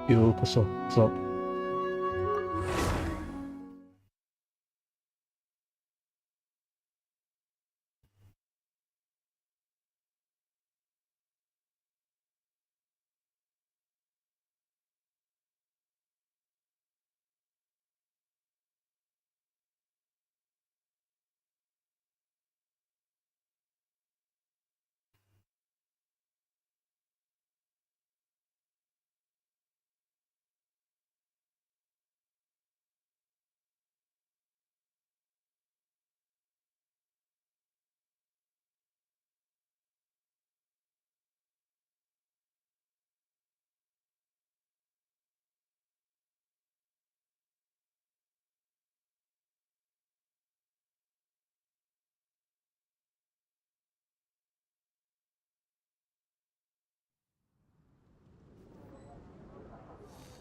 Yokoso. So,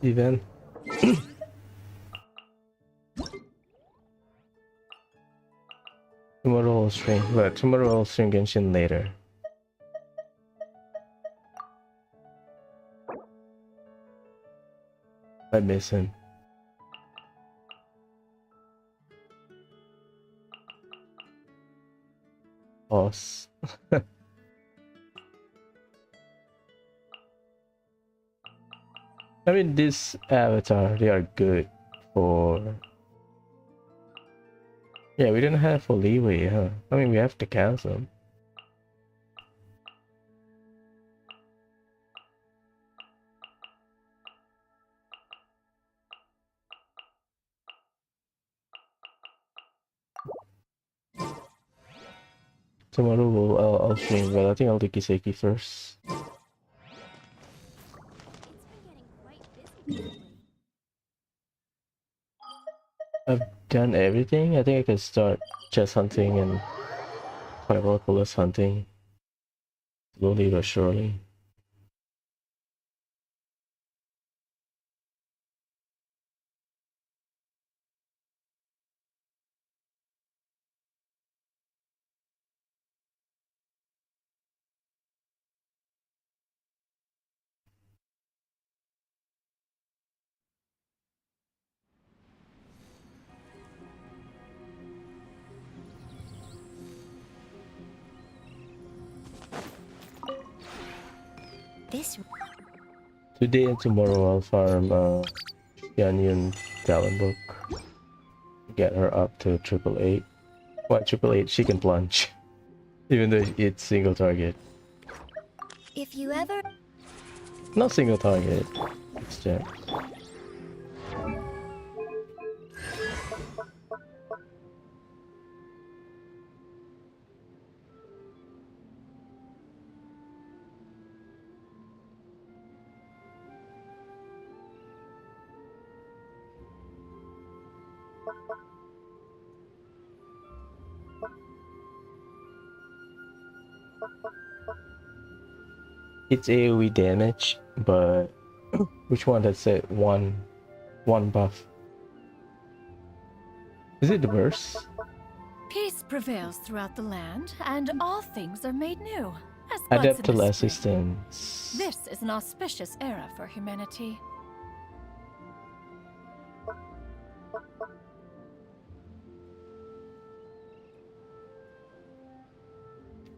even tomorrow I'll stream, but tomorrow I'll stream Genshin later. I miss him. Boss. I mean, this avatar, they are good for... Yeah, we didn't have for leeway, huh? I mean, we have to cancel them. Tomorrow I'll stream, but I think I'll do Kiseki first. I've done everything. I think I can start chest hunting and Fireworkless hunting. Slowly but surely. Today and tomorrow I'll farm Yanyan talent book. Get her up to 888. What 888? She can plunge. Even though it's single target. If you ever... Not single target. It's just... It's AoE damage, but which one has it? One buff. Is it the burst? Peace prevails throughout the land, and all things are made new. As buds in the Adeptal spring. assistance. This is an auspicious era for humanity.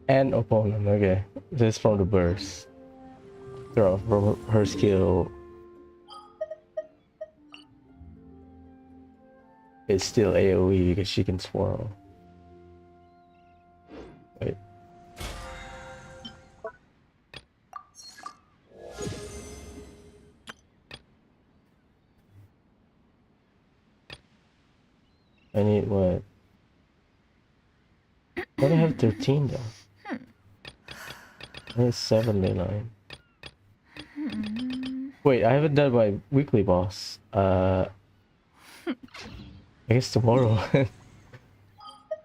And opponent, okay. This is from the burst. Throw from her skill. It's still AoE because she can swirl. Wait. I need what? I only have 13 though. I need 79. Wait, I haven't done my weekly boss. I guess tomorrow.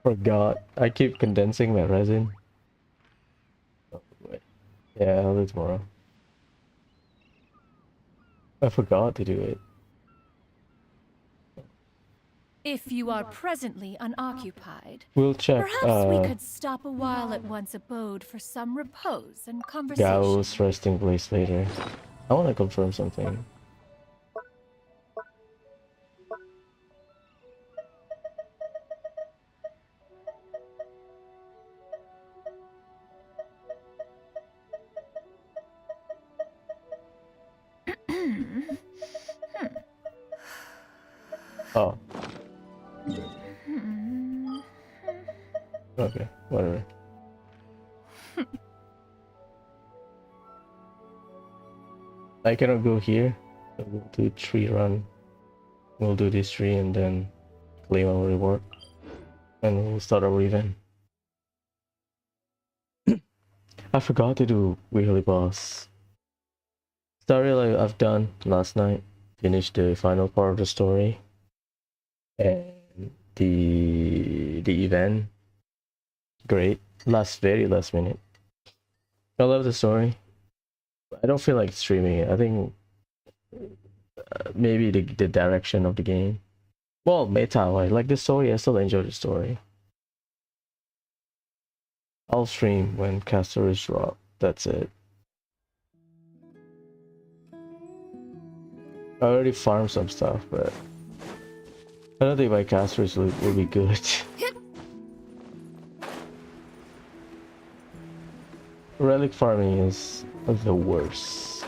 Forgot. I keep condensing my resin. Oh, wait. Yeah, I'll do tomorrow. I forgot to do it. If you are presently unoccupied, We'll check perhaps we could stop a while at one's abode for some repose and conversation. Gao's resting place later. I want to confirm something. Oh. Okay, whatever. I cannot go here. So we'll do 3 run. We'll do this 3 and then claim our reward. And we'll start our event. I forgot to do weekly boss. Story like I've done last night. Finished the final part of the story. And the event. Great. Very last minute. I love the story. I don't feel like streaming it. I think maybe the direction of the game. Well, meta, I like the story. I still enjoy the story. I'll stream when caster is dropped. That's it. I already farmed some stuff, but I don't think my casters will be good. Relic farming is the worst.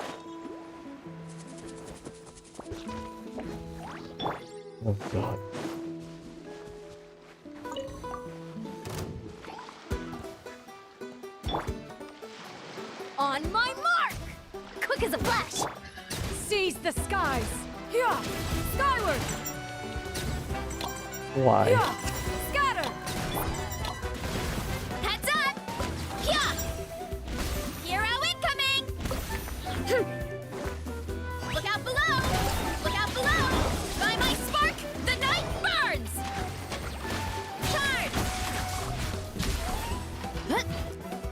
Oh god. On my mark! Quick as a flash! Seize the skies! Here! Skyward! Why? Here! Scatter! Heads up! Yeah! Hero incoming! Look out below! Look out below! By my spark, the night burns! Charge!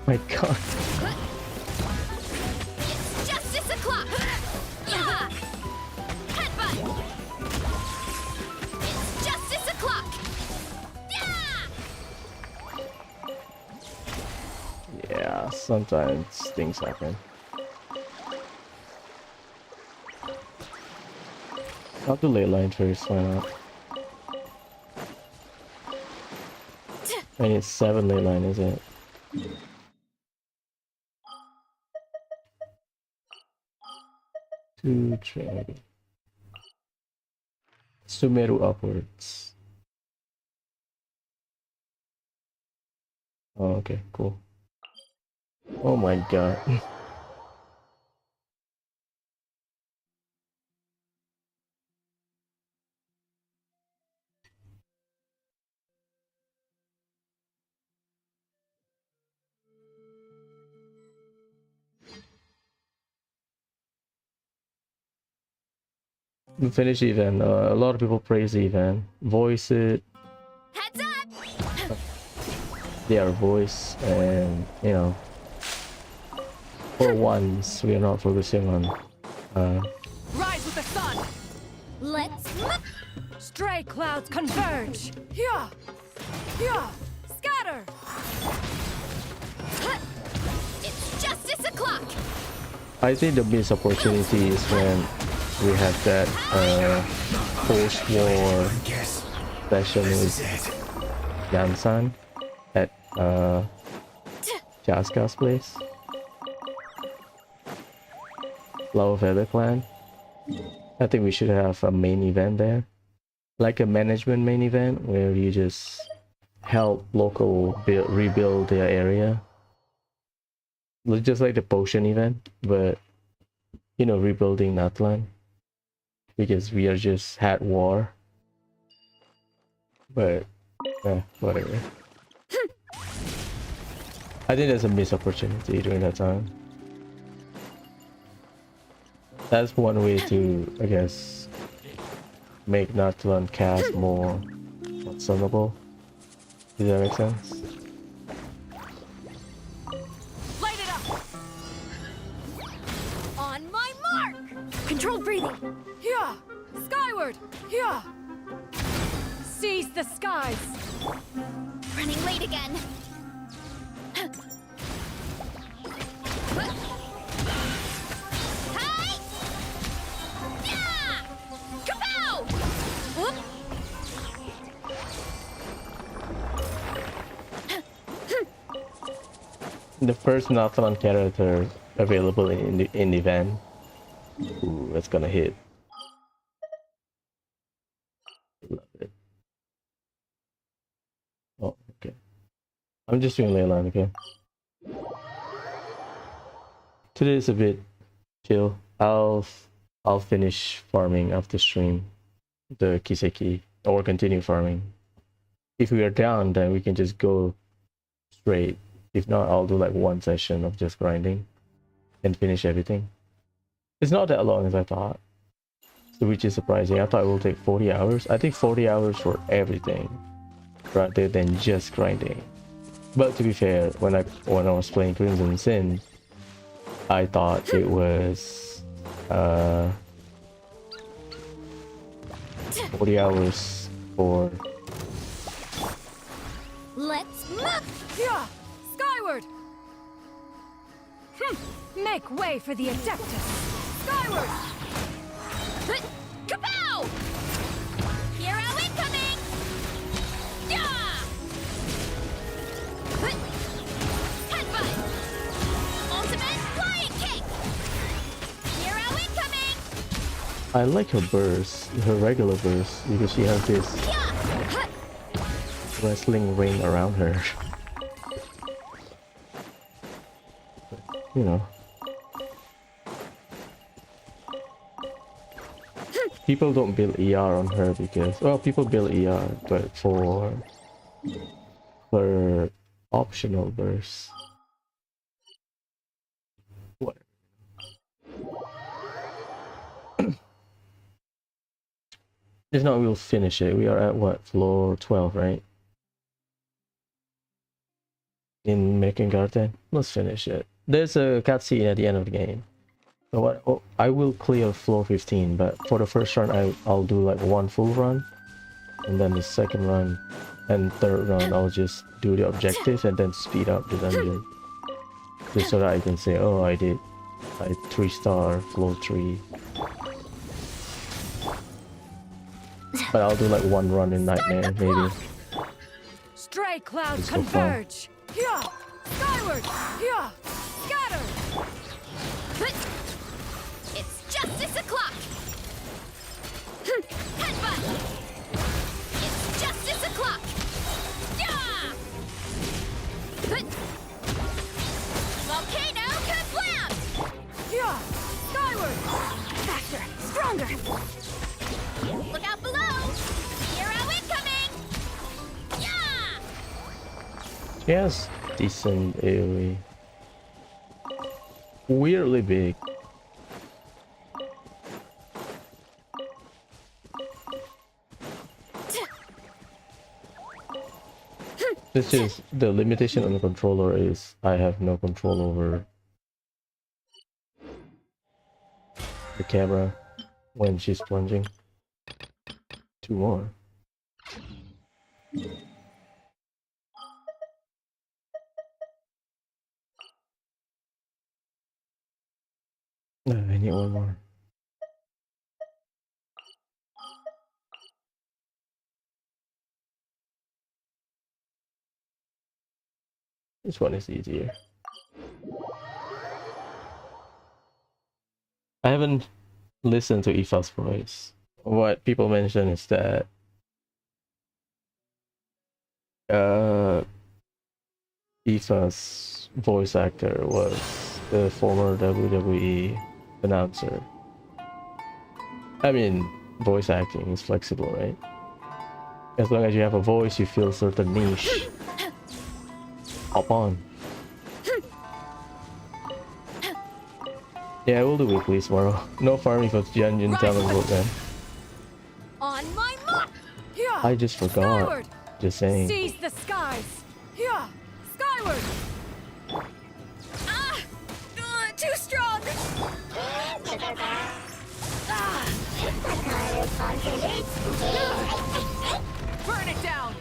My god. It's justice o'clock! Yeah! Headbutt! It's justice o'clock! Yeah! Yeah, sometimes things happen. I'll do ley line first, why not? I need 7 ley line, is it? Two trade. Sumeru upwards. Oh, okay, cool. Oh my god. We finished the event. A lot of people praise the event. Voice it, Heads up! their voice, and you know, for once we are not focusing on Rise with the sun! Let's Stray clouds converge! Here! Here! Scatter! It's justice o'clock! I think the missed opportunity is when we had that post-war session with Yansan at Jaska's place. Flower Feather Clan. I think we should have a main event there. Like a management main event where you just help local rebuild their area. Just like the potion event, but you know, rebuilding Natlan. Because we are just had war. But whatever. I think there's a missed opportunity during that time. That's one way to, I guess, make Natlan cast more summable. Does that make sense? Light it up! On my mark! Controlled breathing! Here! Skyward! Here! Seize the skies! Running late again! Hi! Yeah! Kapow! Whoop! The first Natlan character available in the event. Ooh, that's gonna hit. I'm just doing Leyland, okay? Today is a bit chill. I'll finish farming after stream the Kiseki or continue farming. If we are down, then we can just go straight. If not, I'll do like one session of just grinding and finish everything. It's not that long as I thought, which is surprising. I thought it will take 40 hours. I think 40 hours for everything rather than just grinding. But to be fair, when I was playing Crimson Sin, I thought it was 40 hours for... Let's move! Yeah! Skyward! Make way for the Adeptus! Skyward! Kapow! Hero incoming! Yeah! Headbutt! Ultimate flying kick! Hero incoming! I like her burst, her regular burst, because she has this Yeah! wrestling ring around her. You know. People don't build ER on her because, well, people build ER, but for optional bursts. What? If not, we'll finish it. We are at what, floor 12, right? In American Garden. Let's finish it. There's a cutscene at the end of the game. So what? Oh, I will clear floor 15, but for the first run, I'll do like one full run, and then the second run and third run, I'll just do the objectives and then speed up the dungeon, just so that I can say, oh, I did like 3-star floor 3. But I'll do like one run in Nightmare, maybe. Stray clouds Just for fun. converge! Yeah! Skyward! Yeah! Scatter! It's justice o'clock! Headbutt! It's justice o'clock! Yeah! Volcano kablam! Yeah! Skyward! Faster! Stronger! Look out below! Hero incoming! Yeah! She has decent AoE. Weirdly big. This is the limitation on the controller is I have no control over the camera when she's plunging. 2 more. No, I need one more. This one is easier. I haven't listened to Aoife's voice. What people mention is that Aoife's voice actor was the former WWE announcer. I mean, voice acting is flexible, right? As long as you have a voice, you feel certain niche. Hop on. Yeah, we'll do weeklies tomorrow. No farming for Genshin talent vote then. On my mark! Yeah! I just forgot. Skyward! Just saying. Seize the skies! Yeah! Skyward! Ah! Too strong! Burn it down!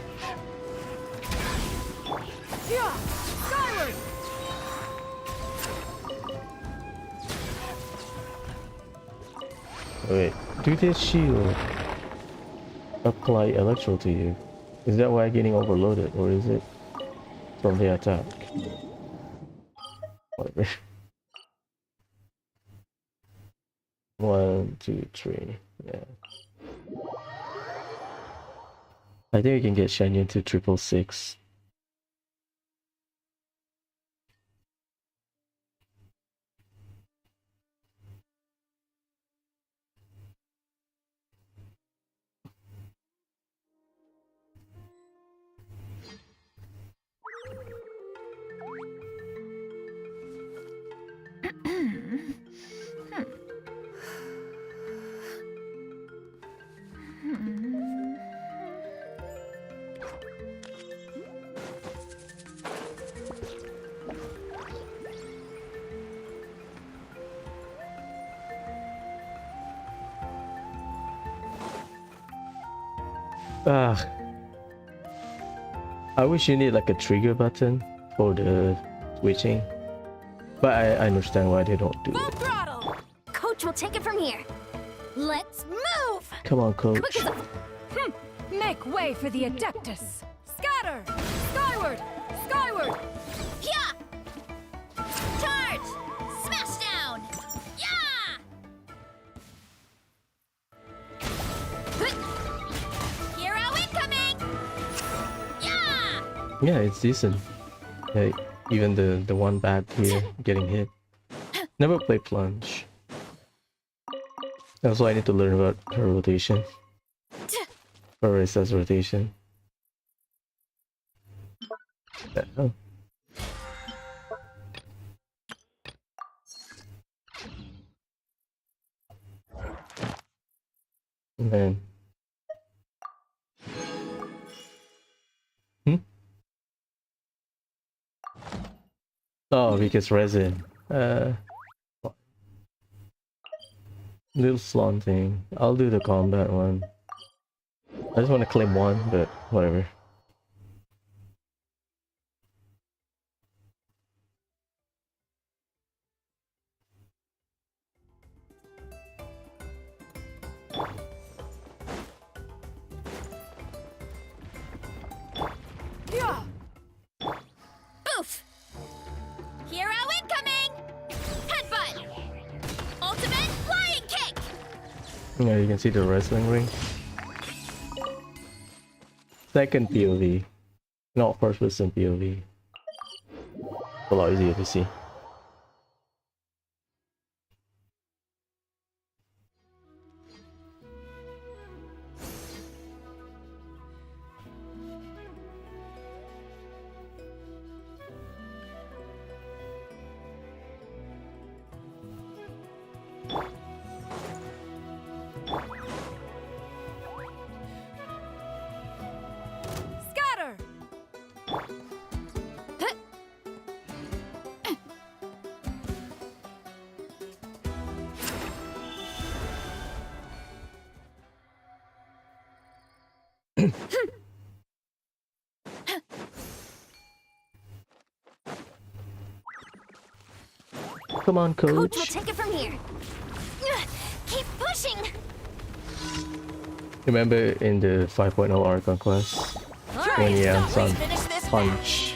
Yeah! Skyward! Wait, do this shield apply electro to you? Is that why getting overloaded, or is it from the attack? Whatever. 1, 2, 3. Yeah. I think we can get Shanyon to 666. Ah, I wish you need like a trigger button for the switching, but I understand why they don't do Full it. throttle! Coach will take it from here. Let's move! Come on, Quick coach. as a... Make way for the Adeptus! Scatter! Skyward! Skyward! Yeah! Charge! Smash down! Yeah! Hero incoming! Yeah! Yeah, it's decent. Hey, even the one back here getting hit. Never play plunge. Also, I need to learn about her rotation. Orisa's rotation. Oh. Man. Hmm? Oh, because resin. Little slon thing. I'll do the combat one. I just want to claim one, but whatever. Yeah! Boof! Hero incoming! Headbutt! Ultimate flying kick! Yeah, you can see the wrestling ring. Second POV. Not first person POV. A lot easier to see. Scatter! Come on, Coach will coach. take it from here. Keep pushing! Remember in the 5.0 Archon class when Yan-san Finish this punch.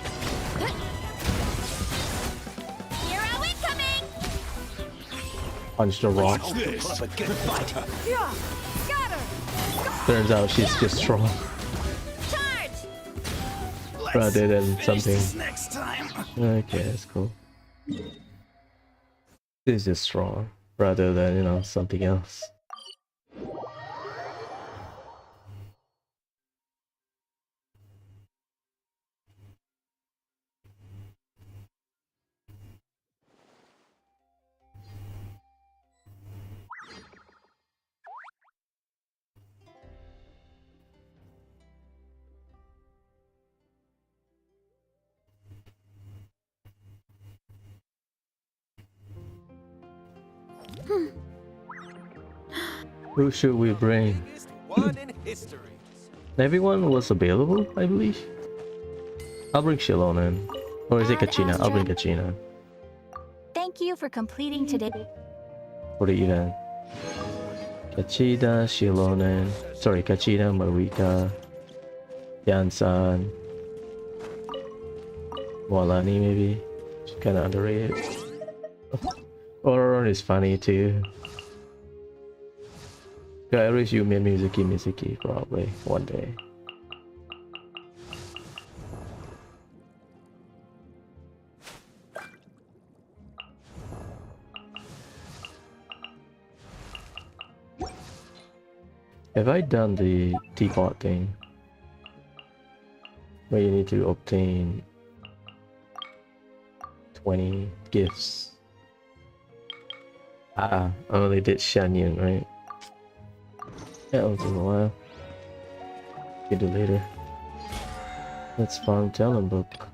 Hero incoming! Punch the rock. Yeah! Scatter! Turns out she's just strong Charge! rather than something. Next time. Okay, that's cool. This is strong rather than, you know, something else. Who should we bring? One in history. Everyone was available, I believe. I'll bring Shilon in. Or is it Kachina? I'll bring Kachina Thank you for completing today. for the event. Kachida, Shilonen. Sorry, Kachida, Marika, Yansan, Walani maybe. She's kinda underrated. Ororon is funny too. Yeah, I wish you made Mizuki probably one day. Have I done the teapot thing? Where you need to obtain 20 gifts. Oh, they did Shanyan, right? Yeah, it was in a while. Can do later. Let's farm talent book.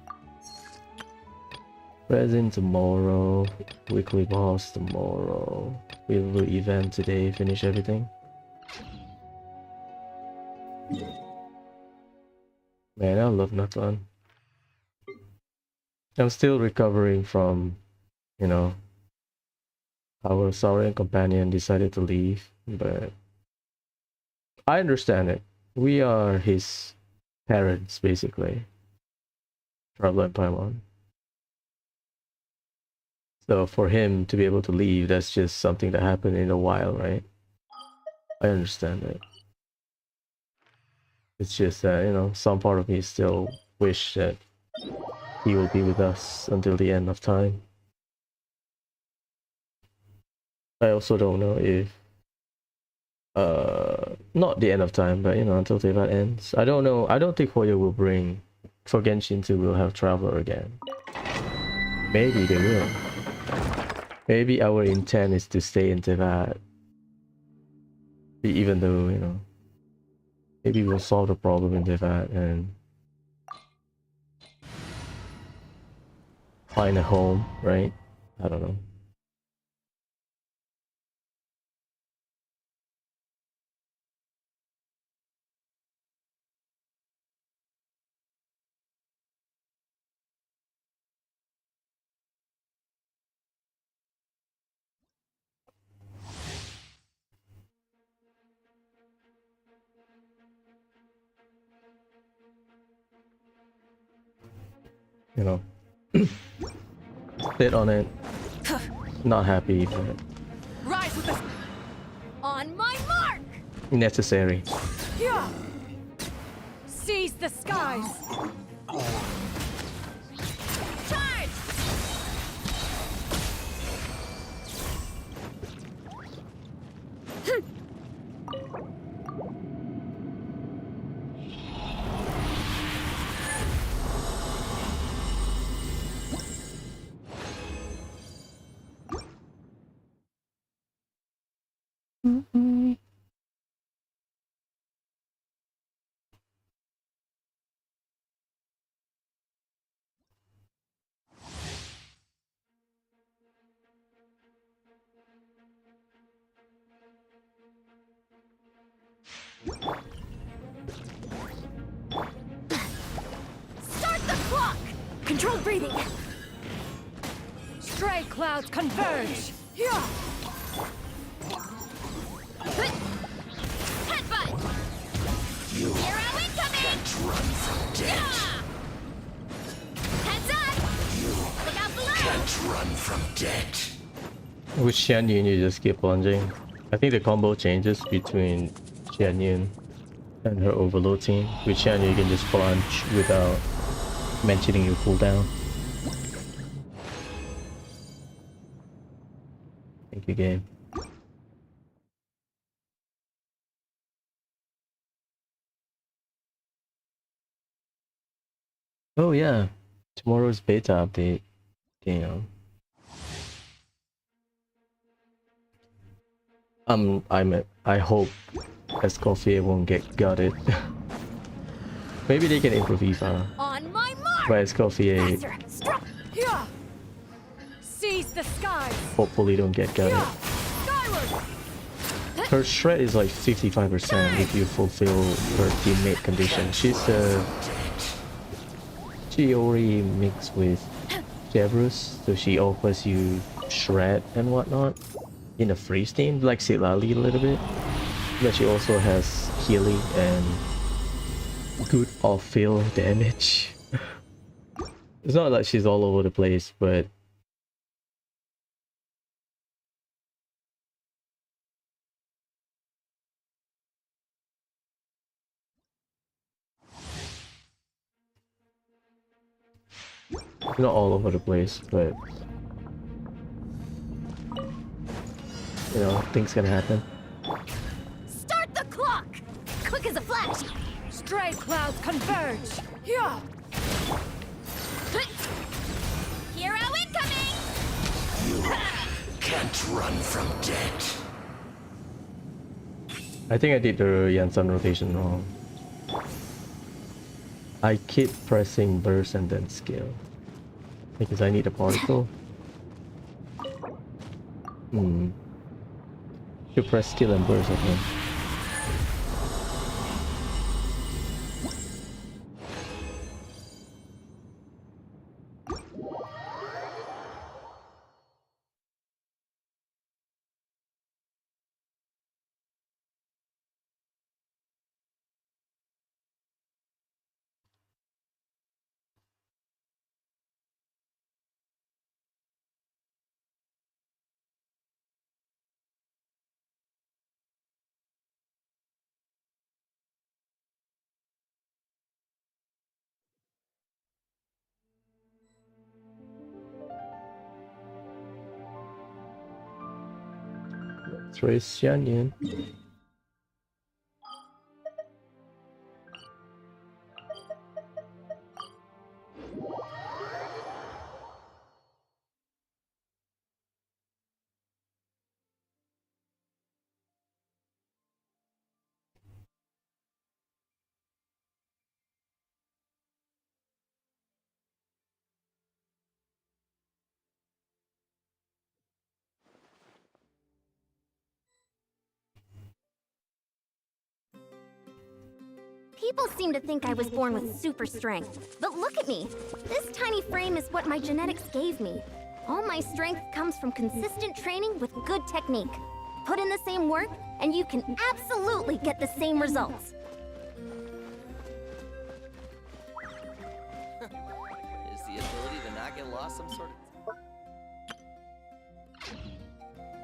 Resin tomorrow. Weekly boss tomorrow. We'll do event today. Finish everything. Man, I love Nathan. I'm still recovering from, you know, our Saurian companion decided to leave, but I understand it. We are his parents, basically. Traveler and Paimon. So for him to be able to leave, that's just something that happened in a while, right? I understand it. It's just that, you know, some part of me still wish that he will be with us until the end of time. I also don't know if not the end of time, but you know, until Tevat ends. I don't know. I don't think Hoyo will bring for Genshin 2 will have Traveler again. Maybe they will. Maybe our intent is to stay in Tevat. Even though, you know, maybe we'll solve the problem in Tevat and find a home, right? I don't know. You know, sit on it. Not happy, but Rise with the... On my mark! necessary. Yeah. Seize the skies. Charge! Start the clock! Control breathing. Stray clouds converge. Yeah. Headbutt! Hero incoming! Can't run from death! Heads up! Look out below! Can't run from debt. With Xian Yun, you just keep plunging. I think the combo changes between Xian Yun and her overload team. With Xian Yun, you can just plunge without mentioning your cooldown. Thank you, game. Oh yeah, tomorrow's beta update. Damn. I hope Escoffier won't get gutted. Maybe they can improve Eva, On my mark! but Escoffier Faster! Strong! Yeah. Seize the skies. hopefully don't get gutted. Yeah. Skyward. Her shred is like 55% if you fulfill her teammate condition. She's Chiori mixed with Jabrus, so she offers you shred and whatnot in a freeze team, like Silali a little bit. But she also has healing and good off-field damage. It's not like she's all over the place, but not all over the place, but you know, things can happen. Start the clock! Quick as a flash! Stray clouds converge. Yeah. Hero incoming! Can't run from debt. I think I did the Yansan rotation wrong. I keep pressing burst and then skill. Because I need a particle. You press skill and burst, I think. Trace Xianyan. People seem to think I was born with super strength, but look at me. This tiny frame is what my genetics gave me. All my strength comes from consistent training with good technique. Put in the same work, and you can absolutely get the same results. Is the ability to not get lost some sort of...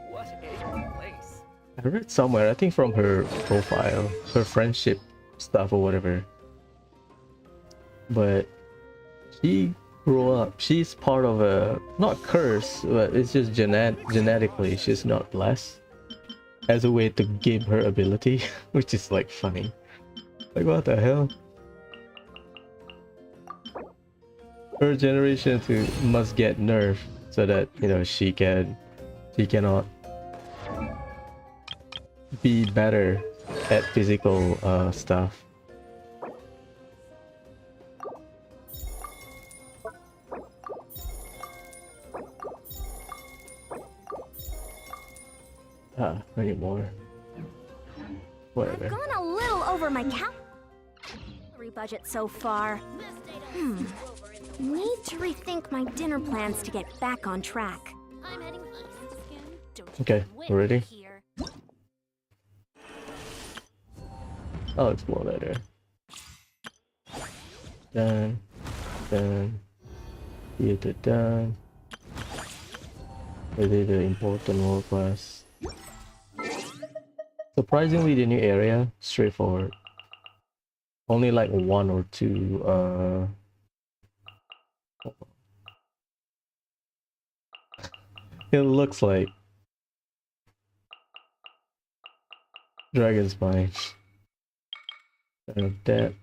What a place. I read somewhere, I think from her profile, her friendship stuff or whatever. But she grew up, she's part of a, not curse, but it's just genetically, she's not blessed. As a way to give her ability, which is like funny. Like what the hell? Her generation must get nerfed so that, you know, she cannot be better at physical stuff. Any more? Whatever. I've gone a little over my calorie budget so far. Need to rethink my dinner plans to get back on track. I'm heading east, Skin. Don't you Okay, quit we're ready? here. I'll explore later. Done. Done. Theater done. We did the important world quest. Surprisingly, the new area, straightforward. Only like one or two, it looks like Dragon's Spine. That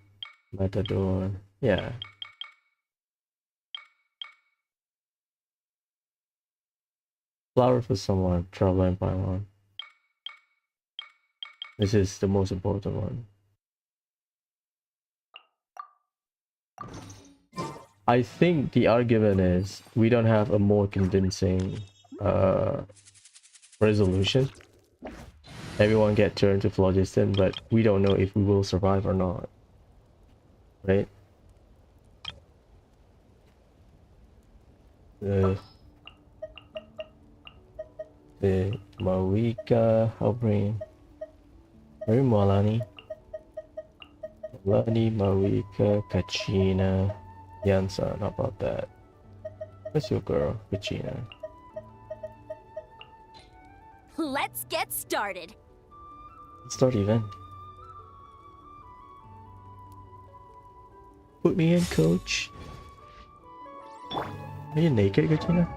Matador, yeah. Flower for someone, Travel and Pylon. This is the most important one. I think the argument is we don't have a more convincing resolution. Everyone get turned to phlogiston, but we don't know if we will survive or not. Right? The Marika, I'll bring Malani, Marika, Kachina, Yansan. How about that? What's your girl, Kachina? Let's get started. Start event. Put me in, coach. Are you naked, Kachina?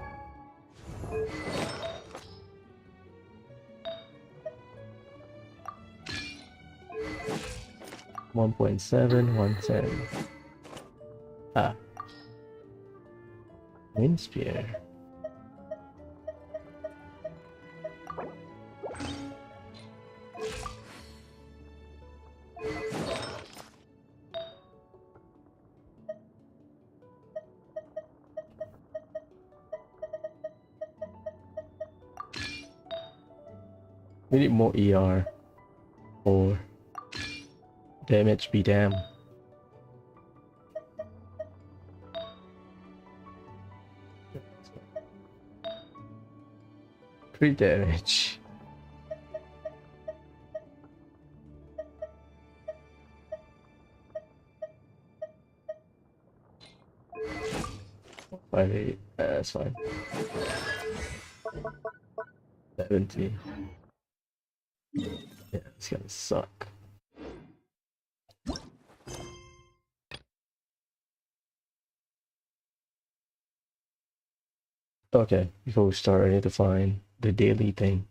.7, 110. Ah. Wind Spear. We need more ER or damage be damned. Crit damage. Five eight. That's fine. 70. Yeah, it's gonna suck. Okay, before we start, I need to find the daily thing.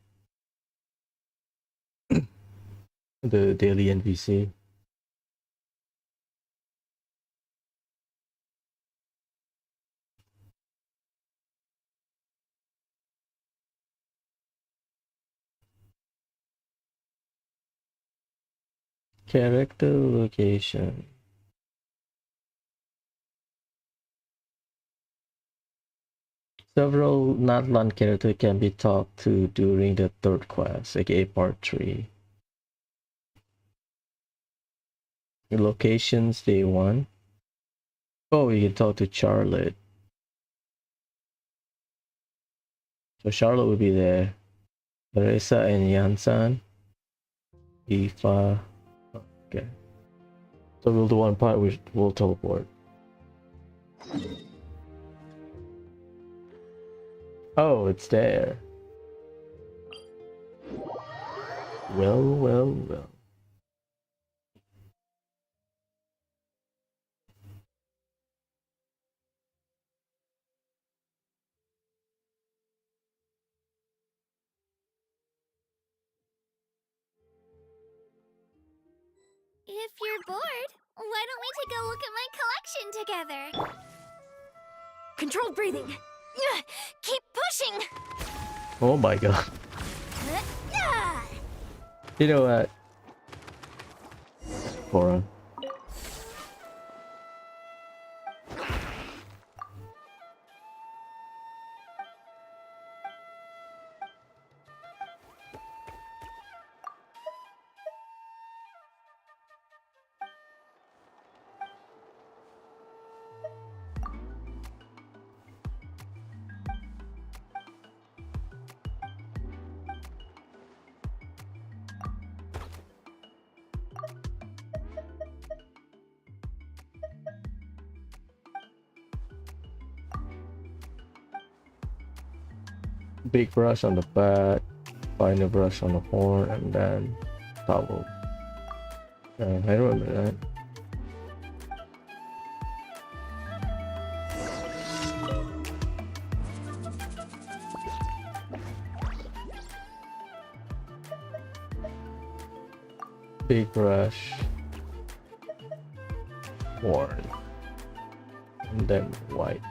The daily NPC. Character location. Several not-land characters can be talked to during the third quest, aka part 3. Locations day 1. Oh, you can talk to Charlotte. So Charlotte will be there. Teresa and Yansan. Aoife. Okay. So we'll do one part, we'll teleport. Oh, it's there. Well, well, well. If you're bored, why don't we take a look at my collection together? Controlled breathing. Keep pushing. Oh my god. You know what? Cora. Big brush on the back, finer brush on the horn, and then towel. I remember that. Big brush, horn, and then white.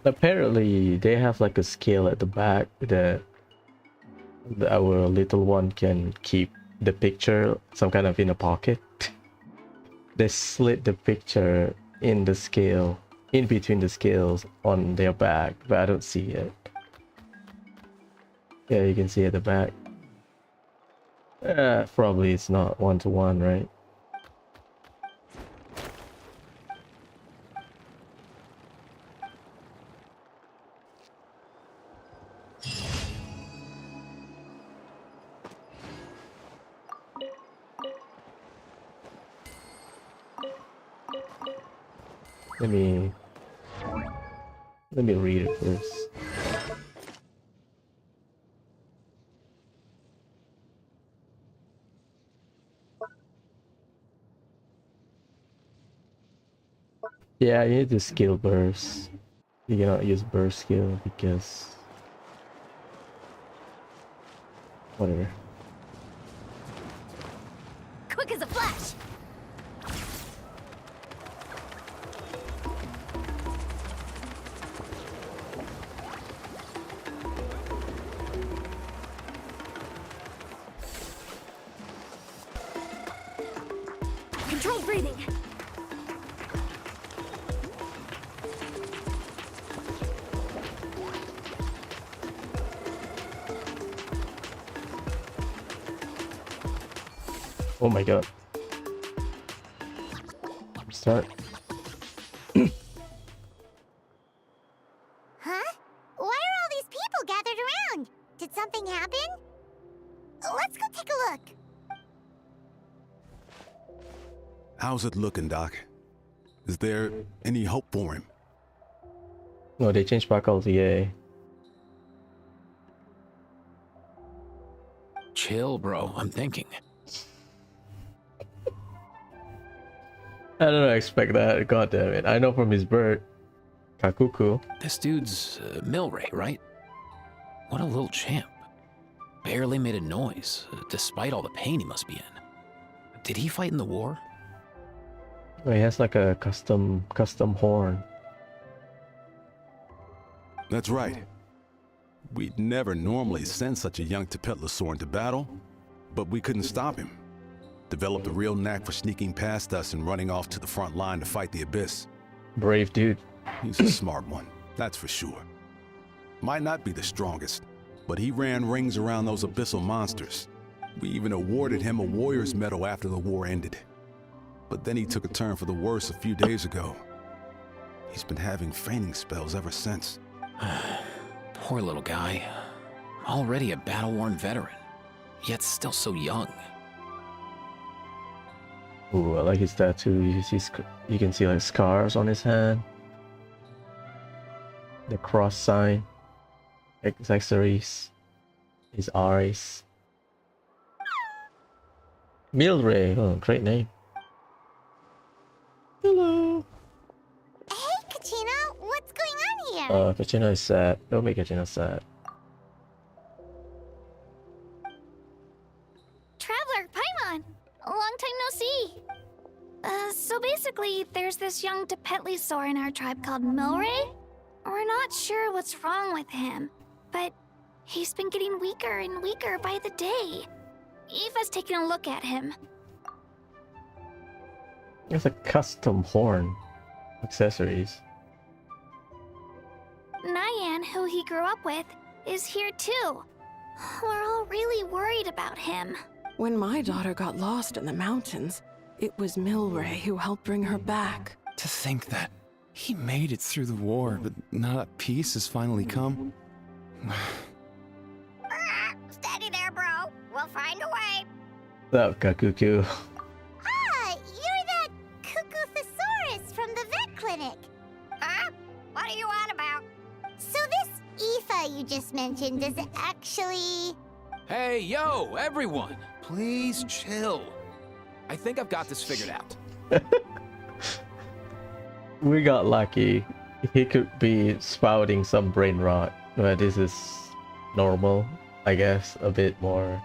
Apparently, they have like a scale at the back that our little one can keep the picture some kind of in a pocket. They slid the picture in the scale, in between the scales on their back, but I don't see it. Yeah, you can see at the back. Probably it's not one-to-one, right? Let me read it first. Yeah, you need to skill burst. You cannot use burst skill because whatever. Quick as a flash. Controlled breathing. Oh my god. Start. Huh? Why are all these people gathered around? Did something happen? Let's go take a look. How's it looking, Doc? Is there any hope for him? No, they changed back all the Chill, bro. I'm thinking. I don't expect that. God damn it! I know from his bird, Kakuku. This dude's Milray, right? What a little champ. Barely made a noise, despite all the pain he must be in. Did he fight in the war? He has like a custom horn. That's right. We'd never normally send such a young Tepetlosaur into battle, but we couldn't stop him. Developed a real knack for sneaking past us and running off to the front line to fight the Abyss. Brave dude. He's a smart one, that's for sure. Might not be the strongest, but he ran rings around those abyssal monsters. We even awarded him a Warrior's Medal after the war ended. But then he took a turn for the worse a few days ago. He's been having fainting spells ever since. Poor little guy. Already a battle-worn veteran, yet still so young. Ooh, I like his tattoo. You can see like scars on his hand. The cross sign. Accessories. His eyes. Milray. Oh, great name. Hello. Hey, Kachina, what's going on here? Kachina is sad. Don't make Kachina sad. Traveler, Paimon! Long time no see. So basically, there's this young Tepetlosaur in our tribe called Milray. We're not sure what's wrong with him, but he's been getting weaker and weaker by the day. Eva's taking a look at him. It's a custom horn. Accessories. Nyan, who he grew up with, is here too. We're all really worried about him. When my daughter got lost in the mountains, it was Milray who helped bring her back. To think that he made it through the war, but now that peace has finally come. Steady there, bro. We'll find a way. What's up, Kakuku? Ah, you're that Cuckoo-thesaurus from the vet clinic. Huh? What are you on about? So this Aoife you just mentioned, does it actually... Hey, yo, everyone! Please chill. I think I've got this figured out. We got lucky. He could be spouting some brain rot, but this is normal, I guess. A bit more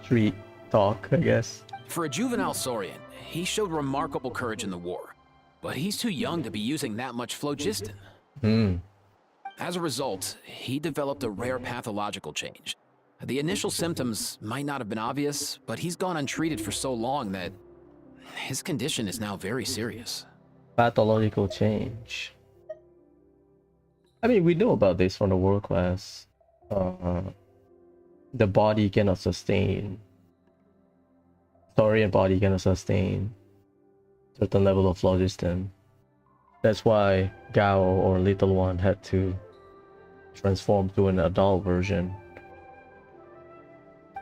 street talk, I guess. For a juvenile saurian, he showed remarkable courage in the war, but he's too young to be using that much phlogiston. As a result, he developed a rare pathological change. The initial symptoms might not have been obvious, but he's gone untreated for so long that his condition is now very serious. Pathological change. I mean, we know about this from the world class. The body cannot sustain. Saurian body cannot sustain certain level of phlogiston. That's why Gao or Little One had to transform to an adult version.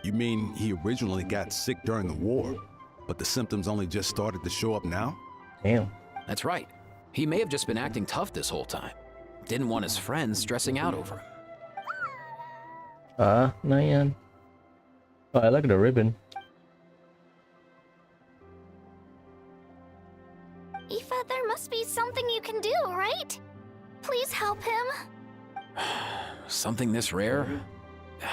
You mean he originally got sick during the war, but the symptoms only just started to show up now? Damn. That's right. He may have just been acting tough this whole time. Didn't want his friends stressing out over him. Nyan. Oh, I like the ribbon. Aoife, there must be something you can do, right? Please help him. Something this rare?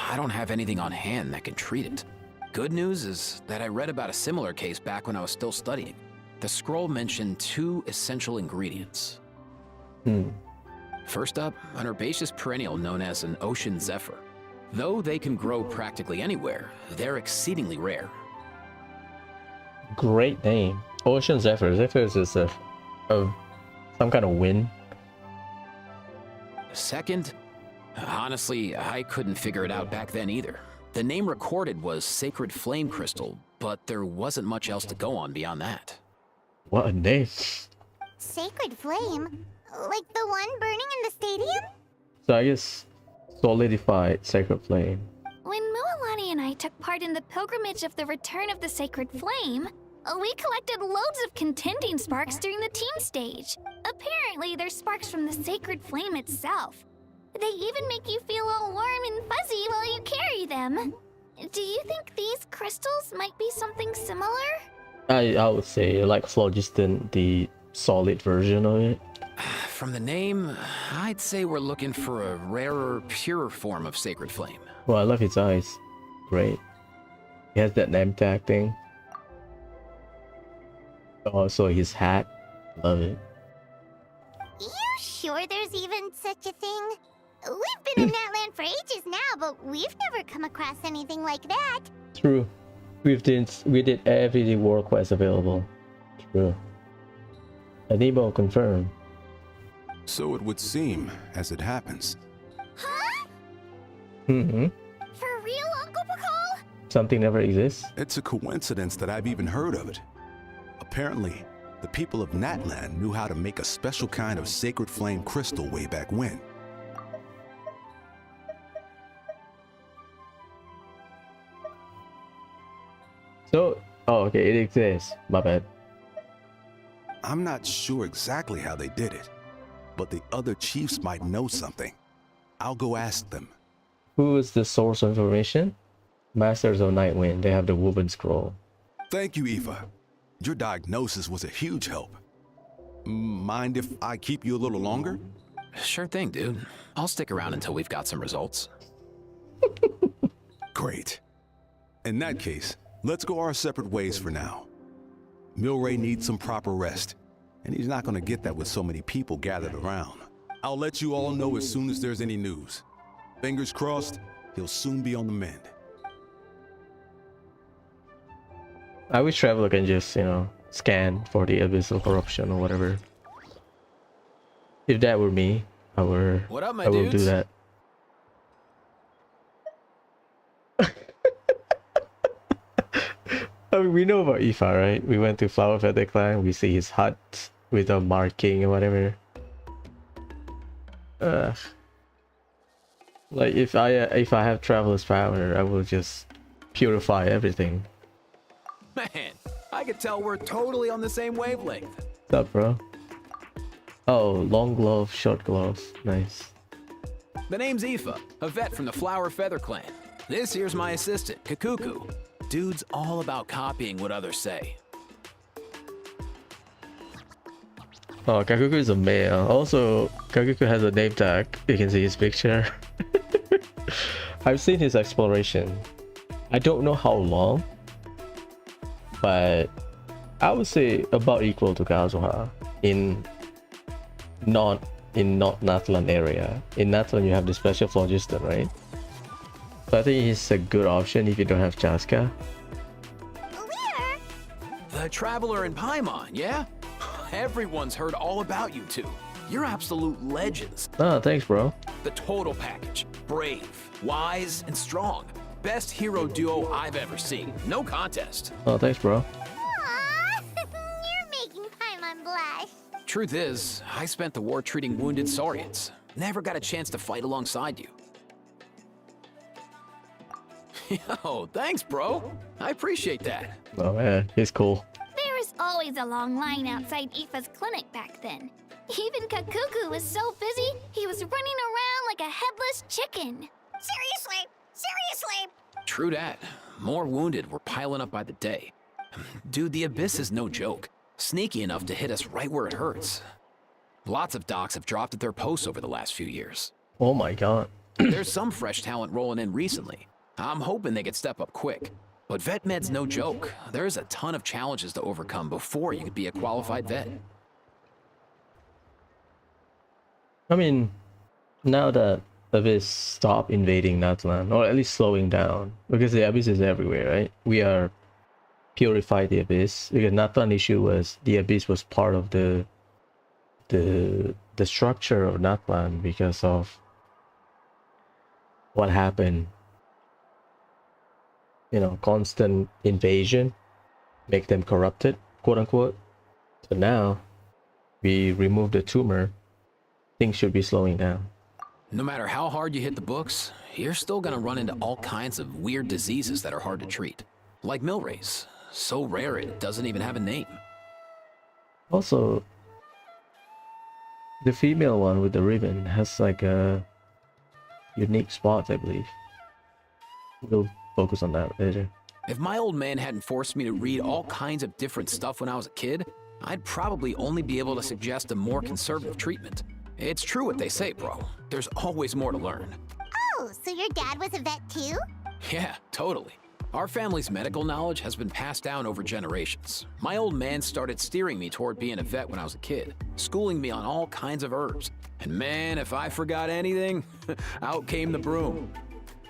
I don't have anything on hand that can treat it. Good news is that I read about a similar case back when I was still studying. The scroll mentioned 2 essential ingredients. First up, an herbaceous perennial known as an ocean zephyr. Though they can grow practically anywhere, they're exceedingly rare. Great name. Ocean Zephyr. Zephyr is some kind of wind. Second, honestly, I couldn't figure it out back then either. The name recorded was Sacred Flame Crystal, but there wasn't much else to go on beyond that. What a name. Sacred flame? Like the one burning in the stadium? So I guess solidified Sacred Flame. When Mualani and I took part in the pilgrimage of the return of the Sacred Flame, we collected loads of contending sparks during the team stage. Apparently, they're sparks from the Sacred Flame itself. They even make you feel all warm and fuzzy while you carry them. Do you think these crystals might be something similar? I would say like phlogiston, the solid version of it. From the name, I'd say we're looking for a rarer, purer form of sacred flame. Well, I love his eyes. Great. He has that name tag thing. Also his hat. Love it. You sure there's even such a thing? We've been in that land for ages now, but we've never come across anything like that. True. We did every war quest available. True. Animo confirmed. So it would seem, as it happens. Huh? Mm-hmm. For real, Uncle Pakal? Something never exists. It's a coincidence that I've even heard of it. Apparently, the people of Natlan knew how to make a special kind of sacred flame crystal way back when. So, oh, okay, it exists. My bad. I'm not sure exactly how they did it, but the other chiefs might know something. I'll go ask them. Who is the source of information? Masters of Nightwind. They have the woven scroll. Thank you, Eva. Your diagnosis was a huge help. Mind if I keep you a little longer? Sure thing, dude. I'll stick around until we've got some results. Great. In that case, let's go our separate ways for now. Milray needs some proper rest, and he's not going to get that with so many people gathered around. I'll let you all know as soon as there's any news. Fingers crossed, he'll soon be on the mend. I wish Traveler can just, you know, scan for the abyssal corruption or whatever. If that were me, I will do that. I mean, we know about Ifa, right? We went to Flower Feather Clan, we see his hut with a marking or whatever. Like if I have Traveler's power, I will just purify everything. Man, I could tell we're totally on the same wavelength. What's up, bro? Oh, long glove, short gloves. Nice. The name's Aoife, a vet from the Flower Feather Clan. This here's my assistant, Kakuku. Dude's all about copying what others say. Oh, Kakuku is a male. Also, Kakuku has a name tag. You can see his picture. I've seen his exploration. I don't know how long, but I would say about equal to Kazuha in not Natlan area. In Natlan you have the special phlogiston, right? So I think he's a good option if you don't have Chaska. The Traveler in Paimon, yeah? Everyone's heard all about you two. You're absolute legends. Oh, thanks, bro. The total package. Brave, wise, and strong. Best hero duo I've ever seen. No contest. Oh, thanks, bro. Aww, you're making Paimon blush. Truth is, I spent the war treating wounded Saurians. Never got a chance to fight alongside you. Yo, thanks, bro. I appreciate that. Oh man, he's cool. There was always a long line outside Aoife's clinic back then. Even Kakuku was so busy, he was running around like a headless chicken. Seriously? Seriously? True dat. More wounded were piling up by the day. Dude, the Abyss is no joke. Sneaky enough to hit us right where it hurts. Lots of docs have dropped at their posts over the last few years. Oh my god. There's some fresh talent rolling in recently. I'm hoping they could step up quick. But vet med's no joke. There's a ton of challenges to overcome before you could be a qualified vet. I mean, now that Abyss stopped invading Natlan, or at least slowing down, because the Abyss is everywhere, right? We are purified the Abyss, because Natlan issue was the Abyss was part of the structure of Natlan because of what happened. You know, constant invasion make them corrupted, quote unquote. So now we remove the tumor, things should be slowing down. No matter how hard you hit the books, you're still gonna run into all kinds of weird diseases that are hard to treat. Like Milray's. So rare it doesn't even have a name. Also, the female one with the ribbon has like a unique spot, I believe. focus on that later. If my old man hadn't forced me to read all kinds of different stuff when I was a kid, I'd probably only be able to suggest a more conservative treatment. It's true what they say, bro. There's always more to learn. Oh, so your dad was a vet too? Yeah, totally. Our family's medical knowledge has been passed down over generations. My old man started steering me toward being a vet when I was a kid, schooling me on all kinds of herbs. And man, if I forgot anything, out came the broom.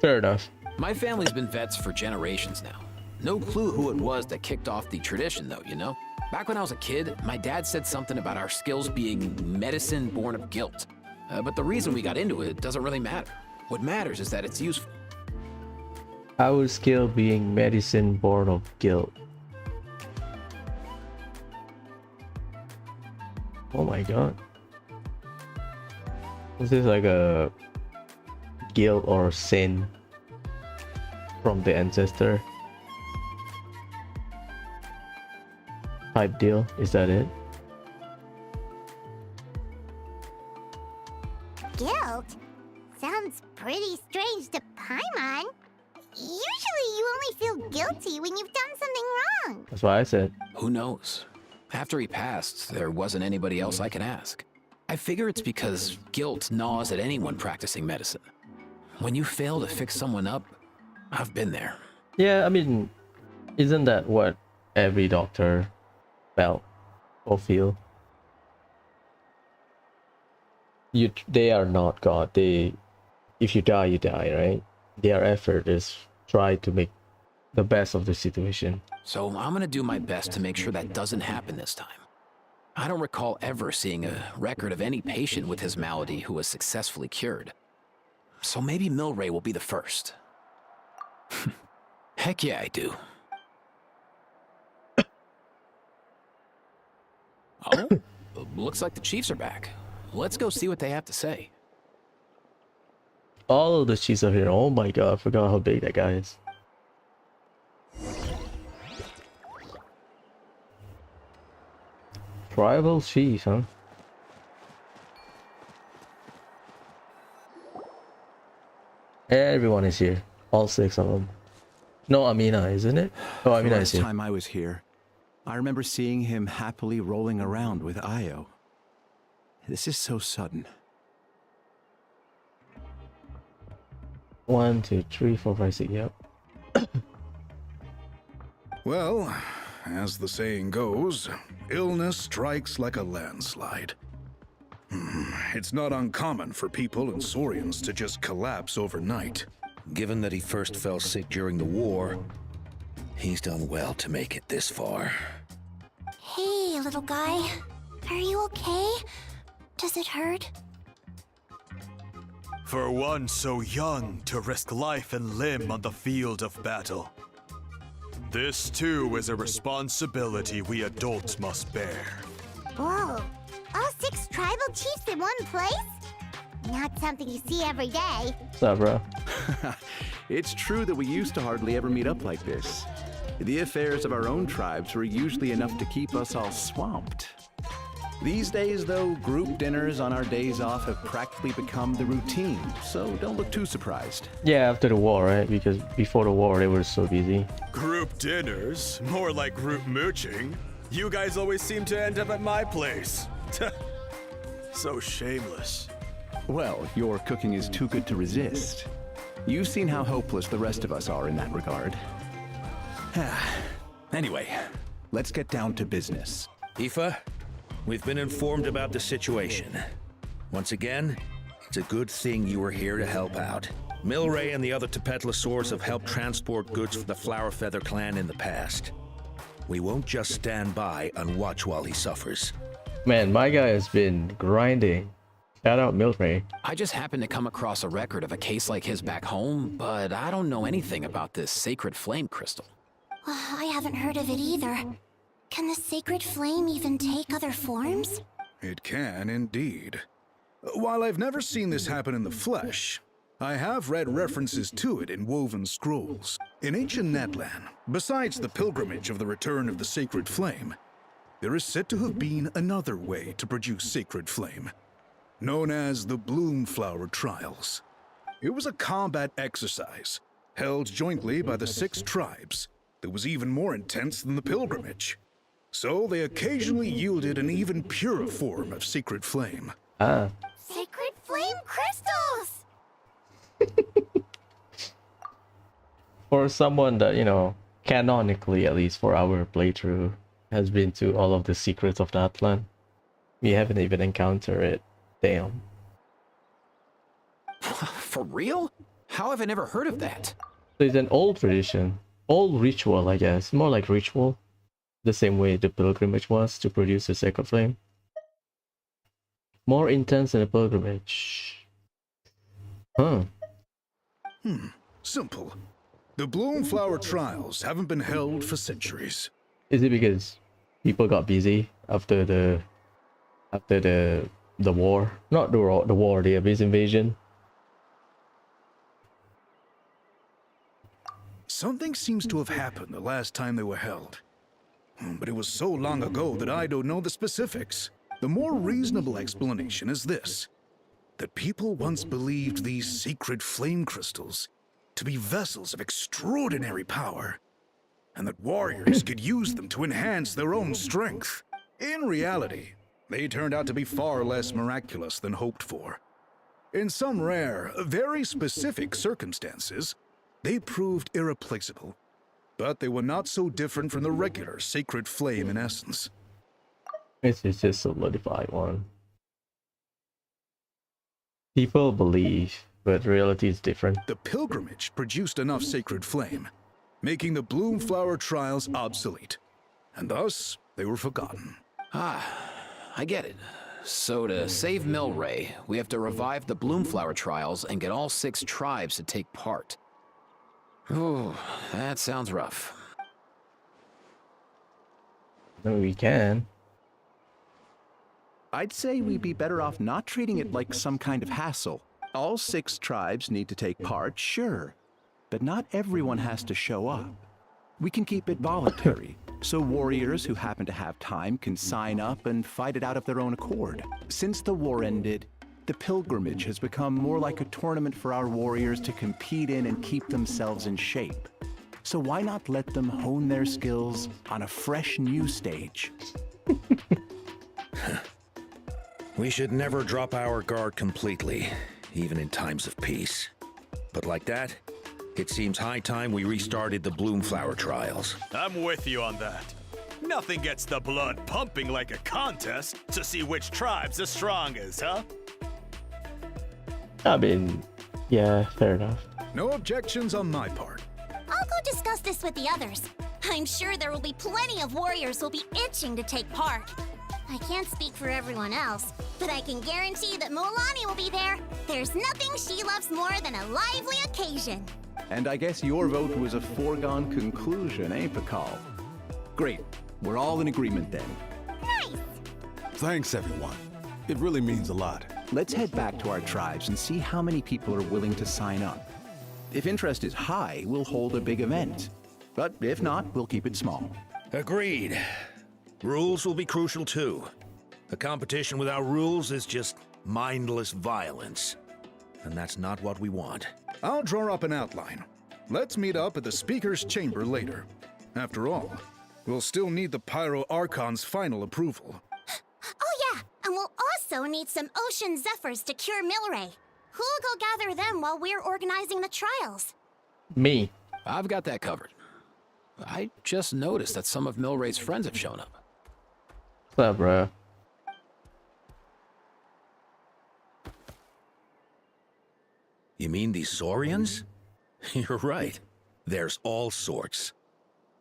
Fair enough. My family's been vets for generations now. No clue who it was that kicked off the tradition though, you know? Back when I was a kid, my dad said something about our skills being medicine born of guilt. But the reason we got into it doesn't really matter. What matters is that it's useful. Our skill being medicine born of guilt. Oh my god. Is this like a guilt or sin from the ancestor type deal? Is that it? Guilt? Sounds pretty strange to Paimon. Usually you only feel guilty when you've done something wrong. That's what I said. Who knows? After he passed, there wasn't anybody else I could ask. I figure it's because guilt gnaws at anyone practicing medicine. When you fail to fix someone up, I've been there. Yeah, I mean, isn't that what every doctor felt or feel? They are not God. If you die, you die, right? Their effort is try to make the best of the situation. So I'm gonna do my best to make sure that doesn't happen this time. I don't recall ever seeing a record of any patient with his malady who was successfully cured. So maybe Milray will be the first. Heck yeah, I do. Oh, looks like the Chiefs are back. Let's go see what they have to say. All of the Chiefs are here. Oh my god, I forgot how big that guy is. Tribal Chiefs, huh? Everyone is here. All 6 of them. No, Amina, isn't it? Oh, Amina is here. The last time I was here, I remember seeing him happily rolling around with Io. This is so sudden. 1, 2, 3, 4, 5, 6. Yep. Well, as the saying goes, illness strikes like a landslide. It's not uncommon for people and Saurians to just collapse overnight. Given that he first fell sick during the war, he's done well to make it this far. Hey, little guy. Are you okay? Does it hurt? For one so young to risk life and limb on the field of battle. This too is a responsibility we adults must bear. Whoa. All 6 tribal chiefs in one place? Not something you see every day. What's up, bro? It's true that we used to hardly ever meet up like this. The affairs of our own tribes were usually enough to keep us all swamped. These days, though, group dinners on our days off have practically become the routine, so don't look too surprised. Yeah, after the war, right? Because before the war, they were so busy. Group dinners? More like group mooching. You guys always seem to end up at my place. So shameless. Well, your cooking is too good to resist. You've seen how hopeless the rest of us are in that regard. Anyway, let's get down to business. Aoife, we've been informed about the situation. Once again, it's a good thing you were here to help out. Milray and the other Tepetlosaurs have helped transport goods for the Flower Feather clan in the past. We won't just stand by and watch while he suffers. Man, my guy has been grinding. Shout out Milray. I just happened to come across a record of a case like his back home, but I don't know anything about this sacred flame crystal. I haven't heard of it either. Can the sacred flame even take other forms? It can indeed. While I've never seen this happen in the flesh, I have read references to it in woven scrolls. In ancient Netland, besides the pilgrimage of the return of the sacred flame, there is said to have been another way to produce sacred flame, known as the Bloom Flower Trials. It was a combat exercise held jointly by the 6 tribes, that was even more intense than the pilgrimage. So they occasionally yielded an even purer form of secret flame. Ah. Sacred flame crystals! For someone that, you know, canonically, at least for our playthrough, has been to all of the secrets of Natlan, we haven't even encountered it. Damn. For real? How have I never heard of that? So it's an old tradition, old ritual, I guess, more like ritual, the same way the pilgrimage was to produce a sacred flame. More intense than a pilgrimage. Huh. Simple. The Bloom Flower Trials haven't been held for centuries. Is it because people got busy after the war? Not the war, the Abyss invasion. Something seems to have happened the last time they were held. But it was so long ago that I don't know the specifics. The more reasonable explanation is this: that people once believed these secret flame crystals to be vessels of extraordinary power, and that warriors could use them to enhance their own strength. In reality, they turned out to be far less miraculous than hoped for. In some rare, very specific circumstances, they proved irreplaceable, but they were not so different from the regular sacred flame in essence. This is just solidified one. People believe, but reality is different. The pilgrimage produced enough sacred flame, making the Bloom Flower Trials obsolete, and thus they were forgotten. Ah, I get it. So to save Milray, we have to revive the Bloomflower Trials and get all 6 tribes to take part. Ooh, that sounds rough. No, we can. I'd say we'd be better off not treating it like some kind of hassle. All 6 tribes need to take part, sure, but not everyone has to show up. We can keep it voluntary, so warriors who happen to have time can sign up and fight it out of their own accord. Since the war ended, the pilgrimage has become more like a tournament for our warriors to compete in and keep themselves in shape. So why not let them hone their skills on a fresh new stage? We should never drop our guard completely, even in times of peace. But like that, it seems high time we restarted the Bloomflower Trials. I'm with you on that. Nothing gets the blood pumping like a contest to see which tribe's the strongest, huh? I mean, yeah, fair enough. No objections on my part. I'll go discuss this with the others. I'm sure there will be plenty of warriors who'll be itching to take part. I can't speak for everyone else, but I can guarantee that Mualani will be there. There's nothing she loves more than a lively occasion. And I guess your vote was a foregone conclusion, eh, Pakal? Great. We're all in agreement then. Nice! Thanks, everyone. It really means a lot. Let's head back to our tribes and see how many people are willing to sign up. If interest is high, we'll hold a big event. But if not, we'll keep it small. Agreed. Rules will be crucial too. A competition without rules is just mindless violence. And that's not what we want. I'll draw up an outline. Let's meet up at the Speaker's Chamber later. After all, we'll still need the Pyro Archon's final approval. Oh yeah, and we'll also need some Ocean Zephyrs to cure Milray. Who'll go gather them while we're organizing the trials? Me. I've got that covered. I just noticed that some of Milray's friends have shown up. What's up, bro? You mean these Saurians? You're right. There's all sorts.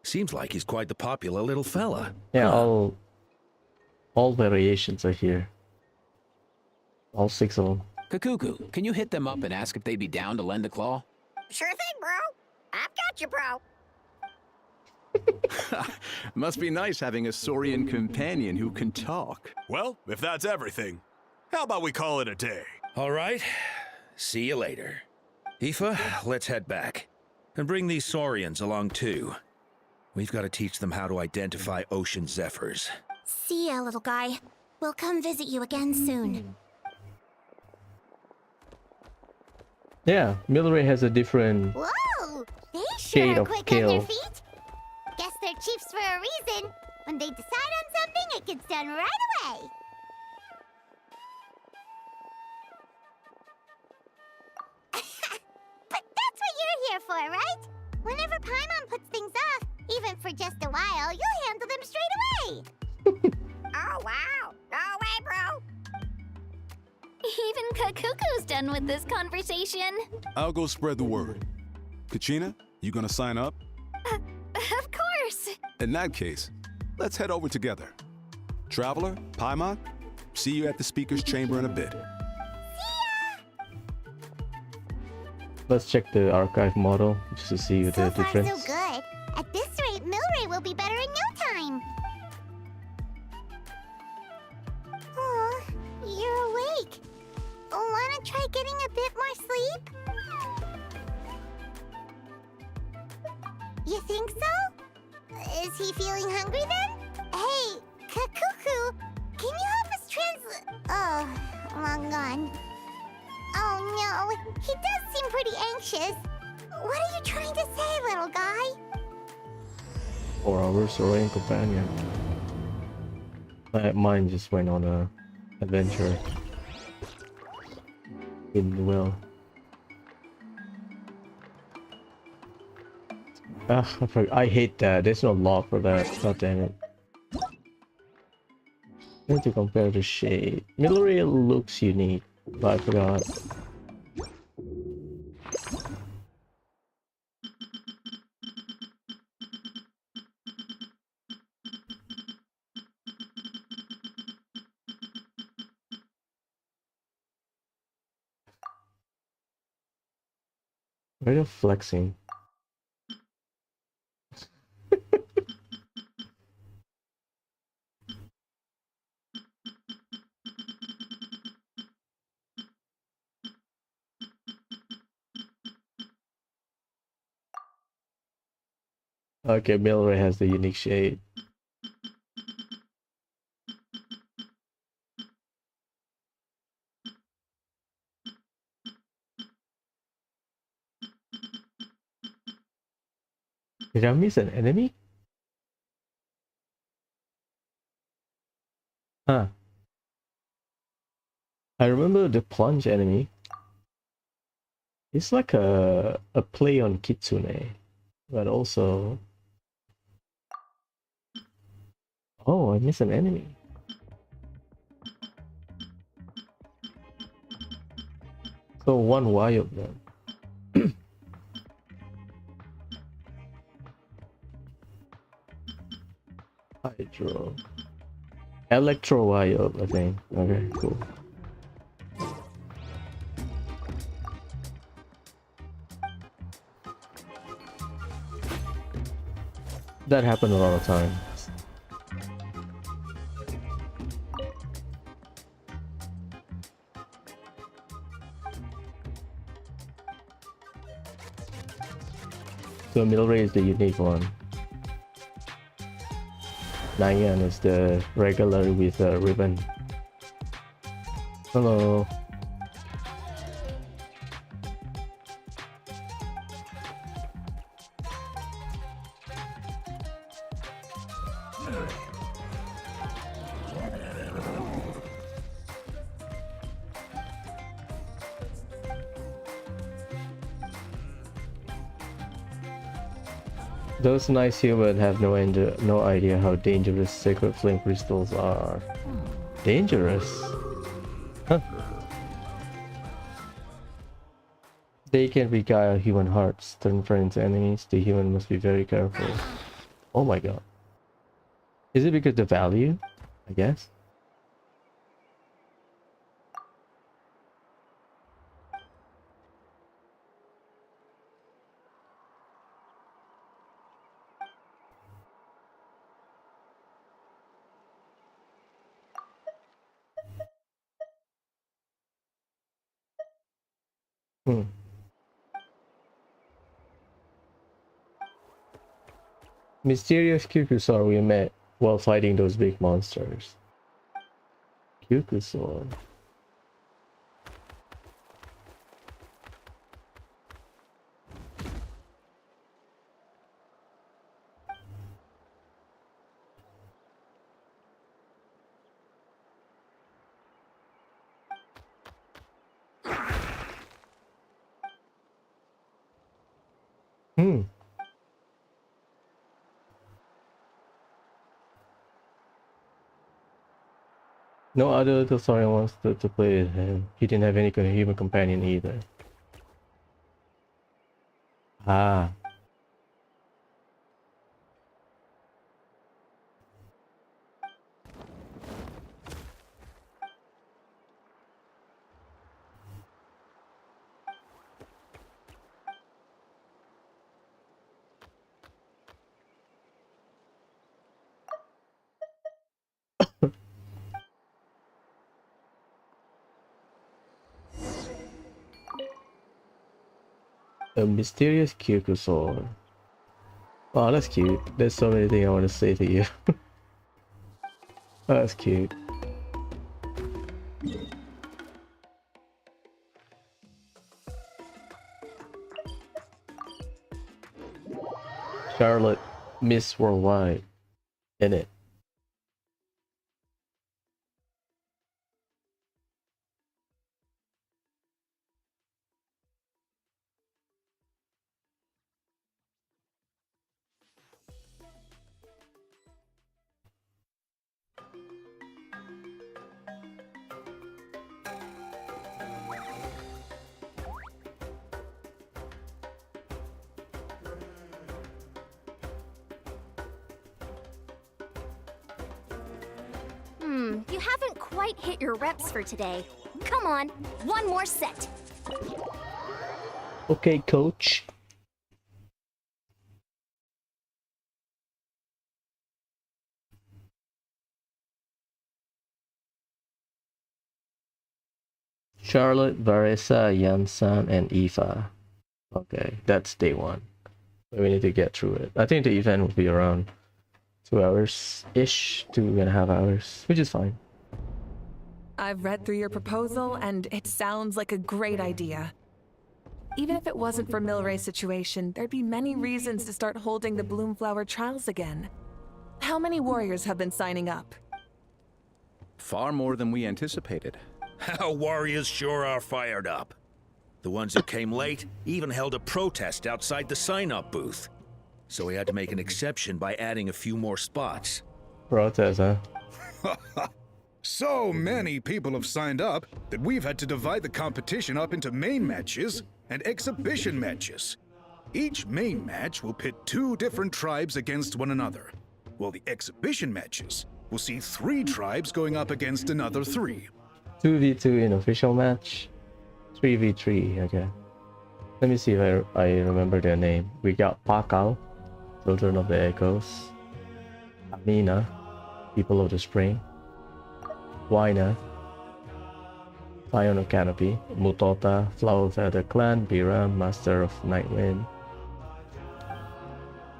Seems like he's quite the popular little fella. Yeah, all variations are here. All 6 of them. Kakuku, can you hit them up and ask if they'd be down to lend a claw? Sure thing, bro. I've got you, bro. Must be nice having a Saurian companion who can talk. Well, if that's everything, how about we call it a day? All right. See you later. Aoife, let's head back. And bring these Saurians along too. We've got to teach them how to identify ocean zephyrs. See ya, little guy. We'll come visit you again soon. Yeah, Milray has a different Whoa! sure Shade are of quick on their kill. feet. Guess they're chiefs for a reason. When they decide on something, it gets done right away. But that's what you're here for, right? Whenever Paimon puts things off, even for just a while, you'll handle them straight away. Oh, wow. No way, bro. Even Kakuku's done with this conversation. I'll go spread the word. Kachina, you gonna sign up? Of course. In that case, let's head over together. Traveler, Paimon, see you at the speaker's chamber in a bit. Let's check the archive model just to see the So far, so difference. good. At this rate, Milray will be better in no time. Aw, you're awake. Wanna try getting a bit more sleep? You think so? Is he feeling hungry then? Hey, Kakuku, can you help us translate? Oh, long gone. Oh no, he does seem pretty anxious. What are you trying to say, little guy? 4 hours Orion companion. Mine just went on a adventure. In the will. I hate that. There's no law for that. God damn it. I need to compare the shade. Milray looks unique, but I forgot. Where are you flexing? Okay, Milray has the unique shade. Did I miss an enemy? Huh. I remember the plunge enemy. It's like a play on Kitsune, but also... Oh, I missed an enemy. So one wild then. Hydro. Electro wild, I think. Okay, cool. That happened a lot of times. So Milray is the unique one. Nyan is the regular with a ribbon. Hello. Those nice humans have no idea how dangerous sacred flame crystals are. Dangerous? Huh. They can beguile human hearts, turn friends to enemies. The human must be very careful. Oh my god. Is it because the value? I guess. Hmm. Mysterious Kyukusar we met while fighting those big monsters. Kyukusar. Hmm. No other Telsarian wants to play with him. He didn't have any human companion either. Ah. A mysterious Kyokusor. Oh, that's cute. There's so many things I want to say to you. That's cute. Charlotte, Miss Worldwide, in it. You haven't quite hit your reps for today. Come on, one more set. Okay, coach. Charlotte, Varesa, Yamsan, and Aoife. Okay, that's day one. We need to get through it. I think the event will be around 2 hours-ish, 2.5 hours, which is fine. I've read through your proposal, and it sounds like a great idea. Even if it wasn't for Milray's situation, there'd be many reasons to start holding the Bloomflower trials again. How many warriors have been signing up? Far more than we anticipated. Our warriors sure are fired up. The ones that came late even held a protest outside the sign-up booth. So we had to make an exception by adding a few more spots. Protest, huh? So many people have signed up that we've had to divide the competition up into main matches and exhibition matches. Each main match will pit 2 different tribes against one another, while the exhibition matches will see 3 tribes going up against another 3. 2v2 in official match, 3v3, okay. Let me see if I remember their name. We got Pakal, Children of the Echoes, Amina, People of the Spring, Waina, Lion of Canopy, Mutota, Flower Feather Clan, Biram, Master of Nightwind.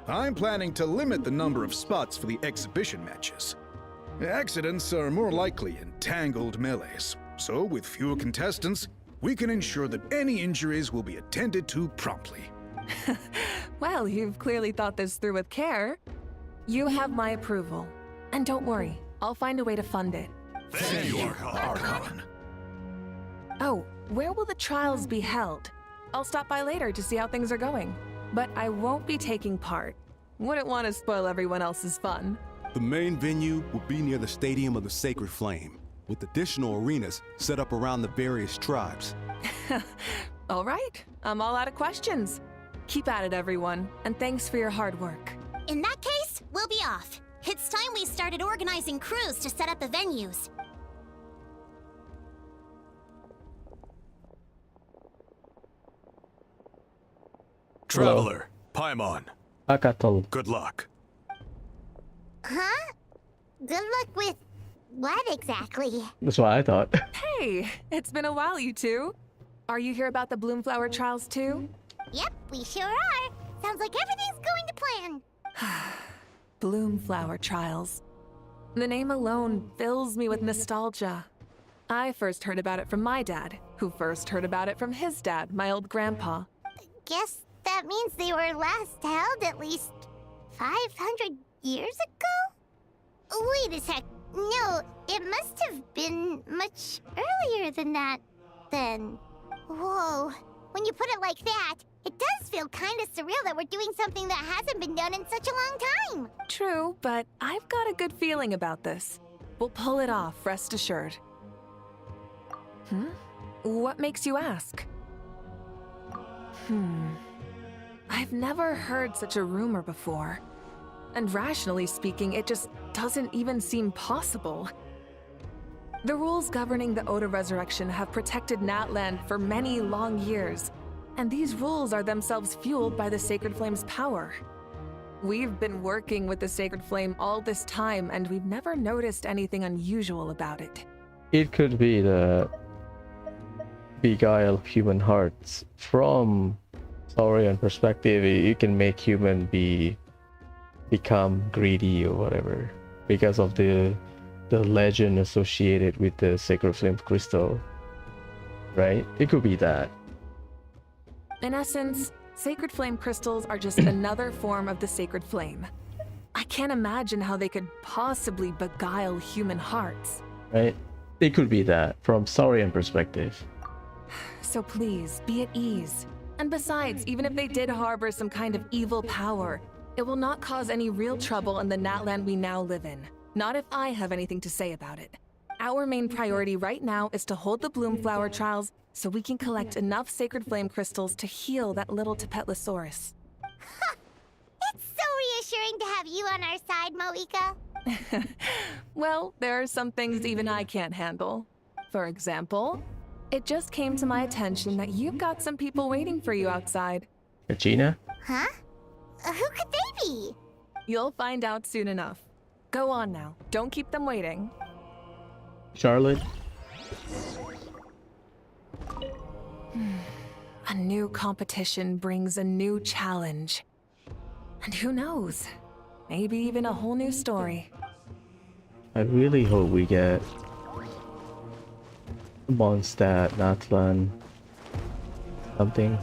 I'm planning to limit the number of spots for the exhibition matches. Accidents are more likely in tangled melees, so with fewer contestants, we can ensure that any injuries will be attended to promptly. Well, you've clearly thought this through with care. You have my approval. And don't worry, I'll find a way to fund it. Thank you, Archon. Oh, where will the trials be held? I'll stop by later to see how things are going. But I won't be taking part. Wouldn't want to spoil everyone else's fun. The main venue will be near the Stadium of the Sacred Flame, with additional arenas set up around the various tribes. All right, I'm all out of questions. Keep at it, everyone, and thanks for your hard work. In that case, we'll be off. It's time we started organizing crews to set up the venues. Traveler, Paimon. Akatol. Good luck. Huh? Good luck with what exactly? That's what I thought. Hey, it's been a while, you two. Are you here about the Bloomflower trials too? Yep, we sure are. Sounds like everything's going to plan. Bloomflower trials. The name alone fills me with nostalgia. I first heard about it from my dad, who first heard about it from his dad, my old grandpa. Guess that means they were last held at least 500 years ago? Wait a sec. No, it must have been much earlier than that, then. Whoa, when you put it like that, it does feel kinda surreal that we're doing something that hasn't been done in such a long time. True, but I've got a good feeling about this. We'll pull it off, rest assured. What makes you ask? I've never heard such a rumor before. And rationally speaking, it just doesn't even seem possible. The rules governing the Oda resurrection have protected Natland for many long years, and these rules are themselves fueled by the Sacred Flame's power. We've been working with the Sacred Flame all this time, and we've never noticed anything unusual about it. It could be the beguile human hearts. From Saurian perspective, you can make human become greedy or whatever because of the legend associated with the Sacred Flame crystal, right? It could be that. In essence, Sacred Flame crystals are just another form of the Sacred Flame. I can't imagine how they could possibly beguile human hearts. Right? It could be that from Saurian perspective. So please, be at ease. And besides, even if they did harbor some kind of evil power, it will not cause any real trouble in the Natland we now live in. Not if I have anything to say about it. Our main priority right now is to hold the Bloomflower trials so we can collect enough Sacred Flame crystals to heal that little Tapetlosaurus. It's so reassuring to have you on our side, Moika. Well, there are some things even I can't handle. For example, it just came to my attention that you've got some people waiting for you outside. Regina? Huh? Who could they be? You'll find out soon enough. Go on now. Don't keep them waiting. Charlotte? A new competition brings a new challenge. And who knows? Maybe even a whole new story. I really hope we get Mondstadt, Natlan, something.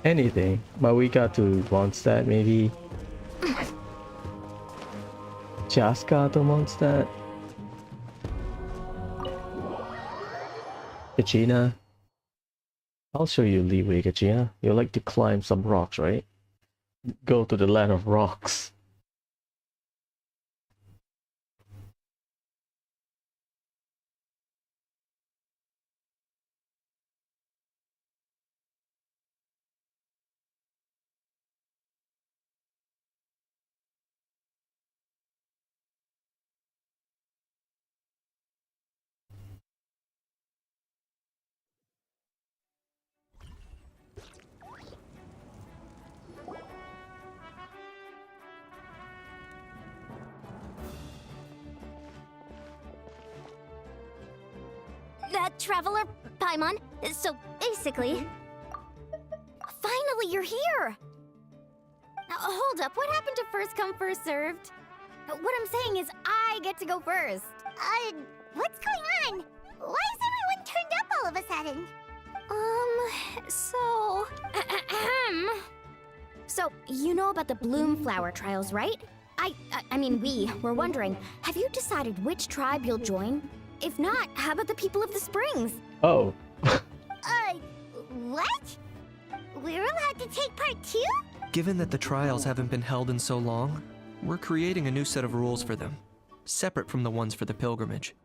Anything. But we got to Mondstadt maybe. Jaska to Mondstadt. Kachina. I'll show you leeway, Kachina. You like to climb some rocks, right? Go to the land of rocks. That traveler, Paimon. So basically, finally you're here. Now, hold up. What happened to first come, first served? What I'm saying is, I get to go first. What's going on? Why is everyone turned up all of a sudden? So you know about the Bloomflower trials, right? I mean, we were wondering, have you decided which tribe you'll join? If not, how about the people of the Springs? Oh. What? We're allowed to take part too? Given that the trials haven't been held in so long, we're creating a new set of rules for them, separate from the ones for the pilgrimage.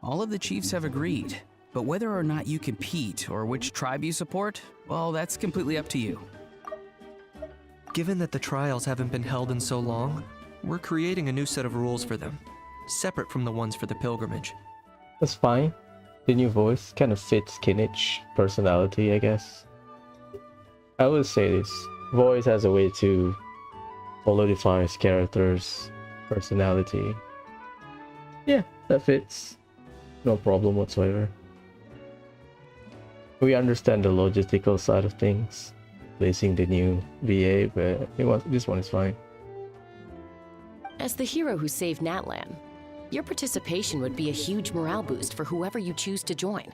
All of the chiefs have agreed, but whether or not you compete or which tribe you support, well, that's completely up to you. Given that the trials haven't been held in so long, we're creating a new set of rules for them, separate from the ones for the pilgrimage. That's fine. The new voice kind of fits Kinnich's personality, I guess. I would say this. Voice has a way to solidify his character's personality. Yeah, that fits. No problem whatsoever. We understand the logistical side of things, placing the new VA, but this one is fine. As the hero who saved Natlan, your participation would be a huge morale boost for whoever you choose to join.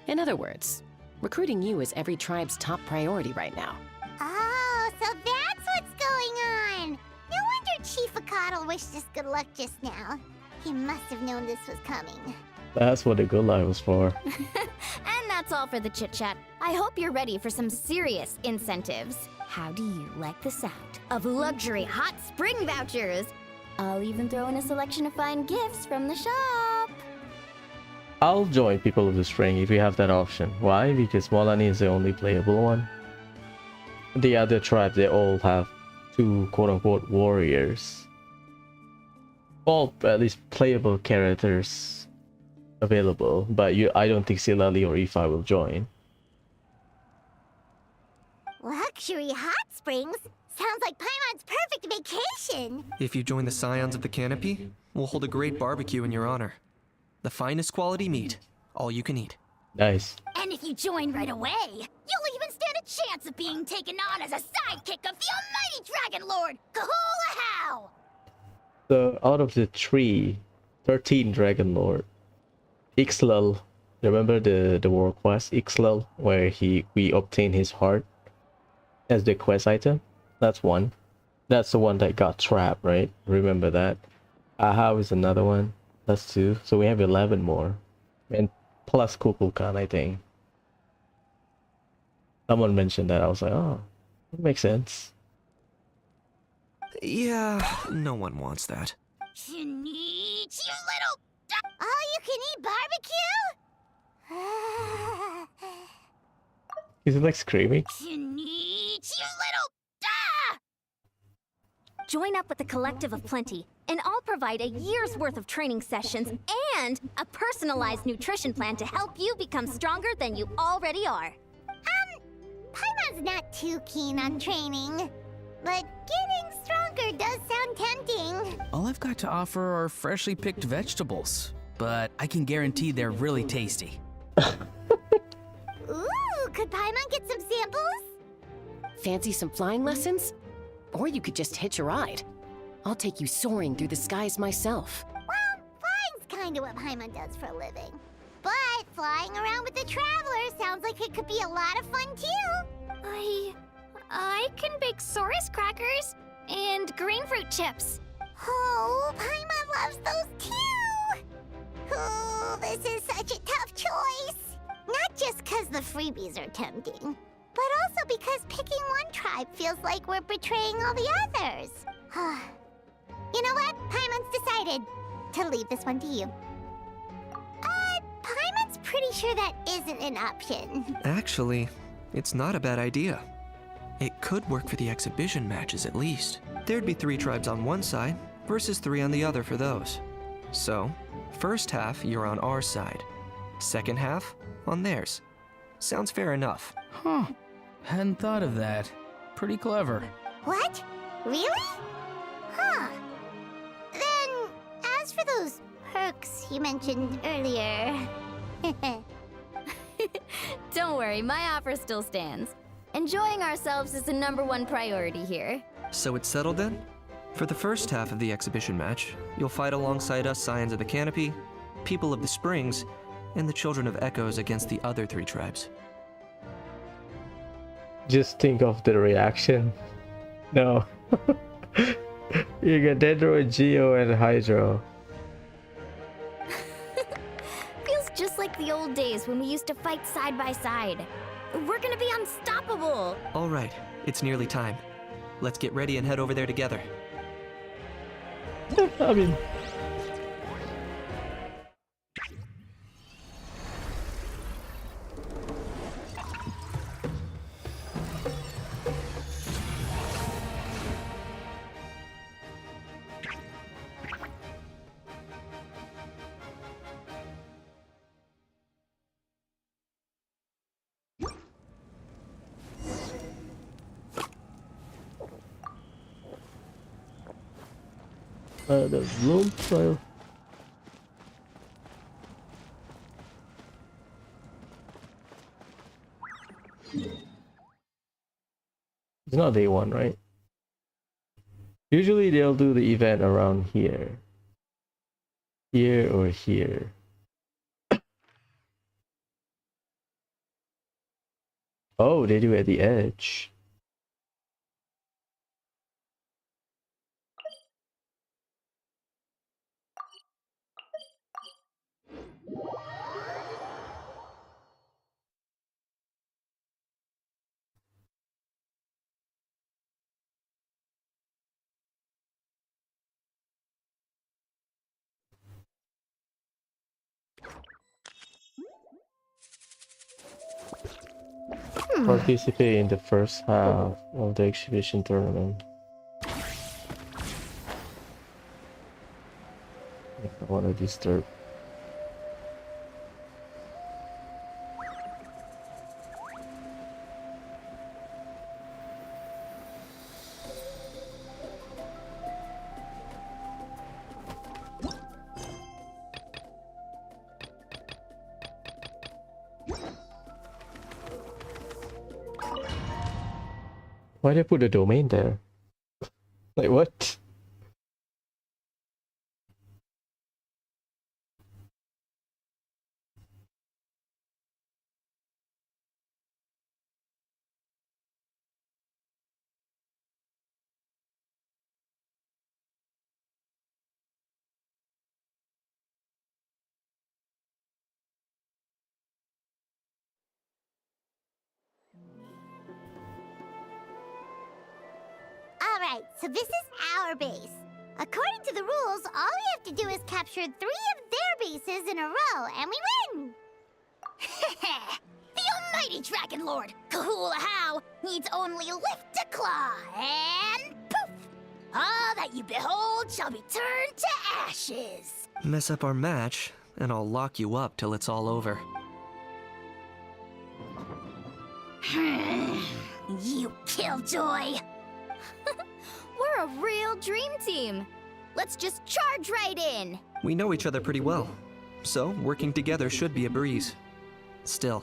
In other words, recruiting you is every tribe's top priority right now. Oh, so that's what's going on! No wonder Chief Akatl wished us good luck just now. He must have known this was coming. That's what the good life was for. And not That's all for the chit chat. I hope you're ready for some serious incentives. How do you like the sound of luxury hot spring vouchers? I'll even throw in a selection of fine gifts from the shop. I'll join People of the Spring if you have that option. Why? Because Molani is the only playable one. The other tribes, they all have 2 quote-unquote warriors. All at least playable characters available, but I don't think Silali or Ifa will join. Luxury hot springs? Sounds like Paimon's perfect vacation. If you join the Scions of the Canopy, we'll hold a great barbecue in your honor. The finest quality meat, all you can eat. Nice. And if you join right away, you'll even stand a chance of being taken on as a sidekick of the almighty Dragon Lord, Kahula. So out of the 13 Dragon Lord, Ixlel, remember the war quest Ixlel, where we obtain his heart as the quest item? That's one. That's the one that got trapped, right? Remember that. Aha is another one. That's 2. So we have 11 more. And plus Kukulkan, I think. Someone mentioned that. I was like, oh, that makes sense. Yeah, no one wants that. You little... All-you-can-eat barbecue? Is it like screaming? You little... Join up with the Collective of Plenty, and I'll provide a year's worth of training sessions and a personalized nutrition plan to help you become stronger than you already are. Paimon's not too keen on training, but getting stronger does sound tempting. All I've got to offer are freshly picked vegetables, but I can guarantee they're really tasty. Ooh, could Paimon get some samples? Fancy some flying lessons? Or you could just hitch a ride. I'll take you soaring through the skies myself. Well, flying's kinda what Paimon does for a living. But flying around with the Traveler sounds like it could be a lot of fun too. I can bake Saurus crackers and green fruit chips. Oh, Paimon loves those too! Oh, this is such a tough choice. Not just because the freebies are tempting, but also because picking one tribe feels like we're betraying all the others. You know what? Paimon's decided to leave this one to you. Paimon's pretty sure that isn't an option. Actually, it's not a bad idea. It could work for the exhibition matches at least. There'd be 3 tribes on one side versus 3 on the other for those. So, first half you're on our side, second half on theirs. Sounds fair enough. Huh. Hadn't thought of that. Pretty clever. What? Really? Huh. Then, as for those perks you mentioned earlier... Don't worry, my offer still stands. Enjoying ourselves is the #1 priority here. So it's settled then? For the first half of the exhibition match, you'll fight alongside us Scions of the Canopy, People of the Springs, and the Children of Echoes against the other 3 tribes. Just think of the reaction. No. You get Dendro, Geo, and Hydro. Feels just like the old days when we used to fight side by side. We're gonna be unstoppable. All right, it's nearly time. Let's get ready and head over there together. I mean... the bloom trail. It's not day 1, right? Usually they'll do the event around here. Here or here. Oh, they do it at the edge. Participate in the first half of the exhibition tournament. I don't want to disturb. Why did I put the domain there? Like what? Alright, so this is our base. According to the rules, all we have to do is capture 3 of their bases in a row, and we win! The almighty Dragon Lord, Kahula needs only lift a claw, and poof! All that you behold shall be turned to ashes! Mess up our match, and I'll lock you up till it's all over. You killjoy! We're a real dream team. Let's just charge right in. We know each other pretty well, so working together should be a breeze. Still,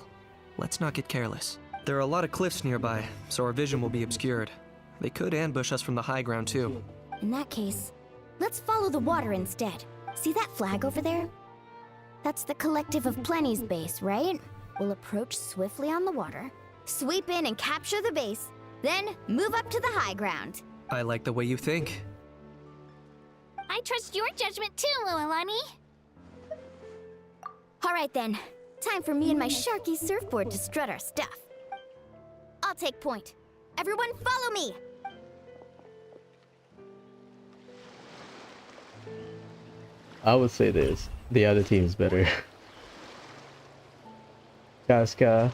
let's not get careless. There are a lot of cliffs nearby, so our vision will be obscured. They could ambush us from the high ground too. In that case, let's follow the water instead. See that flag over there? That's the Collective of Plenty's base, right? We'll approach swiftly on the water, sweep in and capture the base, then move up to the high ground. I like the way you think. I trust your judgment too, Mualani. All right then, time for me and my Sharky surfboard to strut our stuff. I'll take point. Everyone follow me! I would say this. The other team's better. Casca.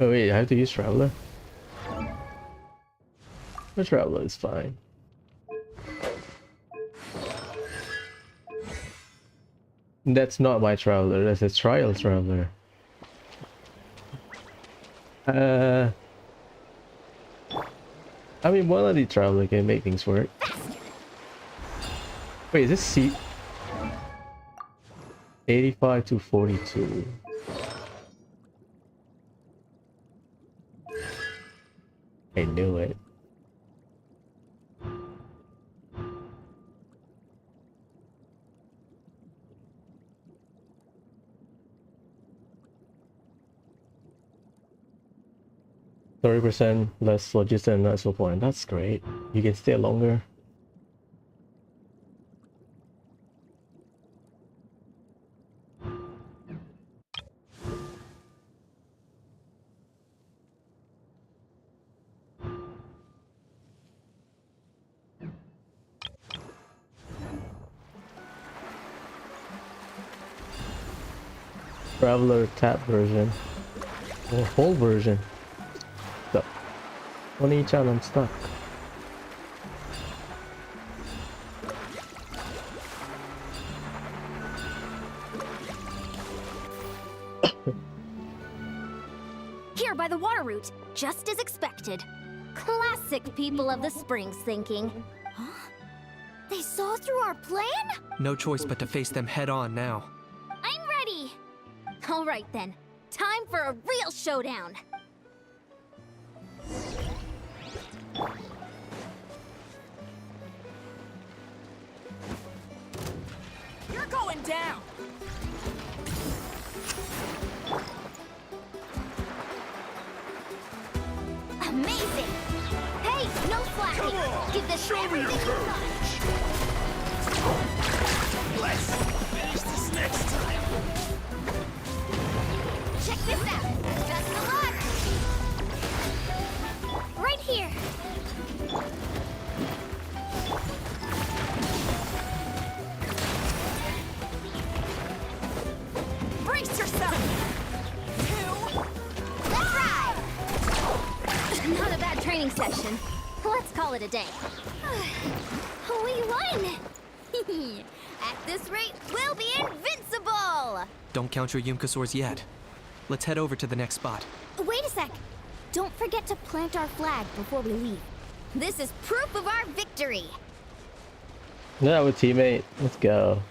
Oh wait, I have to use Traveler? The Traveler is fine. That's not my Traveler, that's a Trial Traveler. I mean, one of the Traveler can make things work. Wait, is this seat? 85 to 42. I knew it. %, less logistic and less point. That's great. You can stay longer. Traveler tap version or whole version. So, on each end I'm stuck. Here by the water route, just as expected. Classic people of the Springs thinking. Huh? They saw through our plan? No choice but to face them head on now. I'm ready! Alright then, time for a real showdown! You're going down! Amazing! Hey, no slacking! Give this everything you got! Let's finish this next time. Check this out! Got the lot! Right here! Brace yourself! session. Let's call it a day. We won! At this rate, we'll be invincible! Don't count your Yumkasaurs yet. Let's head over to the next spot. Wait a sec. Don't forget to plant our flag before we leave. This is proof of our victory. Yeah, we're teammate. Let's go.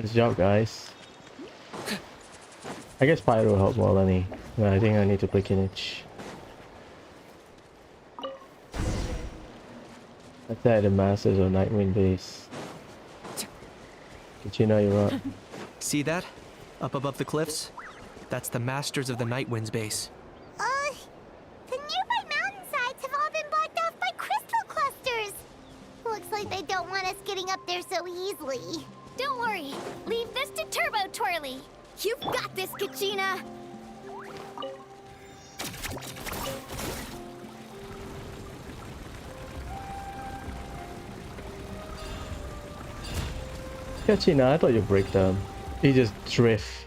Nice job, guys. I guess Pyro will help more than he. No, I think I need to play Kinich. Attack the Masters of Nightwind base. Kachina, you're up. See that? Up above the cliffs? That's the Masters of the Nightwind's base. The nearby mountainsides have all been blocked off by crystal clusters. Looks like they don't want us getting up there so easily. Don't worry. Leave this to Turbo Twirly. You've got this, Kachina. Kachina, I thought you'd break them. You just drift.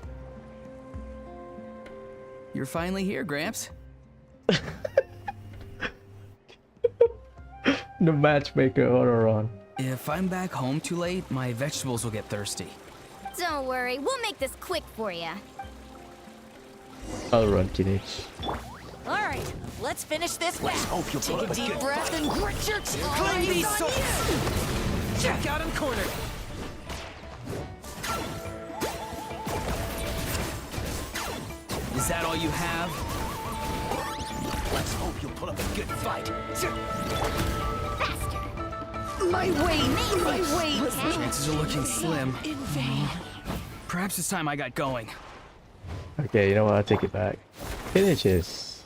You're finally here, Gramps. The matchmaker order on. If I'm back home too late, my vegetables will get thirsty. Don't worry, we'll make this quick for you. I'll run, Kinich. All right, let's finish this now. hope you Take pull a up a deep good breath and grit your teeth. Climb these on swords. you. Check out and cornered. Is that all you have? Let's hope you'll put up a good fight. My weight, my weight. Chances are looking slim. In vain. Perhaps it's time I got going. Okay, you know what? I'll take it back. Kinich is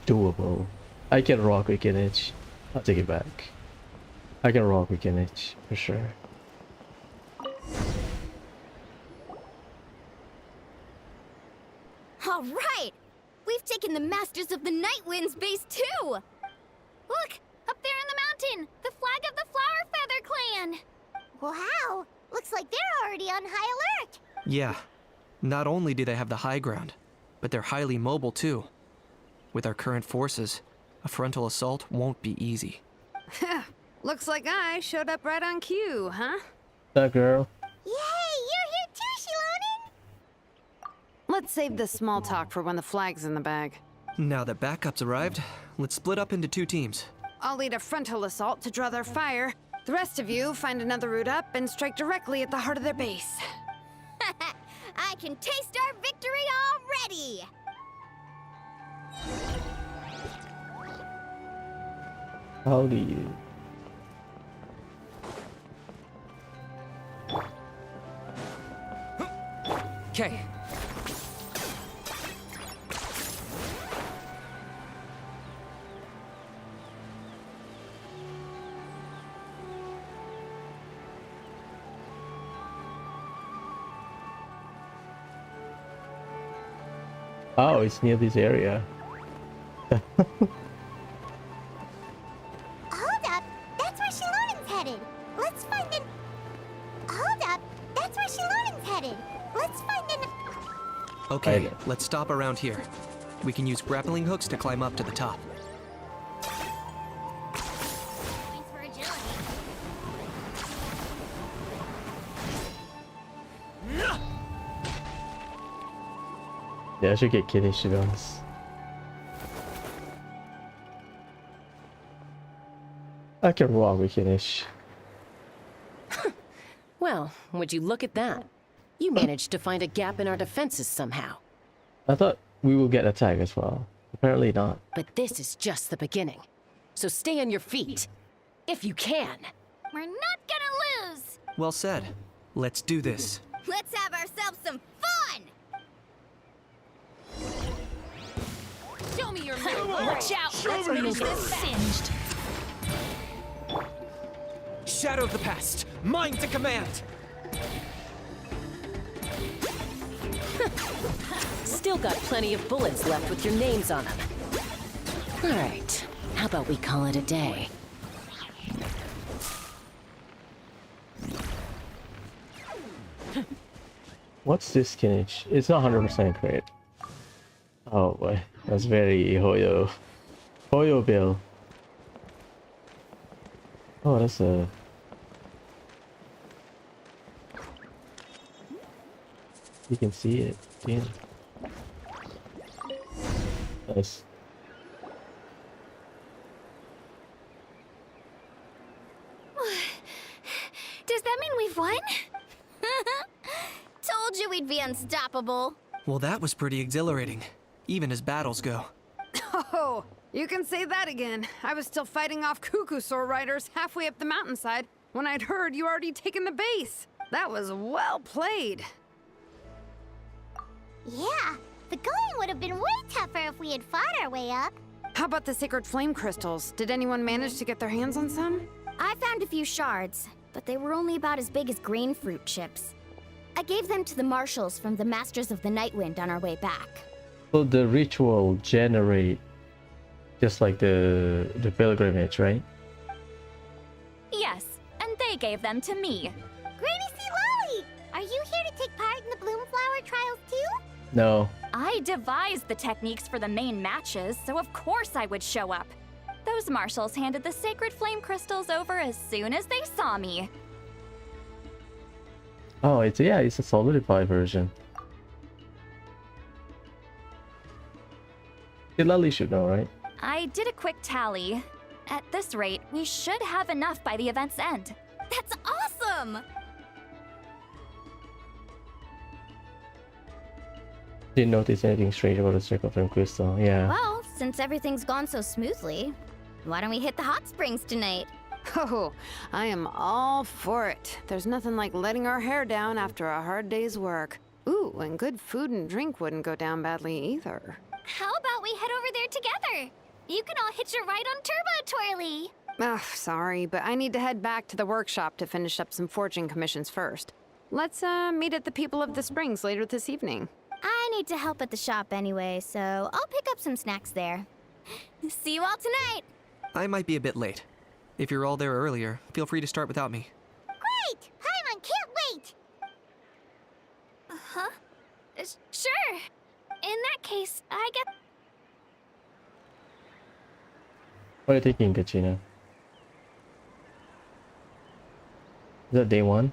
doable. I can rock with Kinich. I'll take it back. I can rock with Kinich for sure. All right! We've taken the Masters of the Nightwind's base too! Look! Up there in the mountain! The flag of the Flower Feather Clan! Wow! Looks like they're already on high alert. Yeah. Not only do they have the high ground, but they're highly mobile too. With our current forces, a frontal assault won't be easy. Looks like I showed up right on cue, huh? That girl. Yay! You're here too, Shilonen! Let's save this small talk for when the flag's in the bag. Now that backup's arrived, let's split up into 2 teams. I'll lead a frontal assault to draw their fire. The rest of you find another route up and strike directly at the heart of their base. I can taste our victory already! How do you? Okay. Oh, it's near this area. Hold up! That's where Shilonen's headed! Let's find an... Hold up! That's where Shilonen's headed! Let's find an... Okay, let's stop around here. We can use grappling hooks to climb up to the top. Thanks for agility. Yeah, I should get Kinich to be honest. I can rock with Kinich. Well, would you look at that? You managed to find a gap in our defenses somehow. I thought we will get attacked as well. Apparently not. But this is just the beginning. So stay on your feet. If you can. We're not gonna lose! Well said. Let's do this. Let's have ourselves some fun! Show me your middle. Watch out! Let's finish this singed. Shadow of the past, mine to command! Still got plenty of bullets left with your names on them. Alright, how about we call it a day? What's this Kinich? It's not 100% crit. Oh boy, that's very Ihoyo. Oil bill. Oh, that's a... You can see it. Damn. Nice. Does that mean we've won? Told you we'd be unstoppable. Well, that was pretty exhilarating, even as battles go. Oh, you can say that again. I was still fighting off Cuckoosaur riders halfway up the mountainside when I'd heard you already taken the base. That was well played. Yeah, the going would have been way tougher if we had fought our way up. How about the sacred flame crystals? Did anyone manage to get their hands on some? I found a few shards, but they were only about as big as grain fruit chips. I gave them to the marshals from the Masters of the Nightwind on our way back. So the ritual generate just like the pilgrimage, right? Yes, and they gave them to me. Granny C. Lolly, are you here to take part in the Bloomflower trials too? No. I devised the techniques for the main matches, so of course I would show up. Those marshals handed the sacred flame crystals over as soon as they saw me. Oh, it's a solidified version. Lali should know, right? I did a quick tally. At this rate, we should have enough by the event's end. That's awesome! Didn't notice anything strange about the circle from crystal. Yeah. Well, since everything's gone so smoothly, why don't we hit the hot springs tonight? Oh, I am all for it. There's nothing like letting our hair down after a hard day's work. Ooh, and good food and drink wouldn't go down badly either. How about we head over there together? You can all hitch a ride on Turbo Twirly. Ugh, sorry, but I need to head back to the workshop to finish up some forging commissions first. Let's, meet at the People of the Springs later this evening. I need to help at the shop anyway, so I'll pick up some snacks there. See you all tonight! I might be a bit late. If you're all there earlier, feel free to start without me. Great! Paimon can't wait! Huh? Sure. In that case, I get... What are you thinking, Kachina? Is that day one?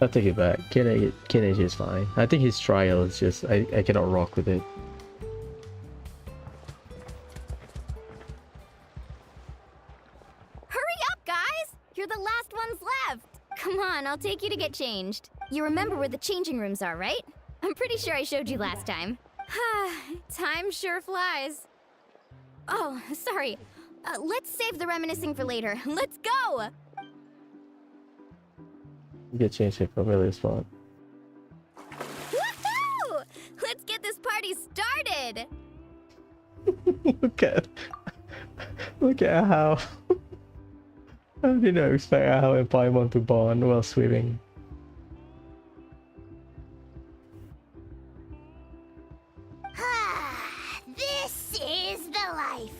I'll take it back. Kinage is fine. I think his trial is just I cannot rock with it. Hurry up, guys! You're the last ones left! Come on, I'll take you to get changed. You remember where the changing rooms are, right? I'm pretty sure I showed you last time. Time sure flies. Oh, sorry. Let's save the reminiscing for later. Let's go! You get changed to a familiar spot. Woohoo! Let's get this party started! Look at how I did not expect how and Paimon to bond while swimming. This is the life.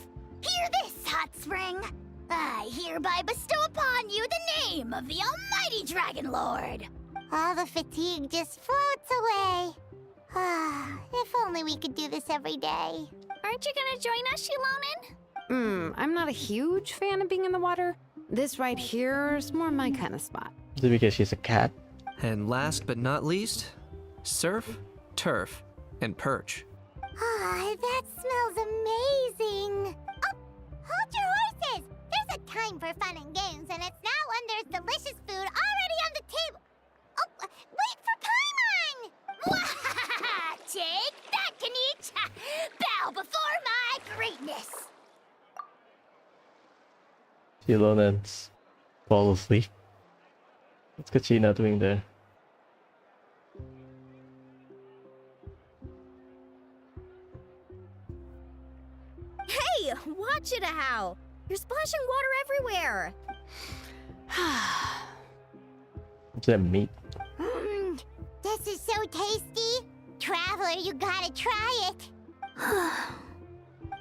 Hear this, hot spring. I hereby bestow upon you the name of the Almighty Dragon Lord. All the fatigue just floats away. If only we could do this every day. Aren't you gonna join us, Shilonen? I'm not a huge fan of being in the water. This right here is more my kind of spot. Is it because she's a cat? And last but not least, surf, turf, and perch. That smells amazing. Oh, hold your horses. There's a time for fun and games, and it's now when there's delicious food already on the table. Oh, wait for Paimon! Take that, Kanich! Bow before my greatness! Shilonen's fall asleep. What's Kachina doing there? Hey, watch it, How. You're splashing water everywhere. What's that meat? This is so tasty. Traveler, you gotta try it.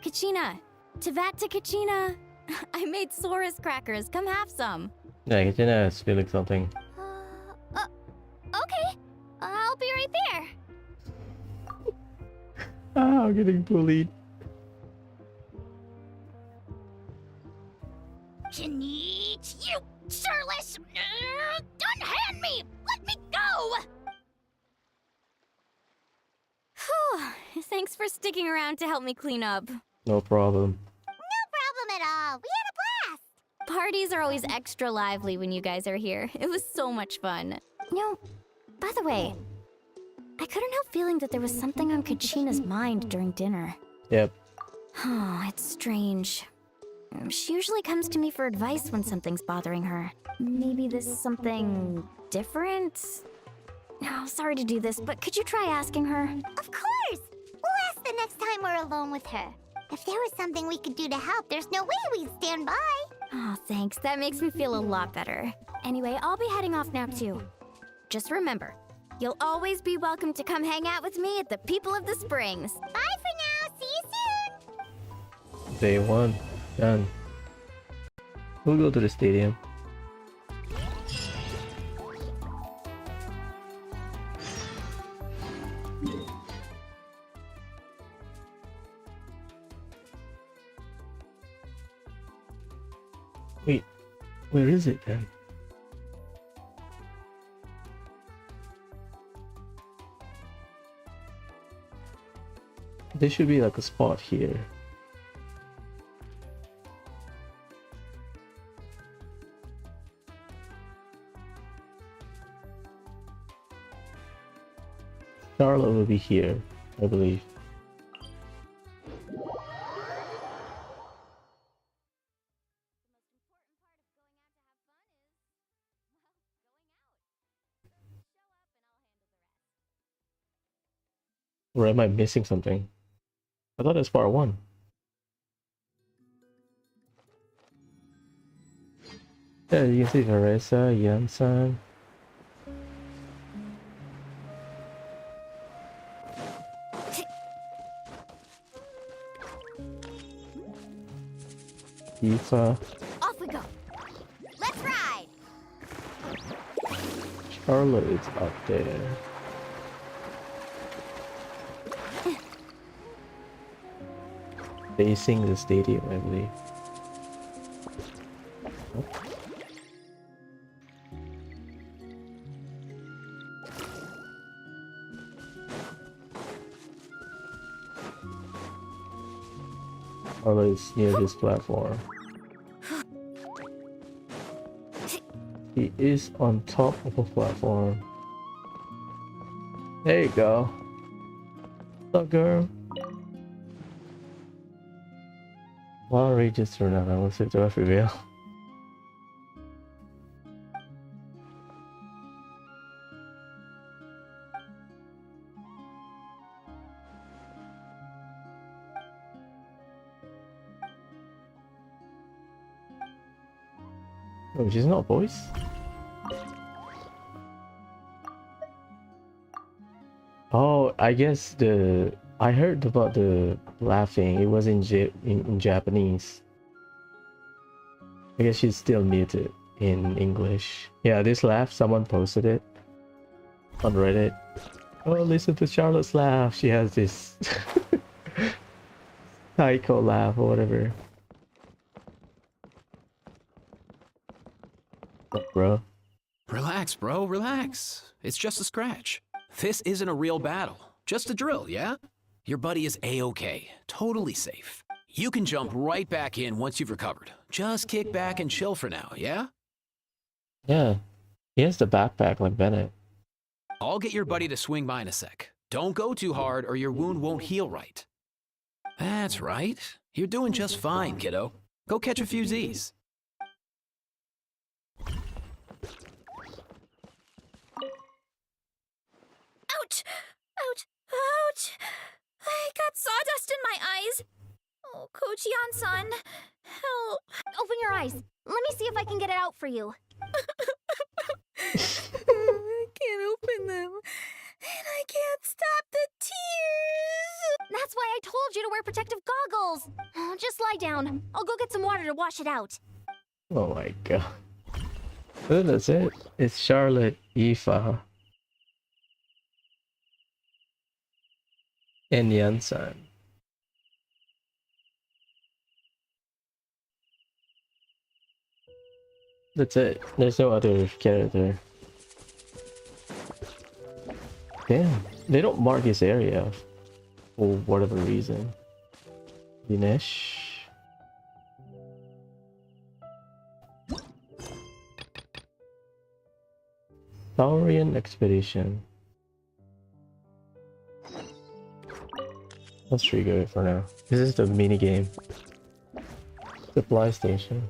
Kachina, Tevat to Kachina. I made Sora's crackers. Come have some. Yeah, Kachina is feeling something. Okay. I'll be right there. Ah, I'm getting bullied. Can eat you, sirless. Unhand me. Let me go. Whew. Thanks for sticking around to help me clean up. No problem. No problem at all. We had a blast. Parties are always extra lively when you guys are here. It was so much fun. You know, by the way, I couldn't help feeling that there was something on Kachina's mind during dinner. Yep. Oh, it's strange. She usually comes to me for advice when something's bothering her. Maybe this is something different? Oh, sorry to do this, but could you try asking her? Of course. We'll ask the next time we're alone with her. If there was something we could do to help, there's no way we'd stand by. Oh, thanks. That makes me feel a lot better. Anyway, I'll be heading off now, too. Just remember, you'll always be welcome to come hang out with me at the People of the Springs. Bye for now. See you soon. Day 1. Done. We'll go to the stadium. Wait, where is it then? There should be like a spot here. Charlotte will be here, I believe. Or am I missing something? I thought it was part 1. Yeah, you can see Teresa, Yan-san. Eva. Off we go. Let's ride. Charlotte is up there. Facing the stadium, I believe. Charlotte is near this platform. He is on top of a platform. There you go. What's up, girl? While rages turn out, I will say to prevail. Oh, she's not a voice? Oh, I guess I heard about the laughing. It was in Japanese. I guess she's still muted in English. Yeah, this laugh, someone posted it on Reddit. Oh, listen to Charlotte's laugh. She has this psycho laugh or whatever. What, bro? Relax, bro, relax. It's just a scratch. This isn't a real battle. Just a drill, yeah? Your buddy is A-okay. Totally safe. You can jump right back in once you've recovered. Just kick back and chill for now, yeah? Yeah. He has the backpack like Bennett. I'll get your buddy to swing by in a sec. Don't go too hard or your wound won't heal right. That's right. You're doing just fine, kiddo. Go catch a few Z's. Ouch! Ouch! Ouch! I got sawdust in my eyes. Oh, Kochian-san, help. Open your eyes. Let me see if I can get it out for you. I can't open them. And I can't stop the tears. That's why I told you to wear protective goggles. Oh, just lie down. I'll go get some water to wash it out. Oh my god. Oh, that's it. It's Charlotte, Aoife, and Yan-san. That's it. There's no other character. Damn. They don't mark this area for whatever reason. Dinesh. Taurian Expedition. Let's trigger it for now. This is the mini game. Supply station.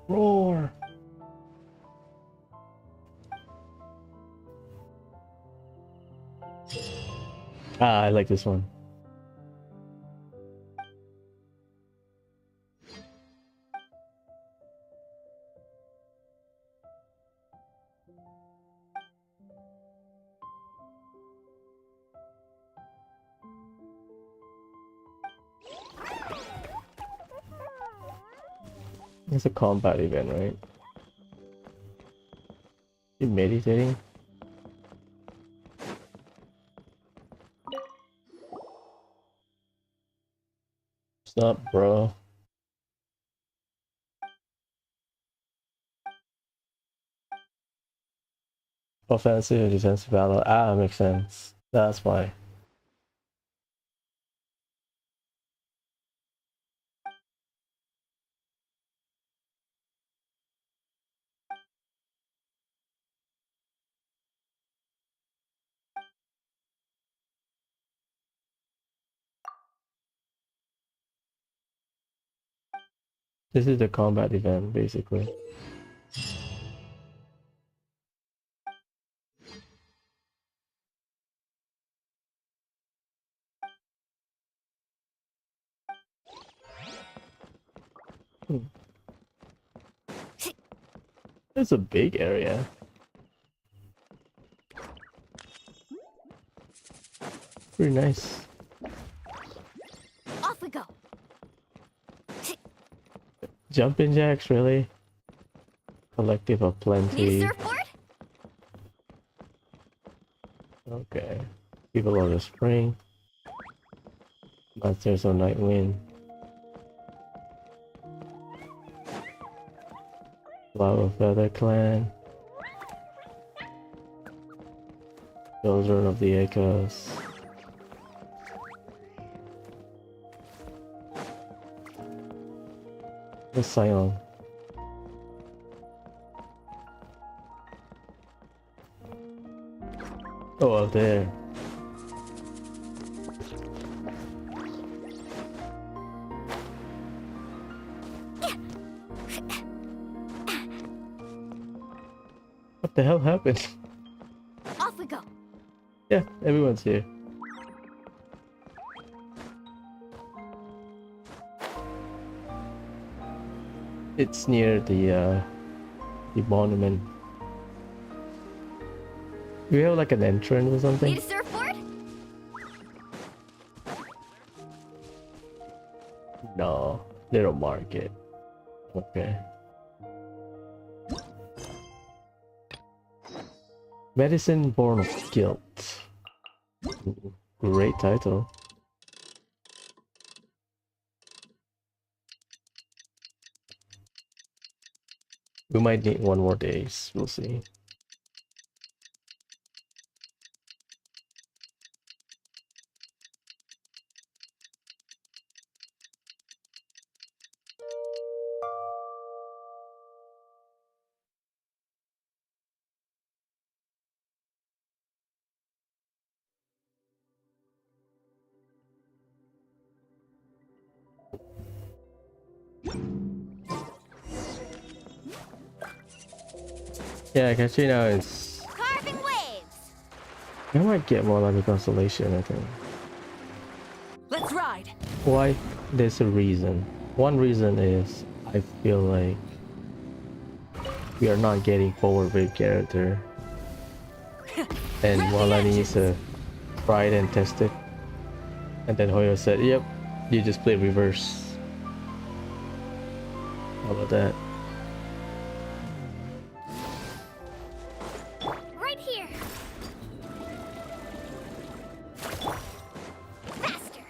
Roar! Ah, I like this one. It's a combat event, right? You meditating? What's up, bro? Offensive and defensive battle. Ah, makes sense. That's why. This is the combat event, basically. It's a big area. Pretty nice. Off we go. Jumping jacks, really? Collective of plenty. Need a surfboard? Okay. People of the spring. Masters of Night Wind. Flower Feather Clan. Children of the Echoes. The Scion. Oh, up there. What the hell happened? Off we go. Yeah, everyone's here. It's near the monument. Do we have like an entrance or something? Need a surfboard? No, they don't mark it. Okay. Medicine Born of Guilt. Ooh, great title. We might need one more days. We'll see. Yeah, Kachina is. Carving waves. I might get more like a constellation, I think. Let's ride. Why? There's a reason. One reason is I feel like we are not getting forward wave character. And Walani is a tried and tested. And then Hoyo said, yep, you just play reverse. How about that? Right here. Faster.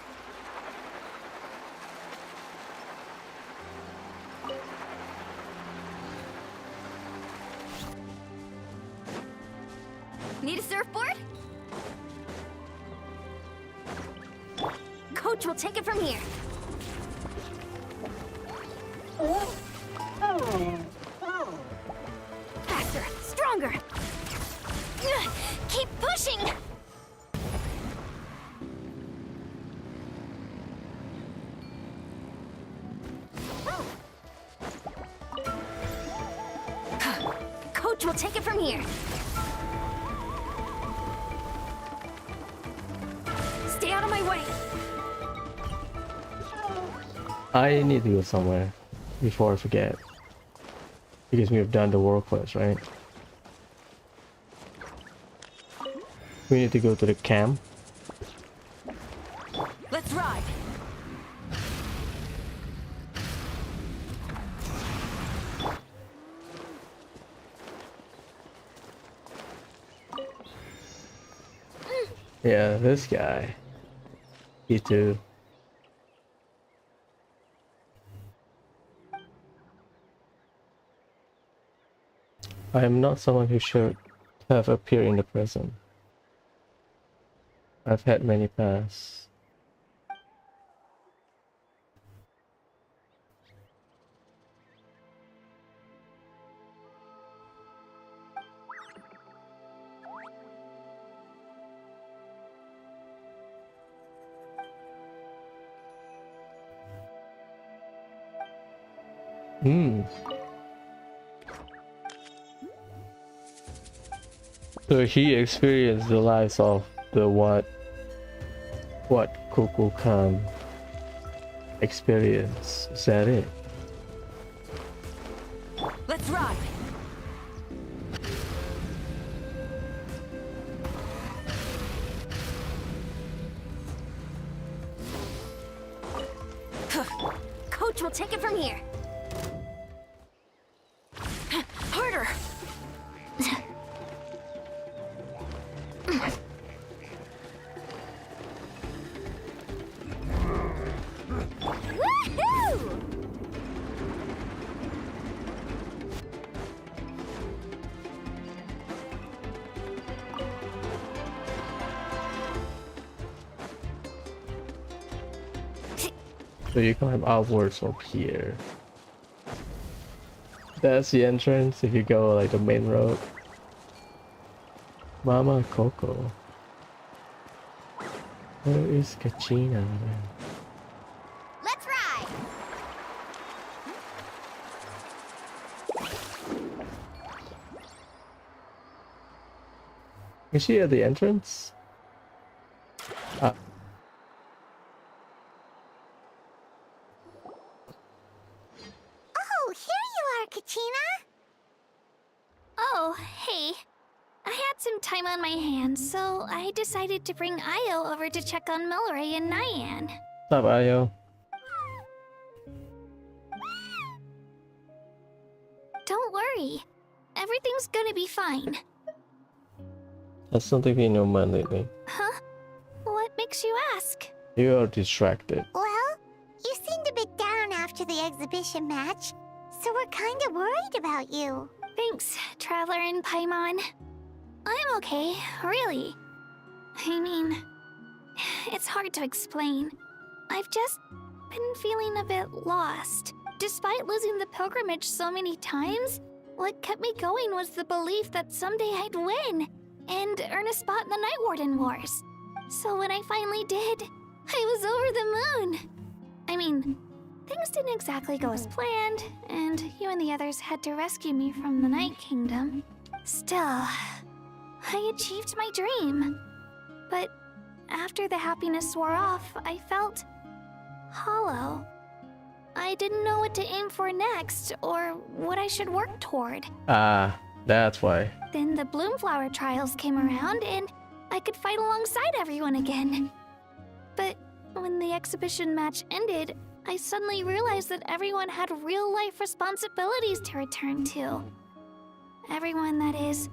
Need a surfboard? Coach will take it from here. Faster, stronger. Keep pushing. Coach will take it from here. Stay out of my way. I need to go somewhere before I forget. Because we have done the world quest, right? We need to go to the camp. Let's ride. Yeah, this guy. You too. I am not someone who should have appeared in the present. I've had many pasts. So he experienced the lives of the what Kukulkan experience. Is that it? Let's ride. Coach will take it from here. Harder. Woohoo! So you climb outwards from here. That's the entrance if you go like the main road. Mama Coco. Where is Kachina? Let's ride. Is she at the entrance? Oh, here you are, Kachina. Oh, hey. I had some time on my hands, so I decided to bring Io over to check on Milray and Nyan. What's up, Ayo? Don't worry. Everything's gonna be fine. That's something in your mind lately. Huh? What makes you ask? You are distracted. Well, you seemed a bit down after the exhibition match, so we're kind of worried about you. Thanks, Traveler and Paimon. I'm okay, really. I mean, it's hard to explain. I've just been feeling a bit lost. Despite losing the pilgrimage so many times, what kept me going was the belief that someday I'd win and earn a spot in the Night Warden Wars. So when I finally did, I was over the moon. I mean, things didn't exactly go as planned, and you and the others had to rescue me from the Night Kingdom. Still, I achieved my dream. But after the happiness wore off, I felt hollow. I didn't know what to aim for next, or what I should work toward. Ah, that's why. Then the Bloomflower trials came around, and I could fight alongside everyone again. But when the exhibition match ended, I suddenly realized that everyone had real-life responsibilities to return to. Everyone, that is.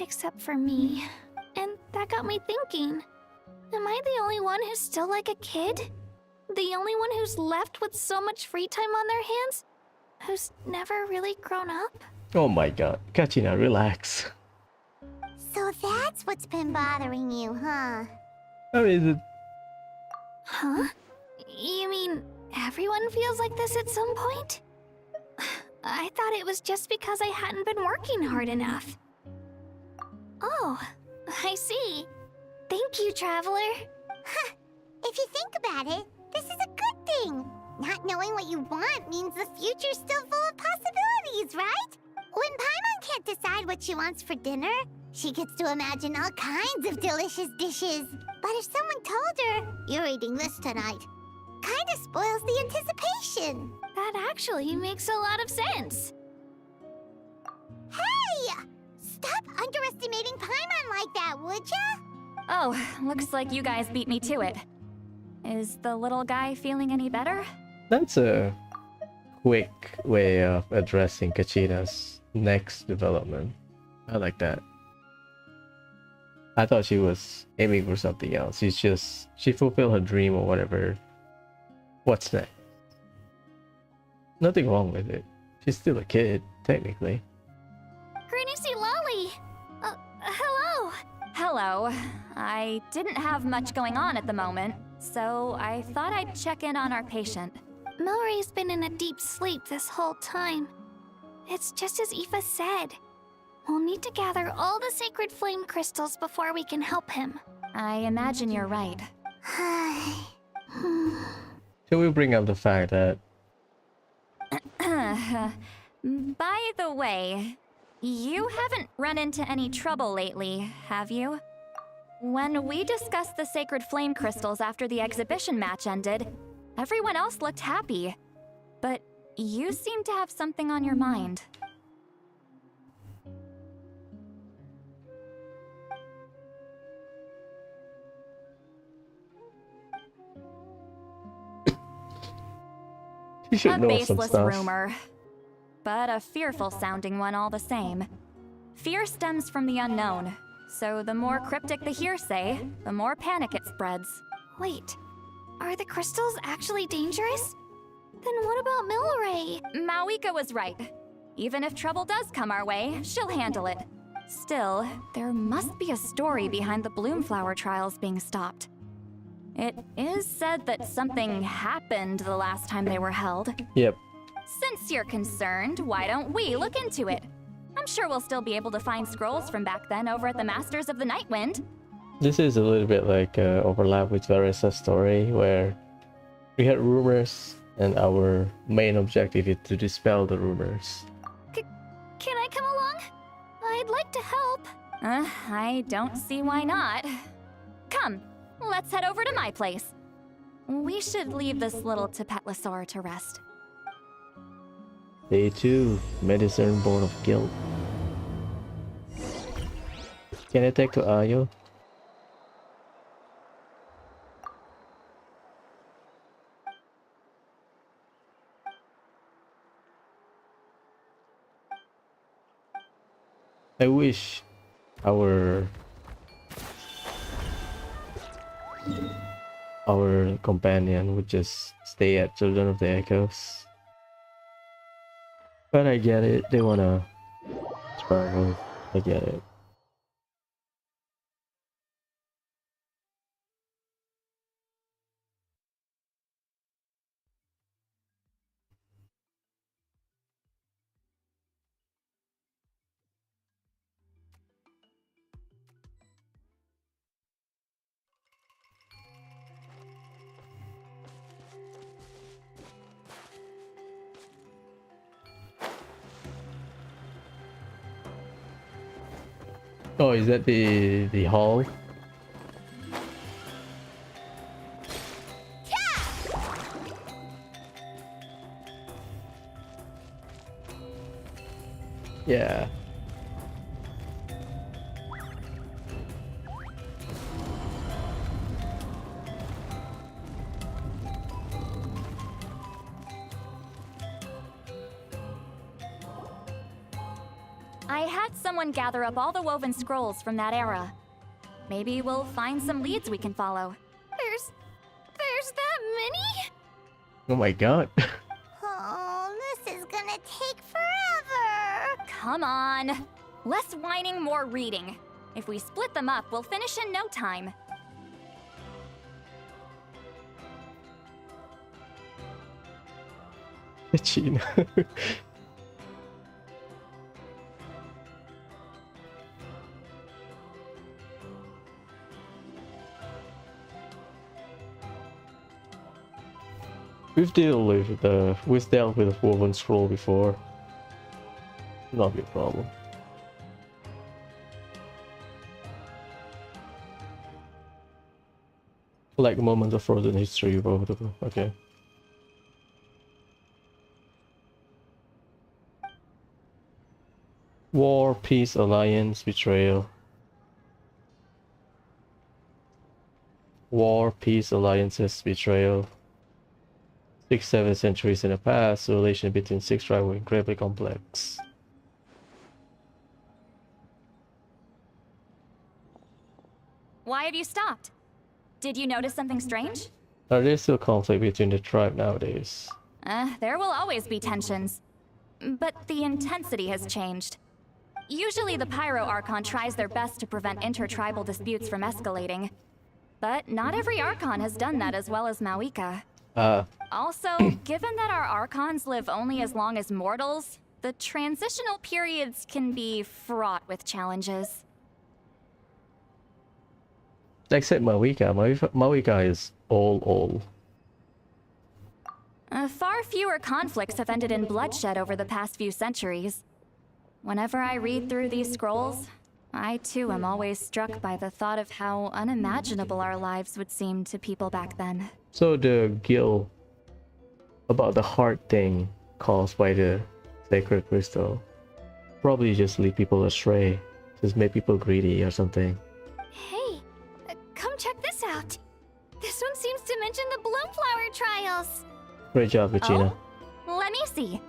Except for me. And that got me thinking. Am I the only one who's still like a kid? The only one who's left with so much free time on their hands? Who's never really grown up? Oh my god. Kachina, relax. So that's what's been bothering you, huh? How is it? Huh? You mean everyone feels like this at some point? I thought it was just because I hadn't been working hard enough. Oh, I see. Thank you, Traveler. Huh. If you think about it, this is a good thing. Not knowing what you want means the future's still full of possibilities, right? When Paimon can't decide what she wants for dinner, she gets to imagine all kinds of delicious dishes. But if someone told her, "You're eating this tonight," kinda spoils the anticipation. That actually makes a lot of sense. Hey! Stop underestimating Paimon like that, would ya? Oh, looks like you guys beat me to it. Is the little guy feeling any better? That's a quick way of addressing Kachina's next development. I like that. I thought she was aiming for something else. She fulfilled her dream or whatever. What's next? Nothing wrong with it. She's still a kid, technically. Greenicy Lolly! Hello! Hello. I didn't have much going on at the moment, so I thought I'd check in on our patient. Milray's been in a deep sleep this whole time. It's just as Aoife said. We'll need to gather all the sacred flame crystals before we can help him. I imagine you're right. Shall we bring up the fact that... By the way, you haven't run into any trouble lately, have you? When we discussed the sacred flame crystals after the exhibition match ended, everyone else looked happy. But you seem to have something on your mind. You should a know some baseless stuff. rumor, but a fearful-sounding one all the same. Fear stems from the unknown, so the more cryptic the hearsay, the more panic it spreads. Wait, are the crystals actually dangerous? Then what about Milray? Mawika was right. Even if trouble does come our way, she'll handle it. Still, there must be a story behind the Bloomflower trials being stopped. It is said that something happened the last time they were held. Yep. Since you're concerned, why don't we look into it? I'm sure we'll still be able to find scrolls from back then over at the Masters of the Nightwind. This is a little bit like overlap with Varisa's story, where we had rumors and our main objective is to dispel the rumors. Can I come along? I'd like to help. I don't see why not. Come, let's head over to my place. We should leave this little Tapetlosaur to rest. Day 2, Medicine Born of Guilt. Can I take to Ayo? I wish our companion would just stay at Children of the Echoes. But I get it, they wanna travel. I get it. Oh, is that the hall? Yeah. I had someone gather up all the woven scrolls from that era. Maybe we'll find some leads we can follow. There's that many? Oh my god. Oh, this is gonna take forever. Come on. Less whining, more reading. If we split them up, we'll finish in no time. Gina. We've dealt with the woven scroll before. Not be a problem. Like moments of frozen history, both of them. Okay. War, peace, alliance, betrayal. War, peace, alliances, betrayal. 6-7 centuries in the past, the relation between six tribes were incredibly complex. Why have you stopped? Did you notice something strange? Are there still conflict between the tribe nowadays? There will always be tensions. But the intensity has changed. Usually the Pyro Archon tries their best to prevent intertribal disputes from escalating. But not every Archon has done that as well as Mawika. Also, given that our Archons live only as long as mortals, the transitional periods can be fraught with challenges. Except Mawika. Mawika is all. Far fewer conflicts have ended in bloodshed over the past few centuries. Whenever I read through these scrolls, I too am always struck by the thought of how unimaginable our lives would seem to people back then. So the guilt about the heart thing caused by the sacred crystal probably just lead people astray, just make people greedy or something. Hey, come check this out. This one seems to mention the Bloomflower trials. Great job, Regina. Oh, let me see.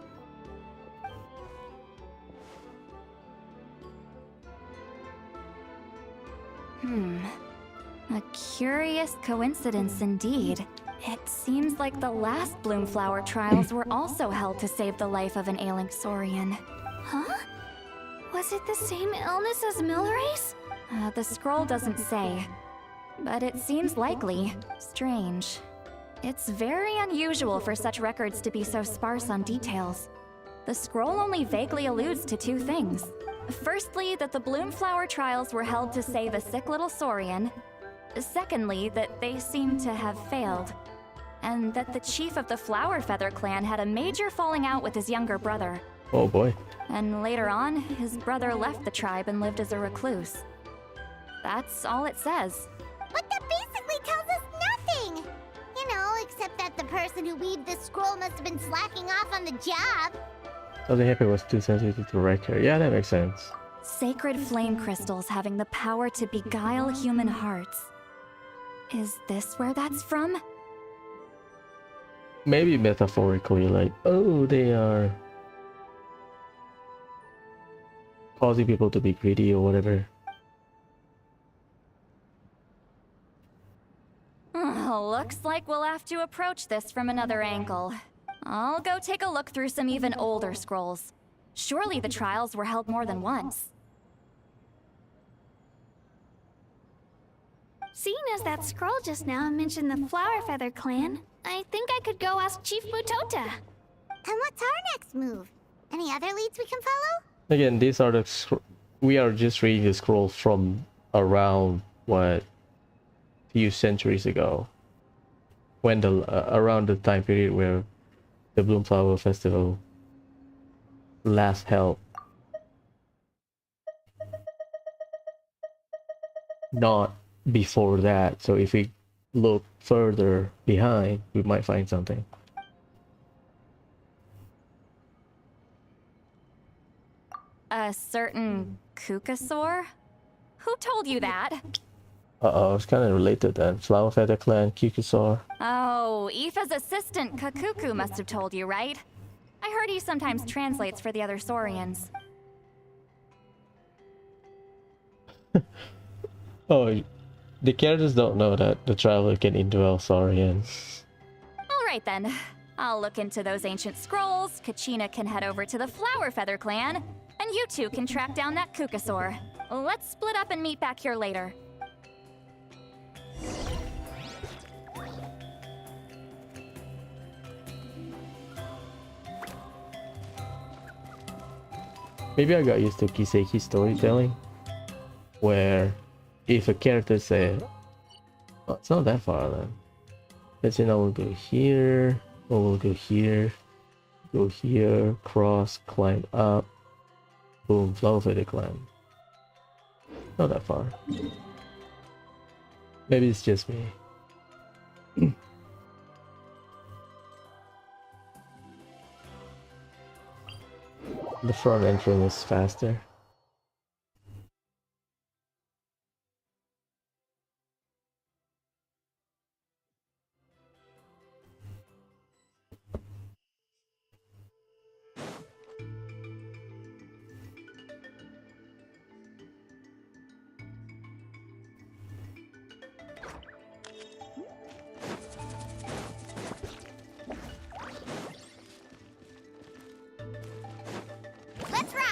A curious coincidence indeed. It seems like the last Bloomflower trials were also held to save the life of an ailing Saurian. Huh? Was it the same illness as Milray's? The scroll doesn't say, but it seems likely. Strange. It's very unusual for such records to be so sparse on details. The scroll only vaguely alludes to two things. Firstly, that the Bloomflower trials were held to save a sick little Saurian. Secondly, that they seem to have failed. And that the chief of the Flower Feather clan had a major falling out with his younger brother. Oh boy. And later on, his brother left the tribe and lived as a recluse. That's all it says. But that basically tells us nothing! You know, except that the person who weaved this scroll must have been slacking off on the job. So the happy was too sensitive to wreck her. Yeah, that makes sense. Sacred flame crystals having the power to beguile human hearts. Is this where that's from? Maybe metaphorically, like, oh, they are causing people to be greedy or whatever. Looks like we'll have to approach this from another angle. I'll go take a look through some even older scrolls. Surely the trials were held more than once. Seeing as that scroll just now mentioned the Flower Feather clan, I think I could go ask Chief Mutota. And what's our next move? Any other leads we can follow? Again, these are the we are just reading the scrolls from around what few centuries ago, when the around the time period where the Bloomflower Festival last held. not before that. So if we look further behind, we might find something. A certain Kukasaur? Who told you that? Uh-oh, it's kind of related then. Flower Feather Clan, Kukusaur. Oh, Aoife's assistant Kakuku must have told you, right? I heard he sometimes translates for the other Saurians. Oh, the characters don't know that the traveler can indwell Saurians. Alright then. I'll look into those ancient scrolls, Kachina can head over to the Flower Feather Clan, and you two can track down that Kukasaur. Let's split up and meet back here later. Maybe I got used to Kiseki storytelling, where if a character said, oh, it's not that far then. Let's say I will go here, or we'll go here, cross, climb up, boom, Flower Feather Clan. Not that far. Maybe it's just me. The front entrance is faster. Let's ride!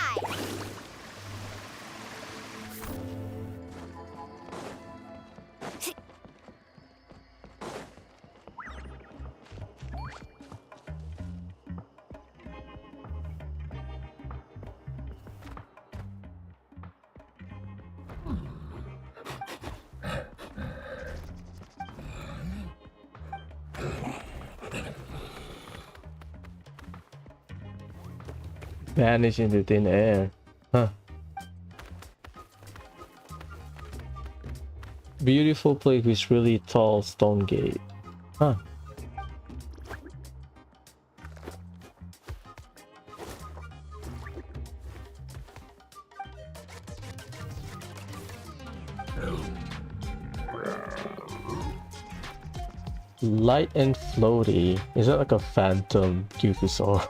Vanish into thin air. Huh. Beautiful place with really tall stone gate. Huh. Light and floaty. Is that like a phantom Kukusaur?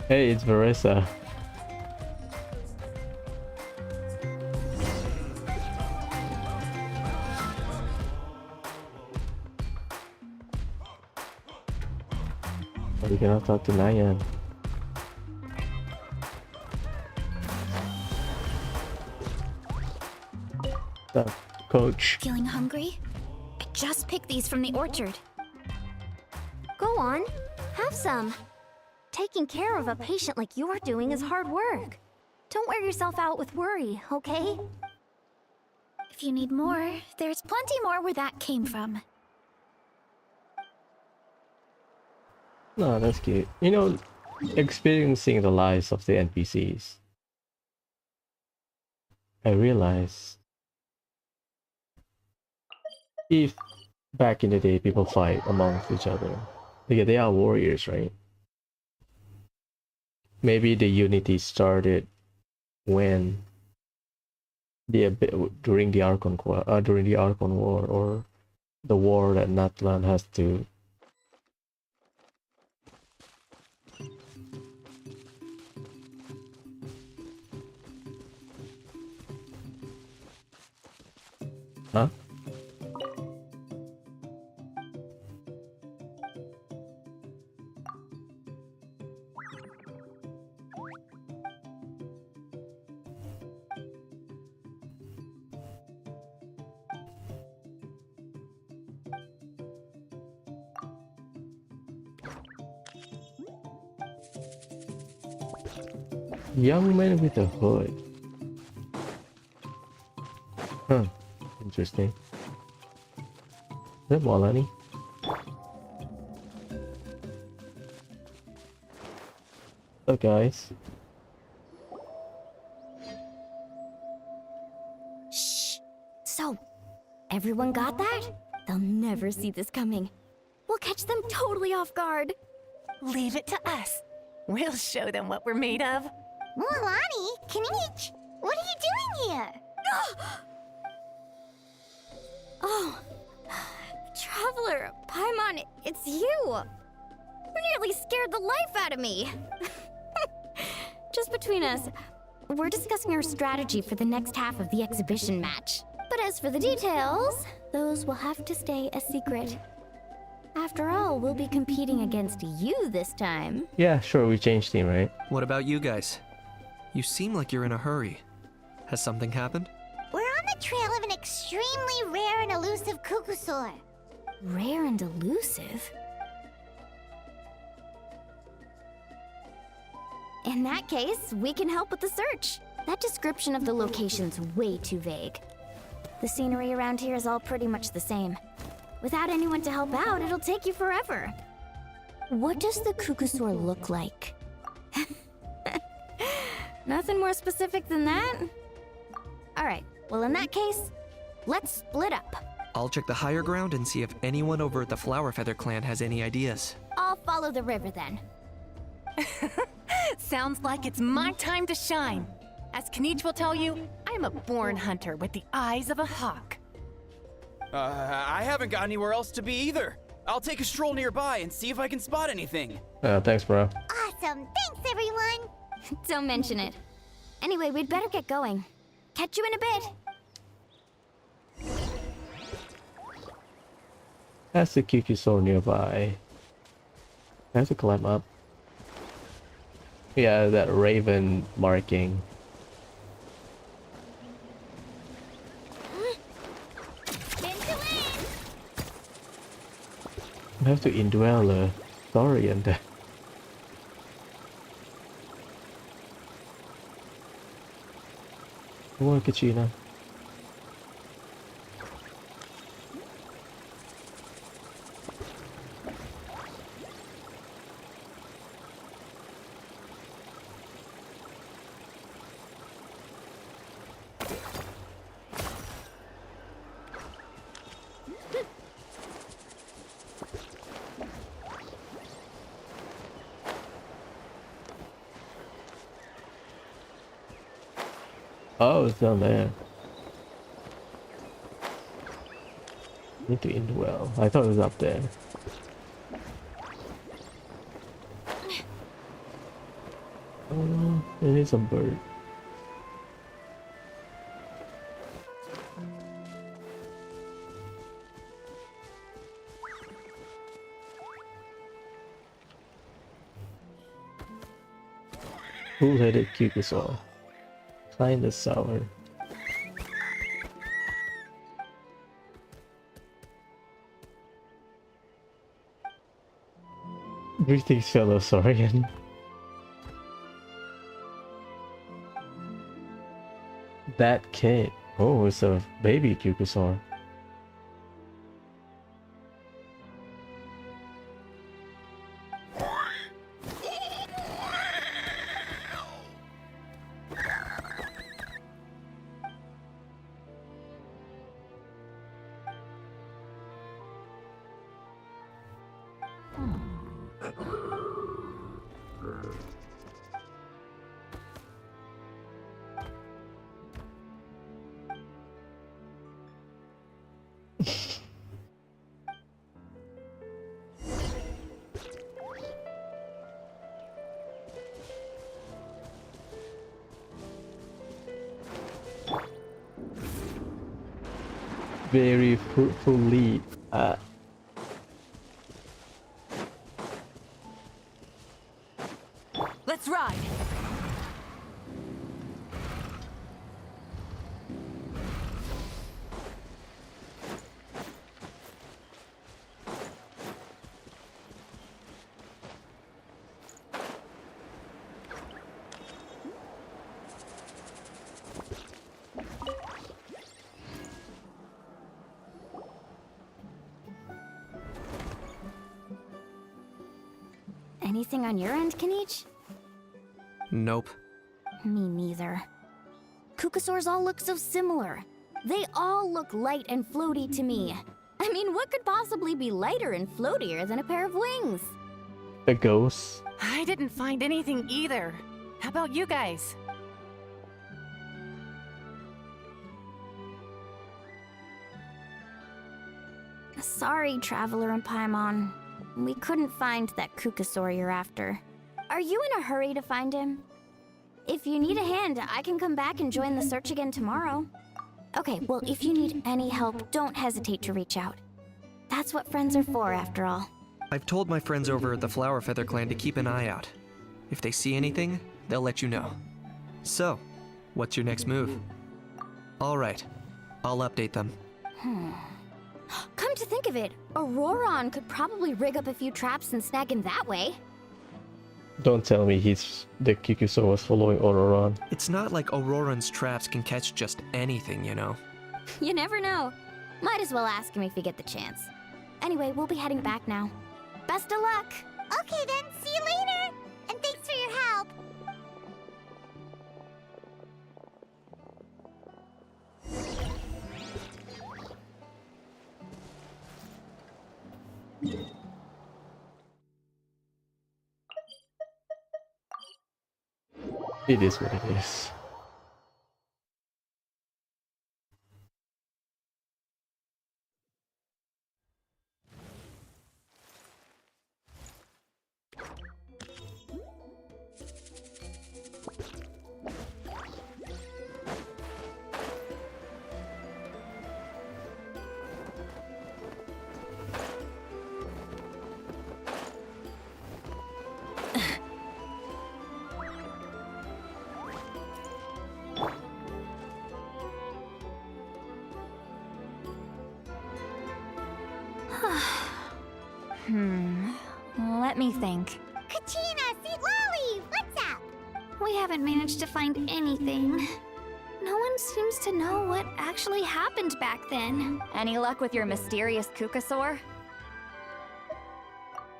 Hey, it's Marissa. We cannot talk to Nayan. Coach. Feeling hungry? I just picked these from the orchard. Go on, have some. Taking care of a patient like you're doing is hard work. Don't wear yourself out with worry, okay? If you need more, there's plenty more where that came from. No, that's cute. You know, experiencing the lives of the NPCs, I realize if back in the day people fight amongst each other, yeah, they are warriors, right? Maybe the unity started when during the Archon War, or the war that Natlan has to. Huh? Young man with a hood. Huh. Interesting. Is that Molani? Hello guys. Shh. So, everyone got that? They'll never see this coming. We'll catch them totally off guard. Leave it to us. We'll show them what we're made of. Mualani, Kinich, what are you doing here? Oh, Traveler, Paimon, it's you. You nearly scared the life out of me. Just between us, we're discussing our strategy for the next half of the exhibition match. But as for the details, those will have to stay a secret. After all, we'll be competing against you this time. Yeah, sure, we changed team, right? What about you guys? You seem like you're in a hurry. Has something happened? We're on the trail of an extremely rare and elusive Kukusaur. Rare and elusive? In that case, we can help with the search. That description of the location's way too vague. The scenery around here is all pretty much the same. Without anyone to help out, it'll take you forever. What does the Kukusaur look like? Nothing more specific than that? Alright, well in that case, let's split up. I'll check the higher ground and see if anyone over at the Flower Feather clan has any ideas. I'll follow the river then. Sounds like it's my time to shine. As Kinich will tell you, I'm a born hunter with the eyes of a hawk. I haven't got anywhere else to be either. I'll take a stroll nearby and see if I can spot anything. Thanks, bro. Awesome, thanks everyone. Don't mention it. Anyway, we'd better get going. Catch you in a bit. That's the Kukusaur nearby. I have to climb up. Yeah, that raven marking. I have to indwell a Saurian there. Come on, Kachina. Oh, it's down there. Need to indwell. I thought it was up there. Oh, I need some bird. Cool-headed Kukusaur. Kinda sour. Greetings, fellow Saurian. That kid. Oh, it's a baby Kukusaur. Very fruitful lead. Let's ride. Anything on your end, Kanich? Nope. Me neither. Kukasaurs all look so similar. They all look light and floaty to me. I mean, what could possibly be lighter and floatier than a pair of wings? A ghost. I didn't find anything either. How about you guys? Sorry, Traveler and Paimon. We couldn't find that Kukasaur you're after. Are you in a hurry to find him? If you need a hand, I can come back and join the search again tomorrow. Okay, well, if you need any help, don't hesitate to reach out. That's what friends are for, after all. I've told my friends over at the Flower Feather Clan to keep an eye out. If they see anything, they'll let you know. So, what's your next move? All right, I'll update them. Come to think of it, Auroron could probably rig up a few traps and snag him that way. Don't tell me the Kukuso was following Auroron. It's not like Auroran's traps can catch just anything, you know. You never know. Might as well ask him if you get the chance. Anyway, we'll be heading back now. Best of luck! Okay then, see you later! And thanks for your help! It is what it is. Let me think. Kachina, see Lolly! What's up? We haven't managed to find anything. No one seems to know what actually happened back then. Any luck with your mysterious Kukasaur?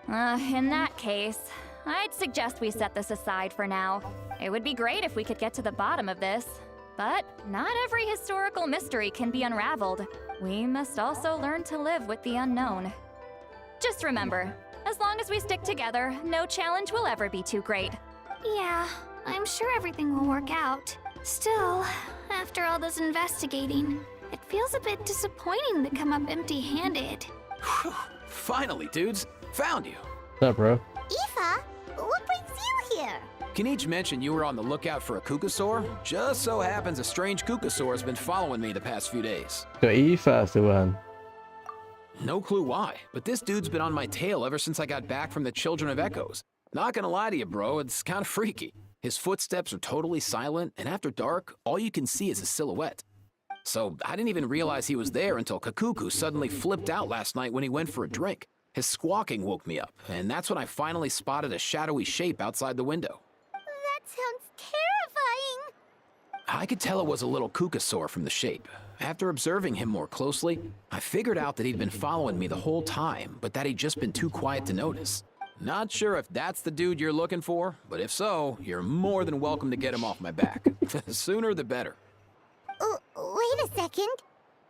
In that case, I'd suggest we set this aside for now. It would be great if we could get to the bottom of this. But not every historical mystery can be unraveled. We must also learn to live with the unknown. Just remember, as long as we stick together, no challenge will ever be too great. Yeah, I'm sure everything will work out. Still, after all this investigating, it feels a bit disappointing to come up empty-handed. Finally, dudes. Found you. What's up, bro? Aoife, what brings you here? Kanich mentioned you were on the lookout for a Kukasaur. Just so happens a strange Kukasaur has been following me the past few days. So Aoife's the one. No clue why, but this dude's been on my tail ever since I got back from the Children of Echoes. Not gonna lie to you, bro, it's kinda freaky. His footsteps are totally silent, and after dark, all you can see is a silhouette. So I didn't even realize he was there until Kakuku suddenly flipped out last night when he went for a drink. His squawking woke me up, and that's when I finally spotted a shadowy shape outside the window. That sounds terrifying! I could tell it was a little Kukasaur from the shape. After observing him more closely, I figured out that he'd been following me the whole time, but that he'd just been too quiet to notice. Not sure if that's the dude you're looking for, but if so, you're more than welcome to get him off my back. The sooner the better. Wait a second.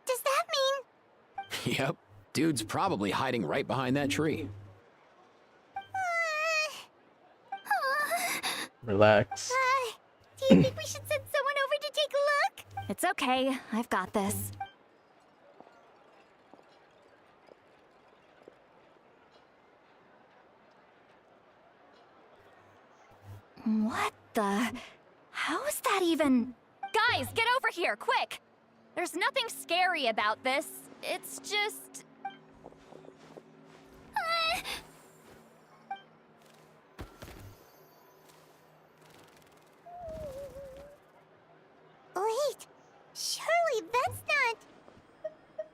Does that mean... Yep, dude's probably hiding right behind that tree. Relax. Do you think we should send someone over to take a look? It's okay, I've got this. What the? How is that even? Guys, get over here, quick! There's nothing scary about this. It's just... Wait, surely that's not...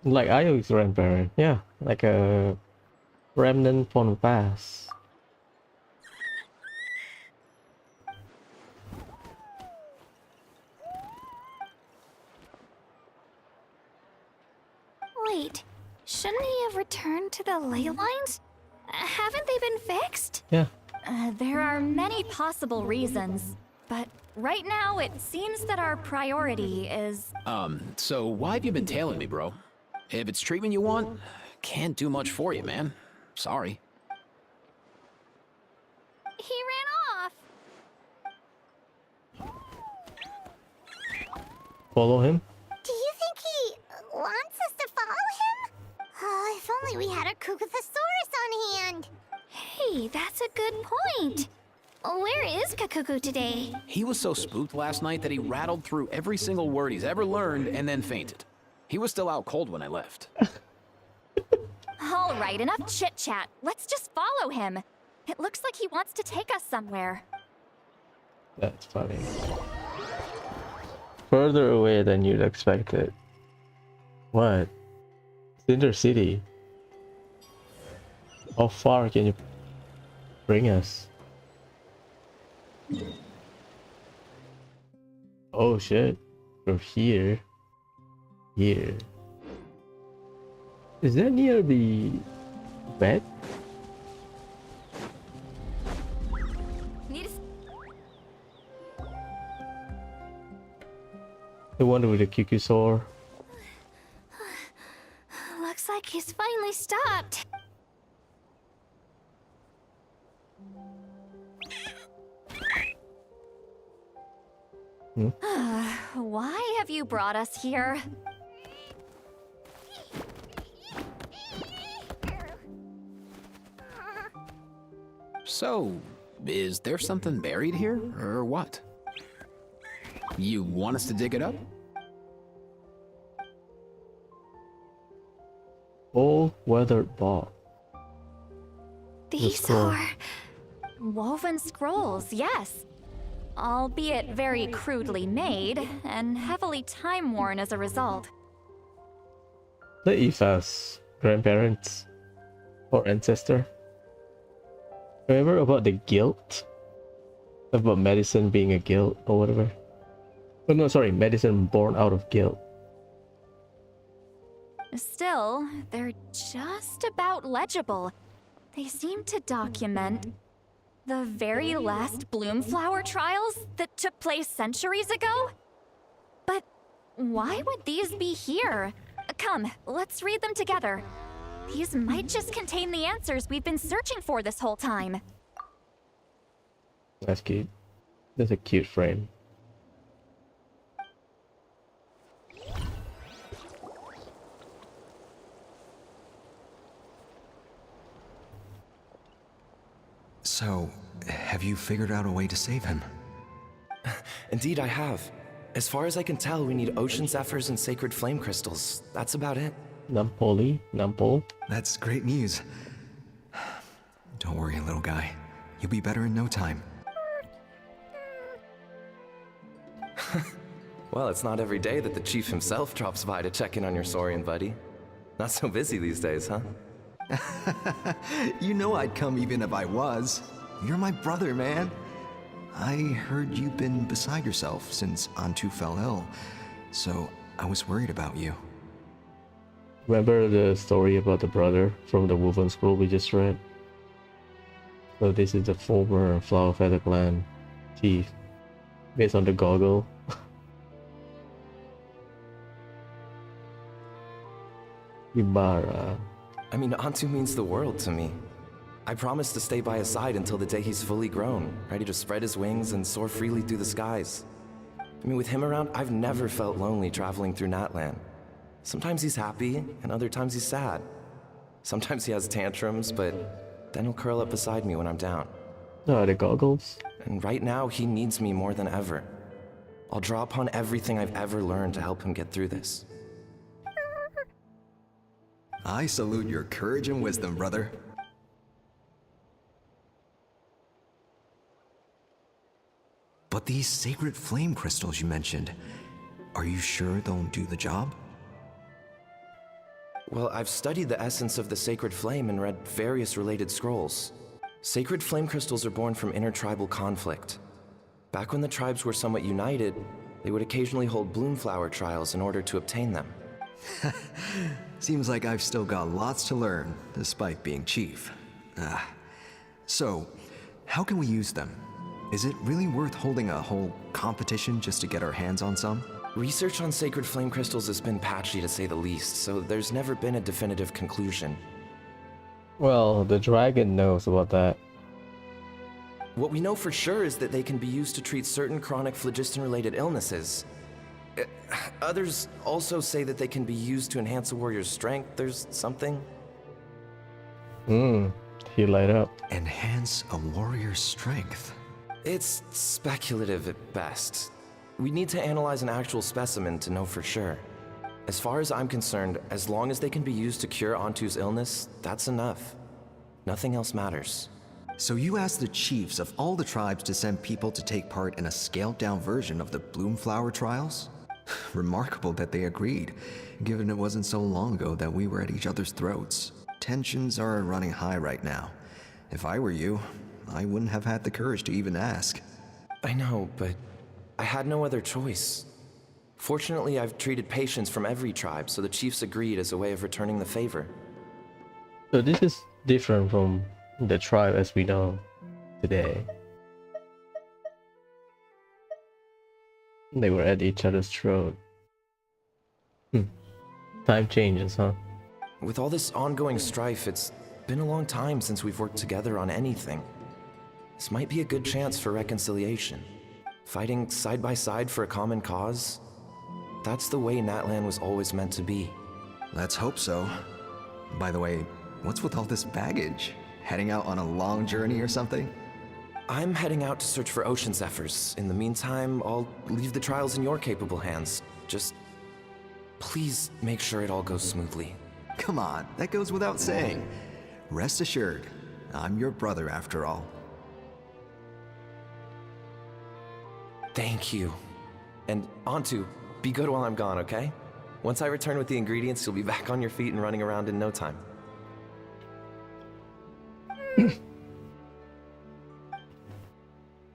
Like Io's grandparent, yeah, like a remnant from the past. Wait, shouldn't he have returned to the ley lines? Haven't they been fixed? Yeah. There are many possible reasons, but right now it seems that our priority is... So why have you been tailing me, bro? If it's treatment you want, can't do much for you, man. Sorry. He ran off. Follow him? Do you think he wants us to follow him? Oh, if only we had a Kukuthesaurus on hand. Hey, that's a good point. Where is Kakuku today? He was so spooked last night that he rattled through every single word he's ever learned and then fainted. He was still out cold when I left. All right, enough chit-chat. Let's just follow him. It looks like he wants to take us somewhere. That's funny. Further away than you'd expected. What? Cinder City. How far can you bring us? Oh shit. From here. Here. Is that near the bed? The one with the Kukusaur. Looks like he's finally stopped. Why have you brought us here? So, is there something buried here, or what? You want us to dig it up? Old weathered ball. These are woven scrolls, yes. Albeit very crudely made and heavily time-worn as a result. The Aoife's grandparents or ancestor. Remember about the guilt? About medicine being a guilt or whatever? Oh no, sorry, medicine born out of guilt. Still, they're just about legible. They seem to document the very last Bloomflower trials that took place centuries ago? But why would these be here? Come, let's read them together. These might just contain the answers we've been searching for this whole time. That's cute. That's a cute frame. So, have you figured out a way to save him? Indeed, I have. As far as I can tell, we need ocean zephyrs and sacred flame crystals. That's about it. Nampol. That's great news. Don't worry, little guy. You'll be better in no time. Well, it's not every day that the chief himself drops by to check in on your Saurian buddy. Not so busy these days, huh? You know I'd come even if I was. You're my brother, man. I heard you've been beside yourself since Antu fell ill, so I was worried about you. Remember the story about the brother from the Woven Scroll we just read? So this is the former Flower Feather Clan chief, based on the goggle. Ibarra. I mean, Antu means the world to me. I promised to stay by his side until the day he's fully grown, ready to spread his wings and soar freely through the skies. I mean, with him around, I've never felt lonely traveling through Natlan. Sometimes he's happy, and other times he's sad. Sometimes he has tantrums, but then he'll curl up beside me when I'm down. Oh, the goggles? And right now, he needs me more than ever. I'll draw upon everything I've ever learned to help him get through this. I salute your courage and wisdom, brother. But these sacred flame crystals you mentioned, are you sure they'll do the job? Well, I've studied the essence of the sacred flame and read various related scrolls. Sacred flame crystals are born from intertribal conflict. Back when the tribes were somewhat united, they would occasionally hold Bloomflower trials in order to obtain them. Seems like I've still got lots to learn, despite being chief. So, How can we use them? Is it really worth holding a whole competition just to get our hands on some? Research on sacred flame crystals has been patchy to say the least, so there's never been a definitive conclusion. Well, the dragon knows about that. What we know for sure is that they can be used to treat certain chronic phlogiston-related illnesses. Others also say that they can be used to enhance a warrior's strength. There's something. He light up. Enhance a warrior's strength. It's speculative at best. We need to analyze an actual specimen to know for sure. As far as I'm concerned, as long as they can be used to cure Antu's illness, that's enough. Nothing else matters. So you asked the chiefs of all the tribes to send people to take part in a scaled-down version of the Bloomflower trials? Remarkable that they agreed, given it wasn't so long ago that we were at each other's throats. Tensions are running high right now. If I were you, I wouldn't have had the courage to even ask. I know, but I had no other choice. Fortunately, I've treated patients from every tribe, so the chiefs agreed as a way of returning the favor. So this is different from the tribe as we know today. They were at each other's throat. Time changes, huh? With all this ongoing strife, it's been a long time since we've worked together on anything. This might be a good chance for reconciliation. Fighting side by side for a common cause? That's the way Natlan was always meant to be. Let's hope so. By the way, what's with all this baggage? Heading out on a long journey or something? I'm heading out to search for ocean zephyrs. In the meantime, I'll leave the trials in your capable hands. Just please make sure it all goes smoothly. Come on, that goes without saying. Rest assured, I'm your brother after all. Thank you. And Antu, be good while I'm gone, okay? Once I return with the ingredients, you'll be back on your feet and running around in no time.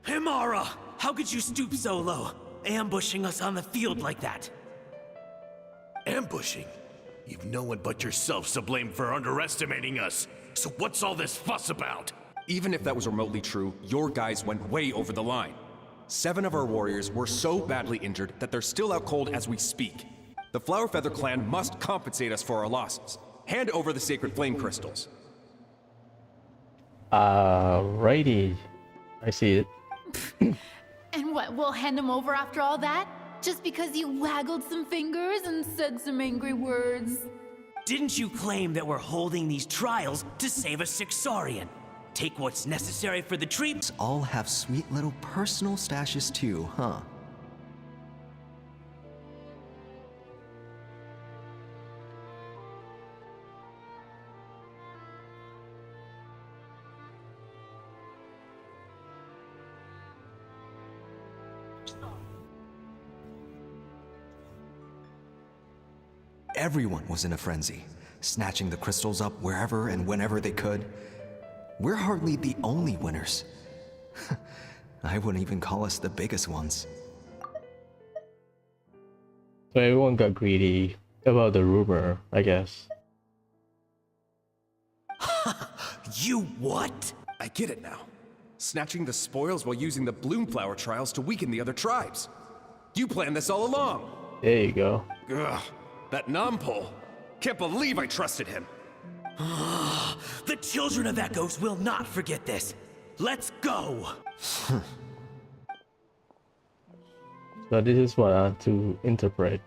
Himara! How could you stoop so low, ambushing us on the field like that? Ambushing? You've no one but yourself to blame for underestimating us. So what's all this fuss about? Even if that was remotely true, your guys went way over the line. 7 of our warriors were so badly injured that they're still out cold as we speak. The Flower Feather clan must compensate us for our losses. Hand over the sacred flame crystals. Righty. I see it. And what, we'll hand them over after all that? Just because you waggled some fingers and said some angry words? Didn't you claim that we're holding these trials to save a Sixarian? Take what's necessary for the treats. All have sweet little personal stashes too, huh? Everyone was in a frenzy, snatching the crystals up wherever and whenever they could. We're hardly the only winners. I wouldn't even call us the biggest ones. So everyone got greedy about the rumor, I guess. You what? I get it now. Snatching the spoils while using the Bloomflower trials to weaken the other tribes. You planned this all along. There you go. Ugh, that Nompole. Can't believe I trusted him. The children of Echoes will not forget this. Let's go. So this is what I have to interpret.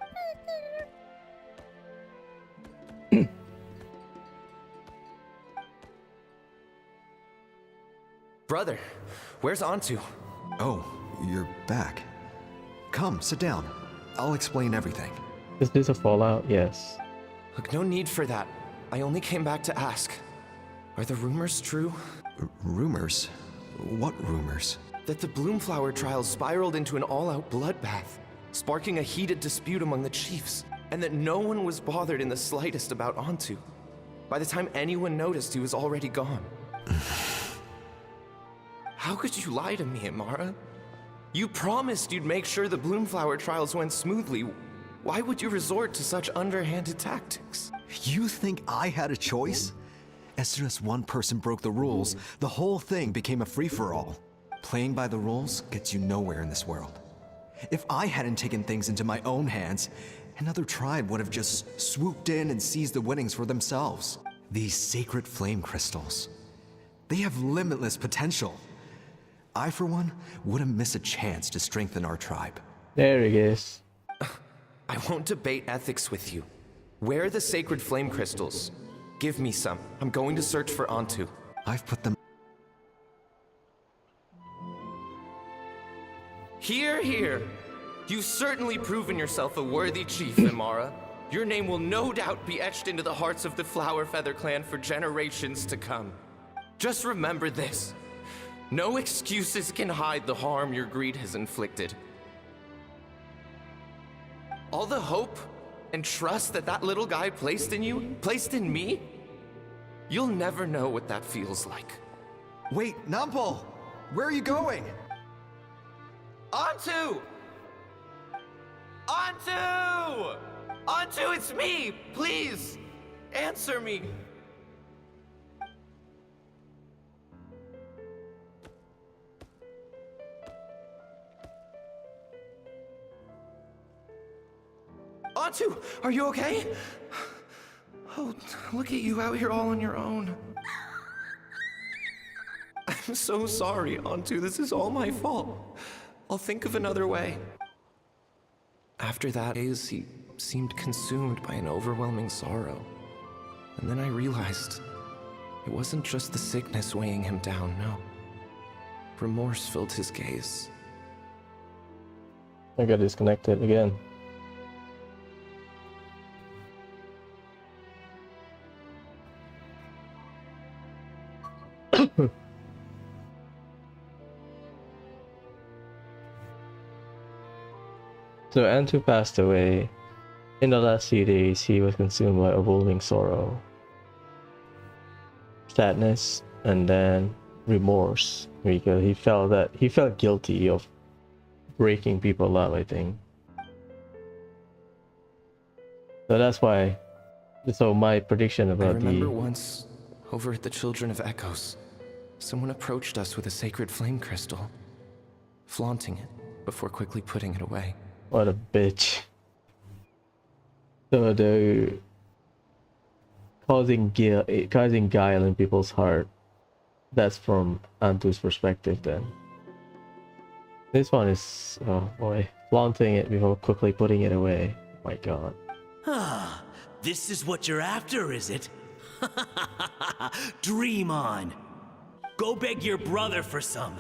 Brother, where's Antu? Oh, you're back. Come, sit down. I'll explain everything. Is this a fallout? Yes. Look, no need for that. I only came back to ask. Are the rumors true? Rumors? What rumors? That the Bloomflower trials spiraled into an all-out bloodbath, sparking a heated dispute among the chiefs, and that no one was bothered in the slightest about Antu. By the time anyone noticed, he was already gone. How could you lie to me, Amara? You promised you'd make sure the Bloomflower trials went smoothly. Why would you resort to such underhanded tactics? You think I had a choice? As soon as one person broke the rules, the whole thing became a free-for-all. Playing by the rules gets you nowhere in this world. If I hadn't taken things into my own hands, another tribe would have just swooped in and seized the winnings for themselves. These sacred flame crystals, they have limitless potential. I, for one, wouldn't miss a chance to strengthen our tribe. There he is. I won't debate ethics with you. Where are the sacred flame crystals? Give me some. I'm going to search for Antu. I've put them... Here, here. You've certainly proven yourself a worthy chief, Imara. Your name will no doubt be etched into the hearts of the Flower Feather clan for generations to come. Just remember this. No excuses can hide the harm your greed has inflicted. All the hope and trust that little guy placed in you, placed in me, you'll never know what that feels like. Wait, Numpel! Where are you going? Antu! Antu! Antu, it's me! Please! Answer me! Antu, are you okay? Oh, look at you out here all on your own. I'm so sorry, Antu. This is all my fault. I'll think of another way. After that, he seemed consumed by an overwhelming sorrow. And then I realized it wasn't just the sickness weighing him down, no. Remorse filled his gaze. I got disconnected again. So Antu passed away. In the last few days, he was consumed by overwhelming sorrow, sadness, and then remorse, because he felt guilty of breaking people up, I think. So that's why. So my prediction about I remember once, over at the Children of Echoes, someone approached us with a sacred flame crystal, flaunting it before quickly putting it away. What a bitch. So they're causing guile in people's heart. That's from Antu's perspective then. This one is, oh boy, flaunting it before quickly putting it away. My god. Ah, this is what you're after, is it? Dream on. Go beg your brother for some.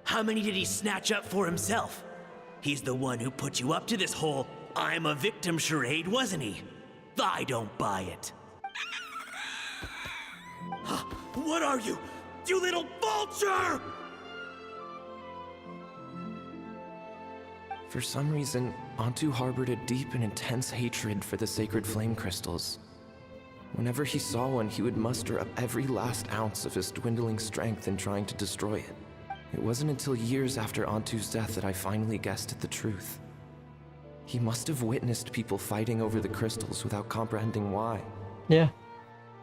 How many did he snatch up for himself? He's the one who put you up to this whole I'm a victim charade, wasn't he? I don't buy it. What are you? You little vulture! For some reason, Antu harbored a deep and intense hatred for the sacred flame crystals. Whenever he saw one, he would muster up every last ounce of his dwindling strength in trying to destroy it. It wasn't until years after Antu's death that I finally guessed at the truth. He must have witnessed people fighting over the crystals without comprehending why. Yeah,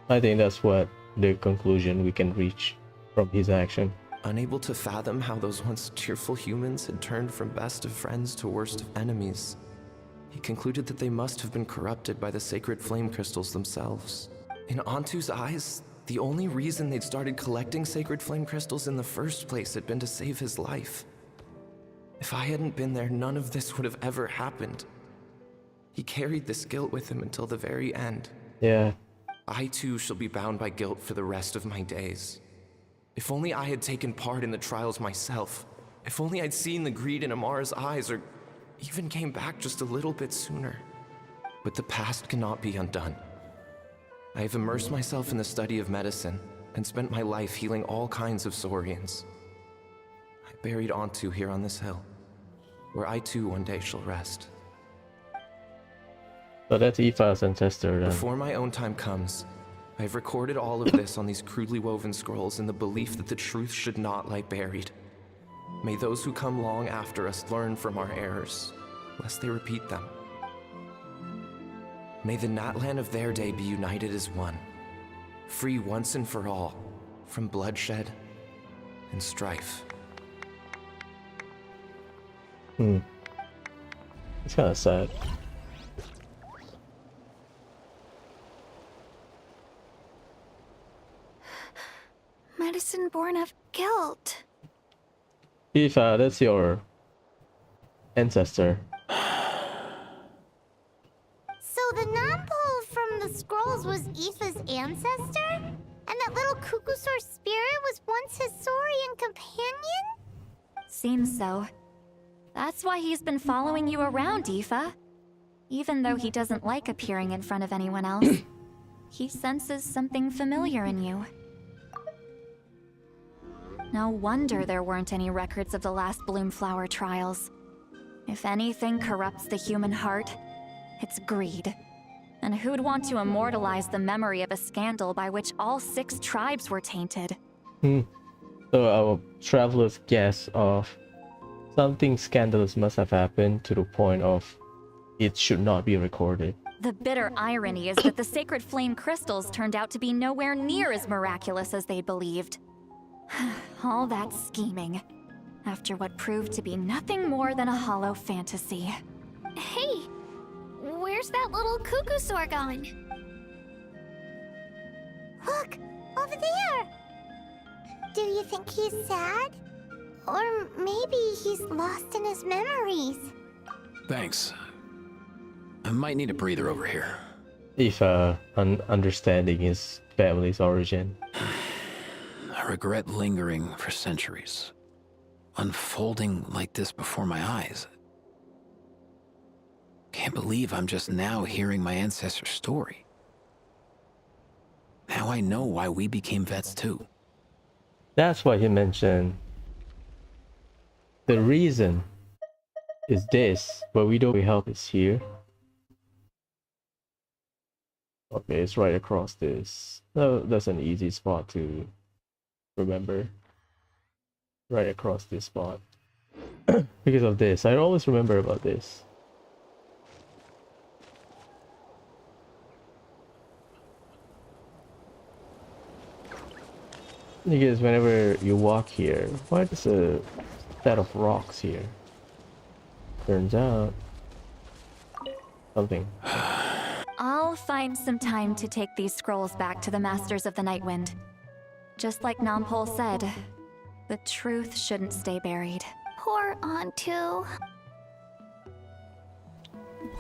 I think that's what the conclusion we can reach from his action. Unable to fathom how those once cheerful humans had turned from best of friends to worst of enemies, he concluded that they must have been corrupted by the sacred flame crystals themselves. In Antu's eyes, the only reason they'd started collecting sacred flame crystals in the first place had been to save his life. If I hadn't been there, none of this would have ever happened. He carried this guilt with him until the very end. Yeah. I too shall be bound by guilt for the rest of my days. If only I had taken part in the trials myself. If only I'd seen the greed in Amara's eyes, or even came back just a little bit sooner. But the past cannot be undone. I have immersed myself in the study of medicine and spent my life healing all kinds of Saurians. I buried Antu here on this hill, where I too one day shall rest. So that's Aoife's ancestor then. Before my own time comes, I've recorded all of this on these crudely woven scrolls in the belief that the truth should not lie buried. May those who come long after us learn from our errors, lest they repeat them. May the Natlan of their day be united as one. free once and for all from bloodshed and strife. It's kind of sad. Medicine born of guilt. Eva, that's your ancestor. So the non-pole from the scrolls was Aoife's ancestor? And that little Kukusaur spirit was once his Saurian companion? Seems so. That's why he's been following you around, Aoife. Even though he doesn't like appearing in front of anyone else, he senses something familiar in you. No wonder there weren't any records of the last Bloomflower trials. If anything corrupts the human heart, it's greed. And who'd want to immortalize the memory of a scandal by which all 6 tribes were tainted? So our traveler's guess of something scandalous must have happened to the point of it should not be recorded. The bitter irony is that the sacred flame crystals turned out to be nowhere near as miraculous as they believed. All that scheming, after what proved to be nothing more than a hollow fantasy. Hey, where's that little Kukusaur gone? Look, over there! Do you think he's sad? Or maybe he's lost in his memories? Thanks. I might need a breather over here. If understanding his family's origin. A regret lingering for centuries. Unfolding like this before my eyes. Can't believe I'm just now hearing my ancestor's story. Now I know why we became vets too. That's why he mentioned the reason is this, but we don't help is here. Okay, it's right across this. No, that's an easy spot to remember. Right across this spot. Because of this. I always remember about this. Because whenever you walk here, why is a set of rocks here? Turns out something. I'll find some time to take these scrolls back to the Masters of the Nightwind. Just like Nampol said, the truth shouldn't stay buried. Poor Antu.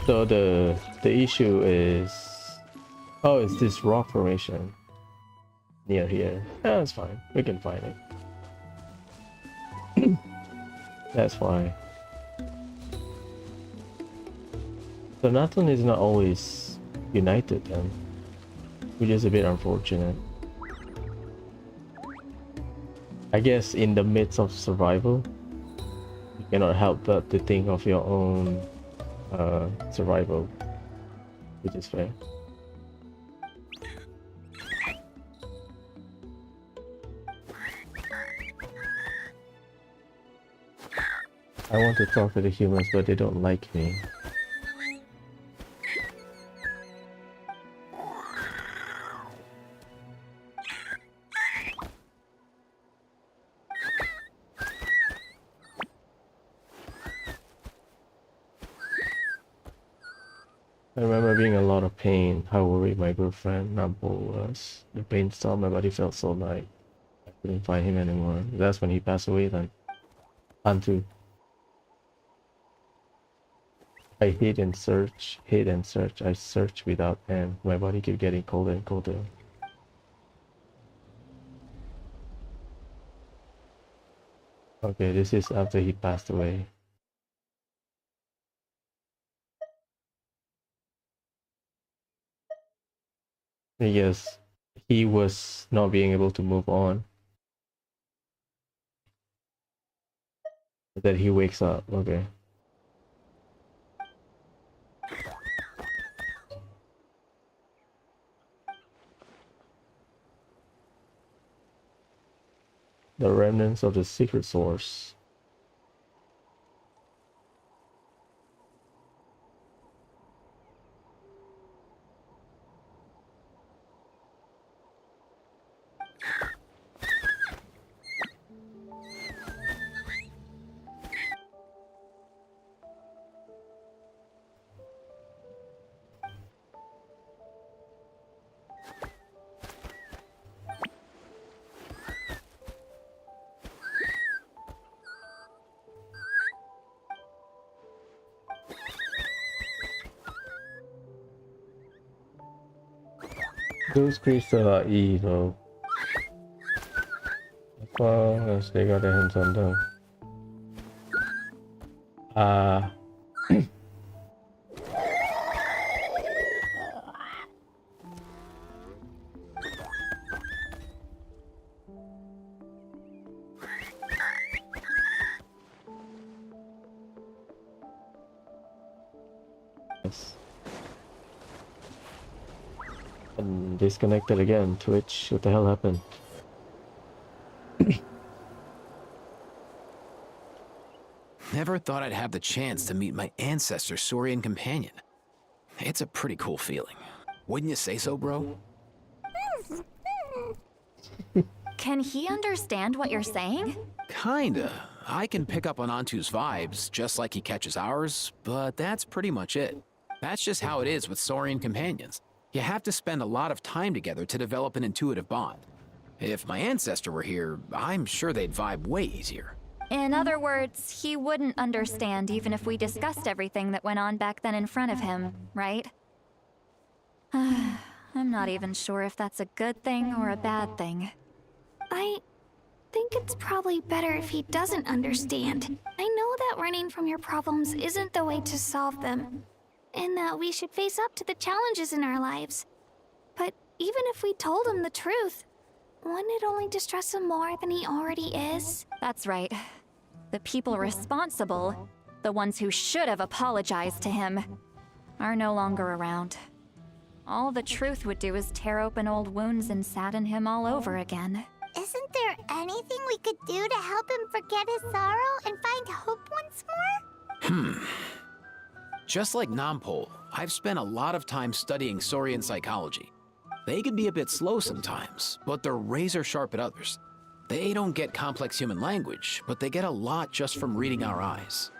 So the issue is, oh, it's this rock formation near here. Yeah, that's fine. We can find it. That's why. So Nathan is not always united then, which is a bit unfortunate. I guess in the midst of survival, you cannot help but to think of your own survival, which is fair. I want to talk to the humans, but they don't like me. I remember being in a lot of pain, how worried my girlfriend Nampo was. The pain stopped, my body felt so light. I couldn't find him anymore. That's when he passed away then. Antu. I hid and search, I searched without end. My body kept getting colder and colder. Okay, this is after he passed away. Yes, he was not being able to move on. Then he wakes up, okay. The remnants of the secret source. Those crystal are evil. As long as they got their hands on them. Yes. And disconnected again. Twitch, what the hell happened? Never thought I'd have the chance to meet my ancestor Saurian companion. It's a pretty cool feeling. Wouldn't you say so, bro? Can he understand what you're saying? Kinda. I can pick up on Antu's vibes, just like he catches ours, but that's pretty much it. That's just how it is with Saurian companions. You have to spend a lot of time together to develop an intuitive bond. If my ancestor were here, I'm sure they'd vibe way easier. In other words, he wouldn't understand even if we discussed everything that went on back then in front of him, right? I'm not even sure if that's a good thing or a bad thing. I think it's probably better if he doesn't understand. I know that running from your problems isn't the way to solve them, and that we should face up to the challenges in our lives. But even if we told him the truth, wouldn't it only distress him more than he already is? That's right. The people responsible, the ones who should have apologized to him, are no longer around. All the truth would do is tear open old wounds and sadden him all over again. Isn't there anything we could do to help him forget his sorrow and find hope once more? Just like Nampol, I've spent a lot of time studying Saurian psychology. They can be a bit slow sometimes, but they're razor sharp at others. They don't get complex human language, but they get a lot just from reading our eyes.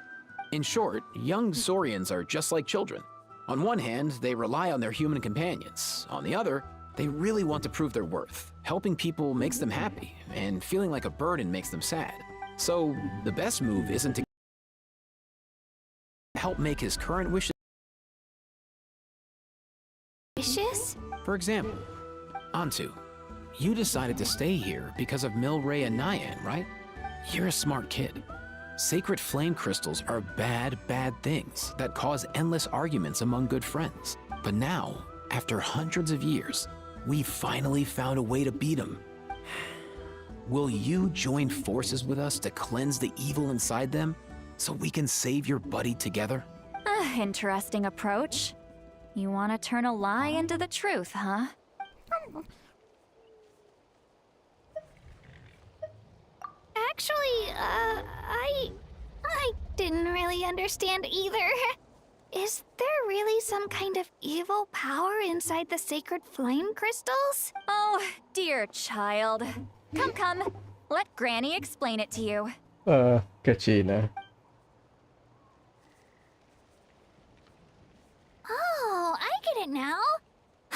In short, young Saurians are just like children. On one hand, they rely on their human companions. On the other, they really want to prove their worth. Helping people makes them happy, and feeling like a burden makes them sad. So, the best move isn't to help make his current wishes. For example, Antu, you decided to stay here because of Milray and Nyan, right? You're a smart kid. Sacred flame crystals are bad, bad things that cause endless arguments among good friends. But now, after hundreds of years, we finally found a way to beat them. Will you join forces with us to cleanse the evil inside them so we can save your buddy together? Interesting approach. You want to turn a lie into the truth, huh? Actually, I didn't really understand either. Is there really some kind of evil power inside the sacred flame crystals? Oh, dear child. Come. Let Granny explain it to you. Kachina. Oh, I get it now.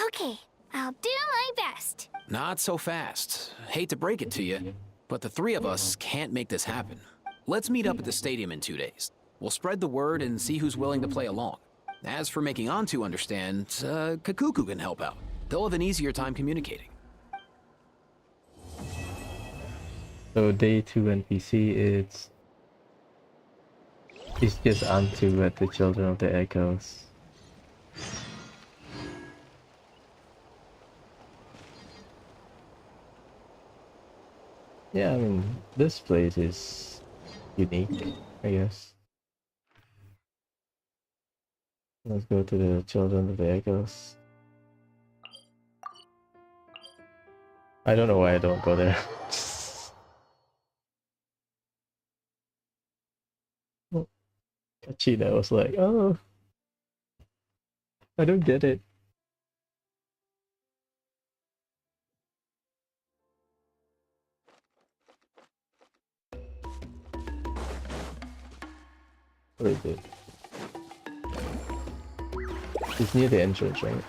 Okay, I'll do my best. Not so fast. Hate to break it to you, but the three of us can't make this happen. Let's meet up at the stadium in 2 days. We'll spread the word and see who's willing to play along. As for making Antu understand, Kakuku can help out. They'll have an easier time communicating. So day 2 NPC, it's just Antu at the Children of the Echoes. Yeah, I mean, this place is unique, I guess. Let's go to the Children of the Echoes. I don't know why I don't go there. Kachina was like, oh, I don't get it. Where is it? It's near the entrance, right?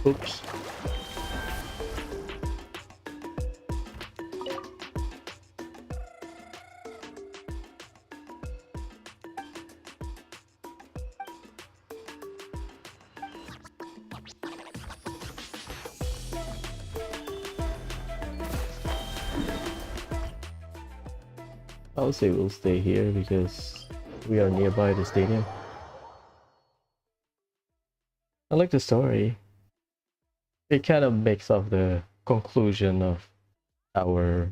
Oops. I would say we'll stay here because we are nearby the stadium. I like the story. It kind of makes up the conclusion of our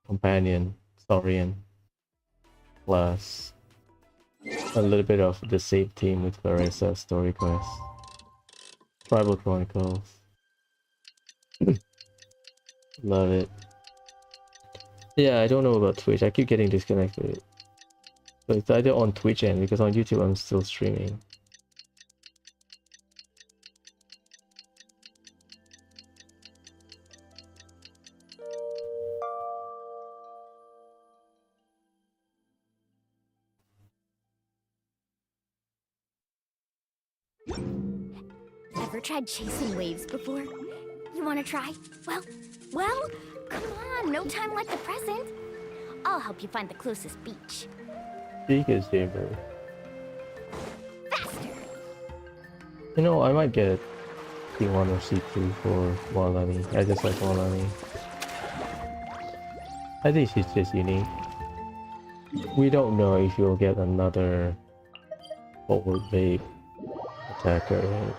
companion, Saurian, plus a little bit of the same team with Clarissa story quest. Tribal Chronicles. Love it. Yeah, I don't know about Twitch. I keep getting disconnected. So it's either on Twitch end, because on YouTube I'm still streaming. Ever tried chasing waves before? You wanna try? Well, come on, no time like the present. I'll help you find the closest beach. Speakers Chamber. Faster! You know, I might get C1 or C2 for Walani. I just like Walani. I think she's just unique. We don't know if you'll get another forward vape attacker, right?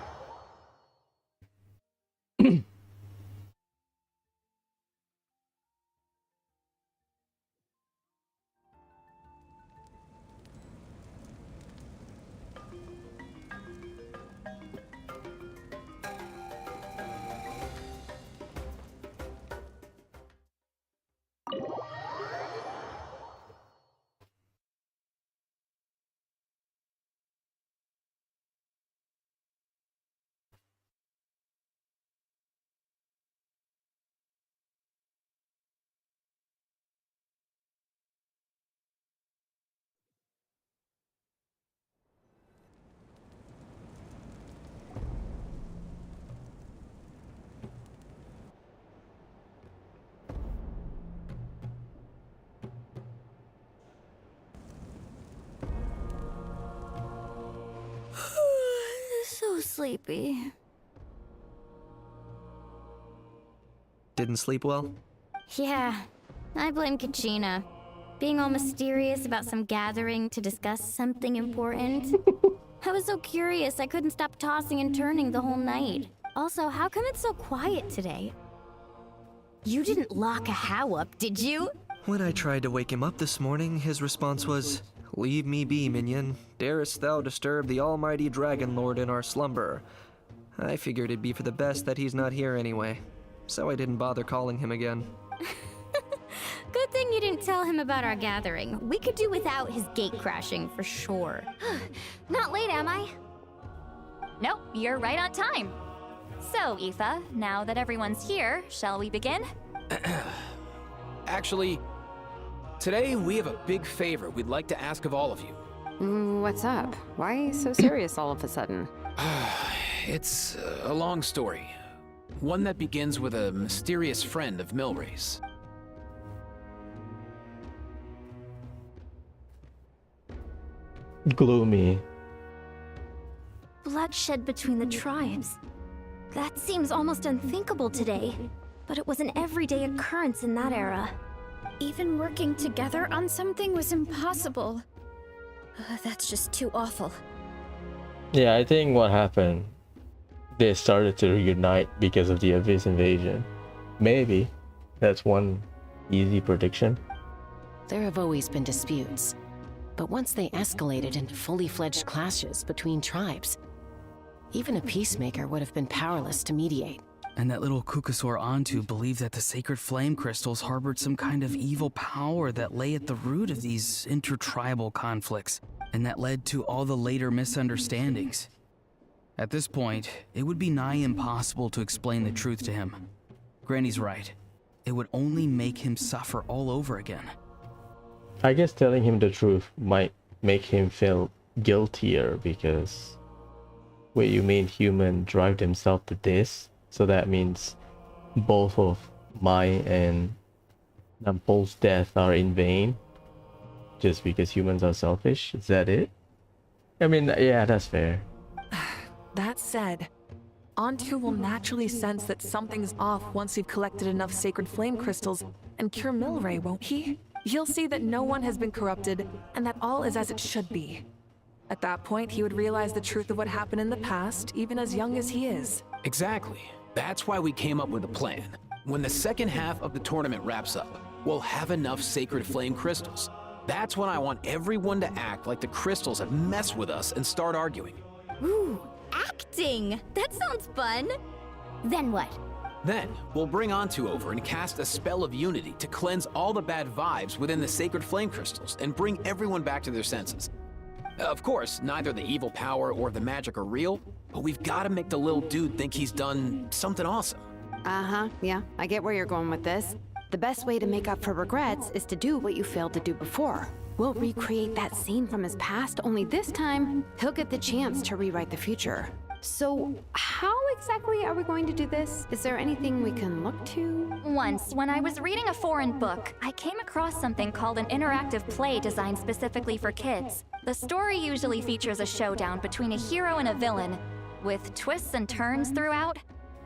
So sleepy. Didn't sleep well? Yeah, I blame Kachina. Being all mysterious about some gathering to discuss something important. I was so curious I couldn't stop tossing and turning the whole night. Also, how come it's so quiet today? You didn't lock a How up, did you? When I tried to wake him up this morning, his response was, "Leave me be, minion. Darest thou disturb the almighty Dragon Lord in our slumber?" I figured it'd be for the best that he's not here anyway, so I didn't bother calling him again. Good thing you didn't tell him about our gathering. We could do without his gate crashing for sure. Not late, am I? Nope, you're right on time. So, Aoife, now that everyone's here, shall we begin? Actually, today we have a big favor we'd like to ask of all of you. What's up? Why are you so serious all of a sudden? It's a long story. One that begins with a mysterious friend of Milray's. Gloomy. Bloodshed between the tribes. That seems almost unthinkable today, but it was an everyday occurrence in that era. Even working together on something was impossible. That's just too awful. Yeah, I think what happened, they started to reunite because of the Abyss invasion. Maybe. That's one easy prediction. There have always been disputes, but once they escalated into fully fledged clashes between tribes, even a peacemaker would have been powerless to mediate. And that little Kukusor Antu believed that the sacred flame crystals harbored some kind of evil power that lay at the root of these intertribal conflicts, and that led to all the later misunderstandings. At this point, it would be nigh impossible to explain the truth to him. Granny's right. It would only make him suffer all over again. I guess telling him the truth might make him feel guiltier because... Wait, you mean human drive themselves to this? So that means both of Mai and Nampol's death are in vain? Just because humans are selfish? Is that it? I mean, yeah, that's fair. That said, Antu will naturally sense that something's off once we've collected enough sacred flame crystals and cure Milray, won't he? He'll see that no one has been corrupted and that all is as it should be. At that point, he would realize the truth of what happened in the past, even as young as he is. Exactly. That's why we came up with a plan. When the second half of the tournament wraps up, we'll have enough sacred flame crystals. That's when I want everyone to act like the crystals have messed with us and start arguing. Ooh, acting! That sounds fun! Then what? Then, we'll bring Antu over and cast a spell of unity to cleanse all the bad vibes within the sacred flame crystals and bring everyone back to their senses. Of course, neither the evil power or the magic are real, but we've got to make the little dude think he's done something awesome. Uh-huh, yeah, I get where you're going with this. The best way to make up for regrets is to do what you failed to do before. We'll recreate that scene from his past, only this time, he'll get the chance to rewrite the future. So, how exactly are we going to do this? Is there anything we can look to? Once, when I was reading a foreign book, I came across something called an interactive play designed specifically for kids. The story usually features a showdown between a hero and a villain, with twists and turns throughout.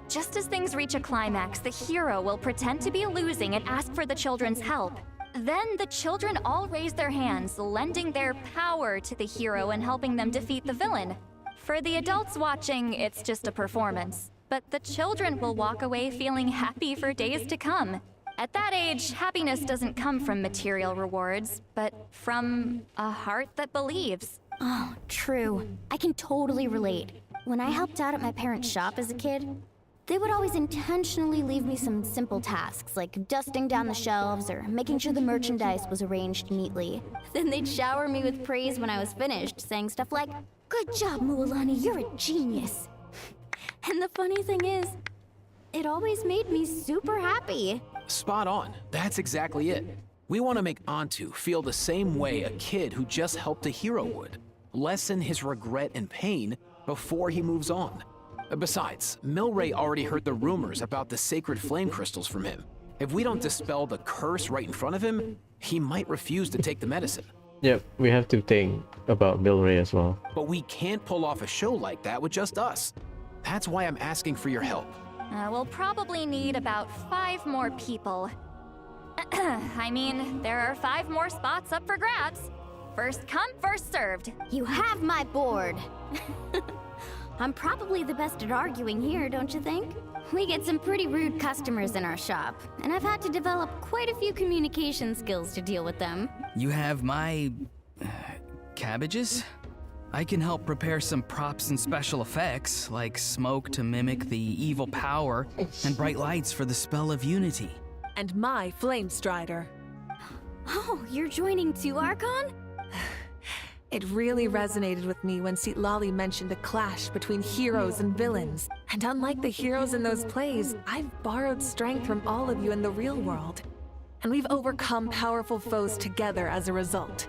Just as things reach a climax, the hero will pretend to be losing and ask for the children's help. Then the children all raise their hands, lending their power to the hero and helping them defeat the villain. For the adults watching, it's just a performance. But the children will walk away feeling happy for days to come. At that age, happiness doesn't come from material rewards, but from a heart that believes. Oh, true. I can totally relate. When I helped out at my parents' shop as a kid, they would always intentionally leave me some simple tasks, like dusting down the shelves or making sure the merchandise was arranged neatly. Then they'd shower me with praise when I was finished, saying stuff like, "Good job, Mualani, you're a genius." And the funny thing is, it always made me super happy. Spot on. That's exactly it. We want to make Antu feel the same way a kid who just helped a hero would. Lessen his regret and pain before he moves on. Besides, Milray already heard the rumors about the sacred flame crystals from him. If we don't dispel the curse right in front of him, he might refuse to take the medicine. Yep, we have to think about Milray as well. But we can't pull off a show like that with just us. That's why I'm asking for your help. We'll probably need about 5 more people. I mean, there are 5 more spots up for grabs. First come, first served. You have my board. I'm probably the best at arguing here, don't you think? We get some pretty rude customers in our shop, and I've had to develop quite a few communication skills to deal with them. You have my... cabbages? I can help prepare some props and special effects, like smoke to mimic the evil power, and bright lights for the spell of unity. And my flame strider. Oh, you're joining too, Archon? It really resonated with me when Lali mentioned a clash between heroes and villains. And unlike the heroes in those plays, I've borrowed strength from all of you in the real world. And we've overcome powerful foes together as a result.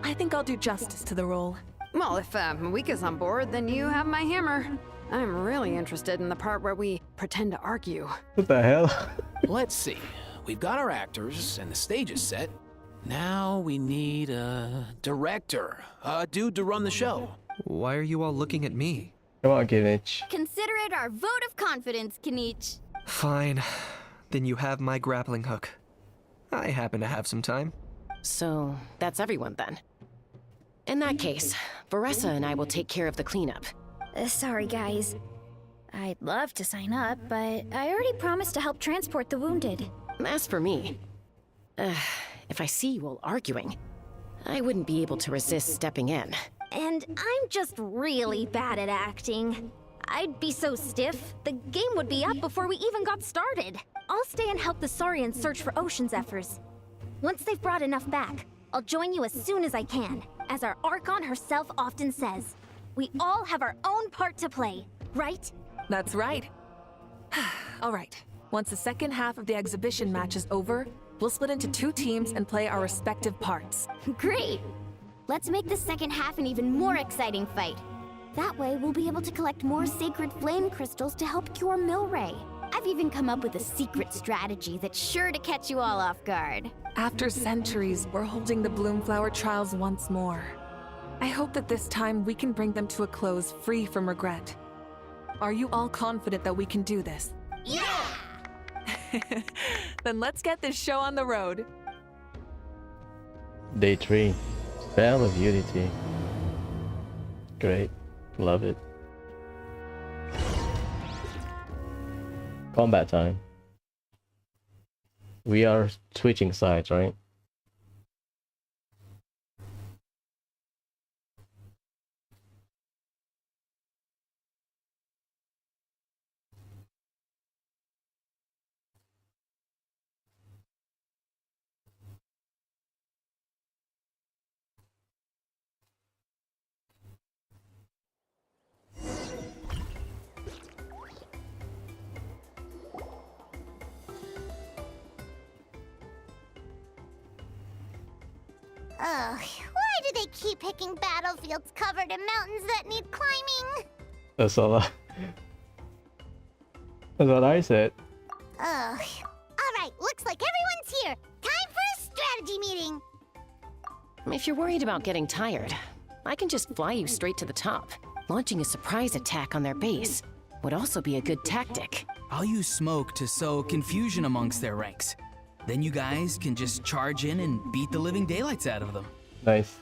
I think I'll do justice to the role. Well, if Mawika's on board, then you have my hammer. I'm really interested in the part where we pretend to argue. What the hell? Let's see. We've got our actors and the stage is set. Now we need a director, a dude to run the show. Why are you all looking at me? Come on, Kinich. Consider it our vote of confidence, Kinich. Fine. Then you have my grappling hook. I happen to have some time. So, that's everyone then. In that case, Varessa and I will take care of the cleanup. Sorry, guys. I'd love to sign up, but I already promised to help transport the wounded. As for me, if I see you all arguing, I wouldn't be able to resist stepping in. And I'm just really bad at acting. I'd be so stiff, the game would be up before we even got started. I'll stay and help the Saurians search for ocean zephyrs. Once they've brought enough back, I'll join you as soon as I can. As our Archon herself often says, we all have our own part to play, right? That's right. All right. Once the second half of the exhibition match is over, we'll split into 2 teams and play our respective parts. Great! Let's make the second half an even more exciting fight. That way, we'll be able to collect more sacred flame crystals to help cure Milray. I've even come up with a secret strategy that's sure to catch you all off guard. After centuries, we're holding the Bloomflower trials once more. I hope that this time we can bring them to a close free from regret. Are you all confident that we can do this? Yeah! Then let's get this show on the road. Day 3. Spell of Unity. Great. Love it. Combat time. We are switching sides, right? Ugh, why do they keep picking battlefields covered in mountains that need climbing? That's all I... That's what I said. Ugh. Alright, looks like everyone's here. Time for a strategy meeting. If you're worried about getting tired, I can just fly you straight to the top. Launching a surprise attack on their base would also be a good tactic. I'll use smoke to sow confusion amongst their ranks. Then you guys can just charge in and beat the living daylights out of them. Nice.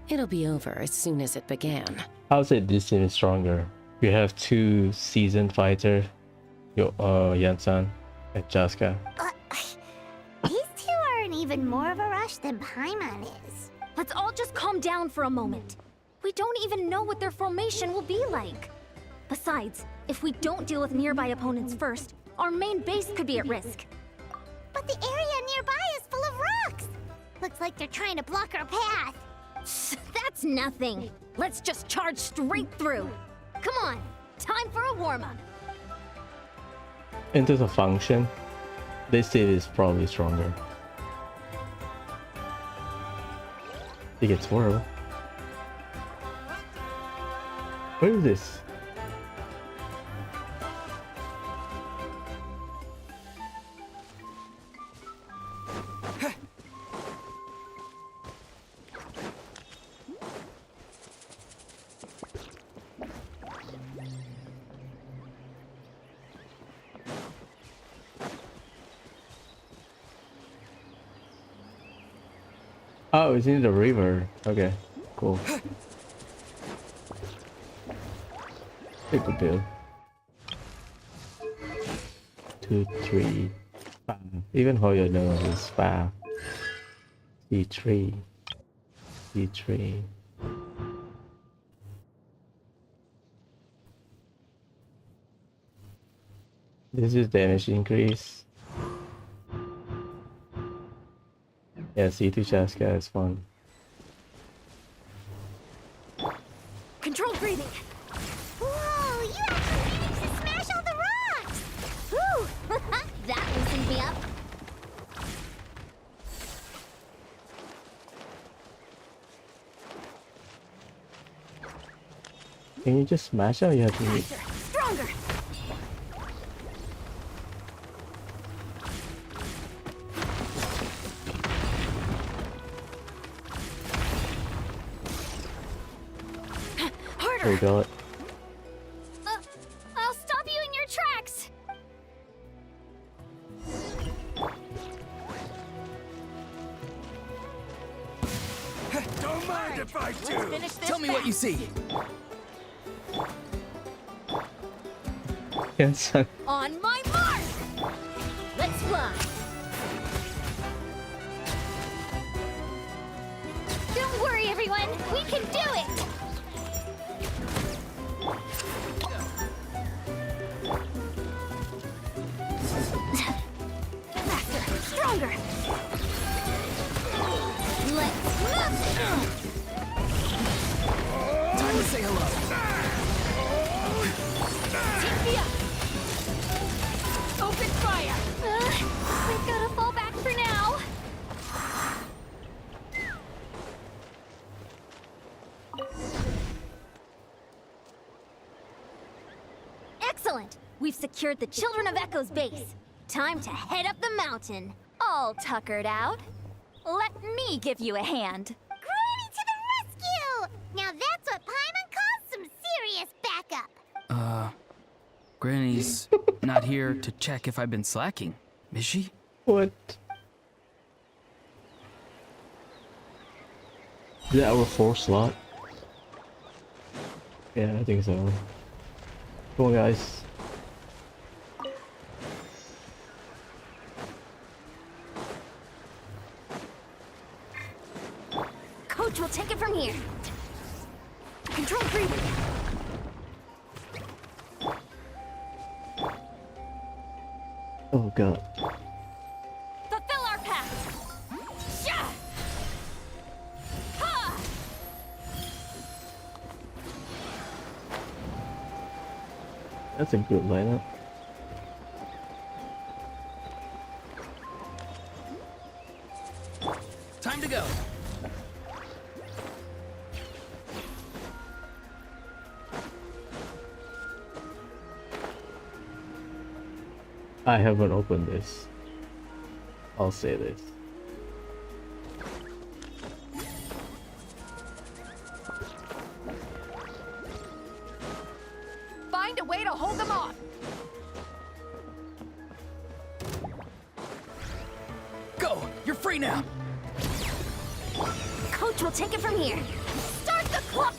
It'll be over as soon as it began. I'll say this team is stronger. You have 2 seasoned fighters, Yansan and Jaska. These two are in even more of a rush than Paimon is. Let's all just calm down for a moment. We don't even know what their formation will be like. Besides, if we don't deal with nearby opponents first, our main base could be at risk. But the area nearby is full of rocks. Looks like they're trying to block our path. That's nothing. Let's just charge straight through. Come on, time for a warm-up. In terms of function, this team is probably stronger. It gets swirl. What is this? Oh, it's in the river. Okay, cool. Take a build. 2, 3, 5. Even Hoyo knows is 5. C3. C3. This is damage increase. Yeah, C2 Chaska is fun. Controlled breathing. Whoa, you actually managed to smash all the rocks! Whew! That loosened me up. Can you just smash out? You have to... Stronger! There you go. I'll stop you in your tracks! Don't mind if I do. Tell me what you see. Yes. On my mark! Let's fly! Don't worry, everyone. We can do it! Faster! Stronger! Let's move! Time to say hello. Take me up! Open fire! We've got to fall back for now. Excellent! We've secured the Children of Echo's base. Time to head up the mountain. All tuckered out. Let me give you a hand. Granny to the rescue! Now that's what Paimon calls some serious backup. Granny's not here to check if I've been slacking, is she? What? Is that our 4th slot? Yeah, I think so. Come on, guys. Coach will take it from here. Control breathing. Oh god. Fulfill our pact. Sha! Ha! That's a good lineup. Time to go. I haven't opened this. I'll say this. Find a way to hold them off. Go! You're free now! Coach will take it from here. Start the clock.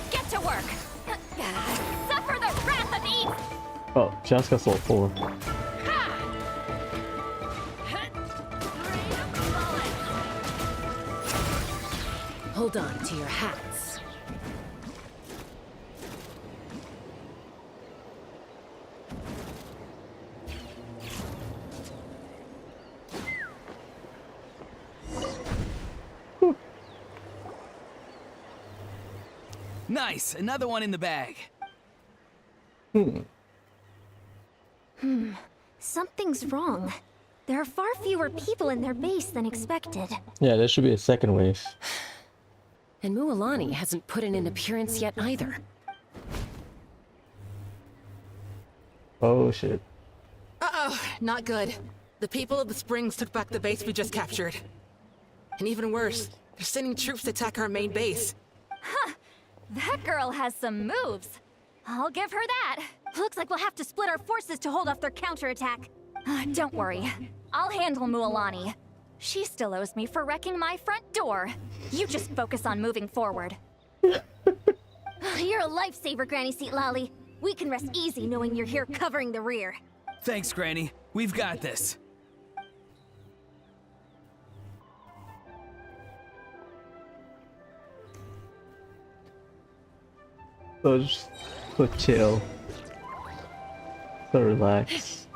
Get to work. Suffer the wrath of Eve. Oh, just got sold 4. Hold on to your hats. Nice! Another one in the bag. Something's wrong. There are far fewer people in their base than expected. Yeah, there should be a second wave. And Mualani hasn't put in an appearance yet either. Oh shit. Uh-oh, not good. The people of the Springs took back the base we just captured. And even worse, they're sending troops to attack our main base. Huh! That girl has some moves. I'll give her that. Looks like we'll have to split our forces to hold off their counterattack. Don't worry. I'll handle Mualani. She still owes me for wrecking my front door. You just focus on moving forward. You're a lifesaver, Granny Seat Lolly. We can rest easy knowing you're here covering the rear. Thanks, Granny. We've got this. So chill. So relax.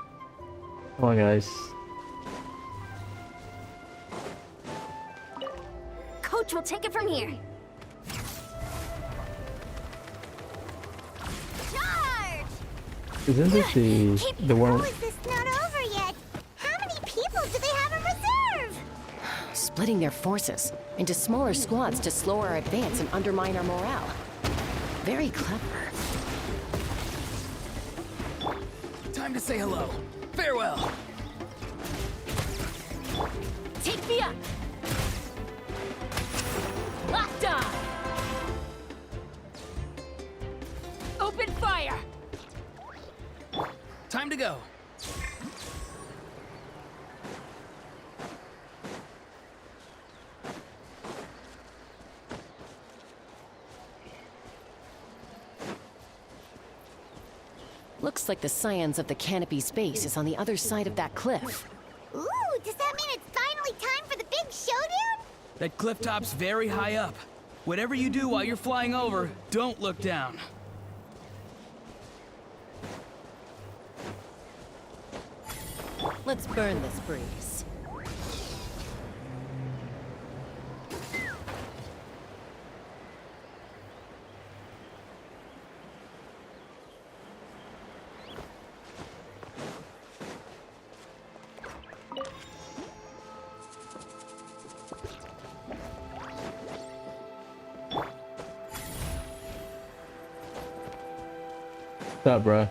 Come on, guys. Coach will take it from here. Charge! Isn't this the one? How is this not over yet? How many people do they have in reserve? Splitting their forces into smaller squads to slow our advance and undermine our morale. Very clever. Time to say hello. Farewell. Take me up. Locked on. Open fire. Time to go. Looks like the scions of the Canopy's base is on the other side of that cliff. Ooh, does that mean it's finally time for the big showdown? That cliff top's very high up. Whatever you do while you're flying over, don't look down. Let's burn this breeze. What's up, bruh?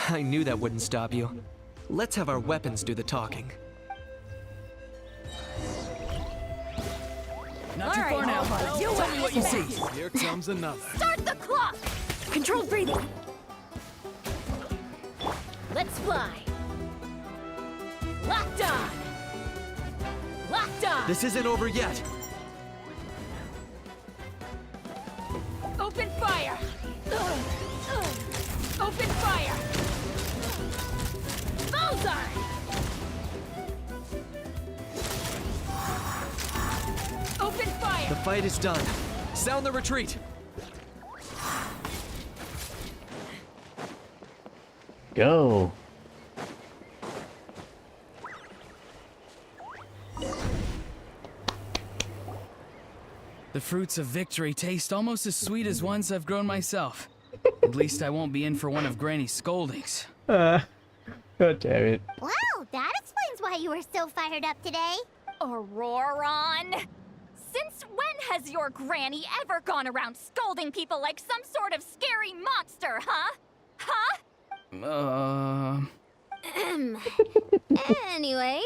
I knew that wouldn't stop you. Let's have our weapons do the talking. Not too far now. Tell me what you see. Here comes another. Start the clock! Controlled breathing. Let's fly. Locked on. Locked on. This isn't over yet. Open fire. Open fire. Bullseye. Open fire. The fight is done. Sound the retreat. Go. The fruits of victory taste almost as sweet as ones I've grown myself. At least I won't be in for one of Granny's scoldings. God damn it. Wow, that explains why you were so fired up today. Auroron! Since when has your granny ever gone around scolding people like some sort of scary monster, huh? Huh? Anyway,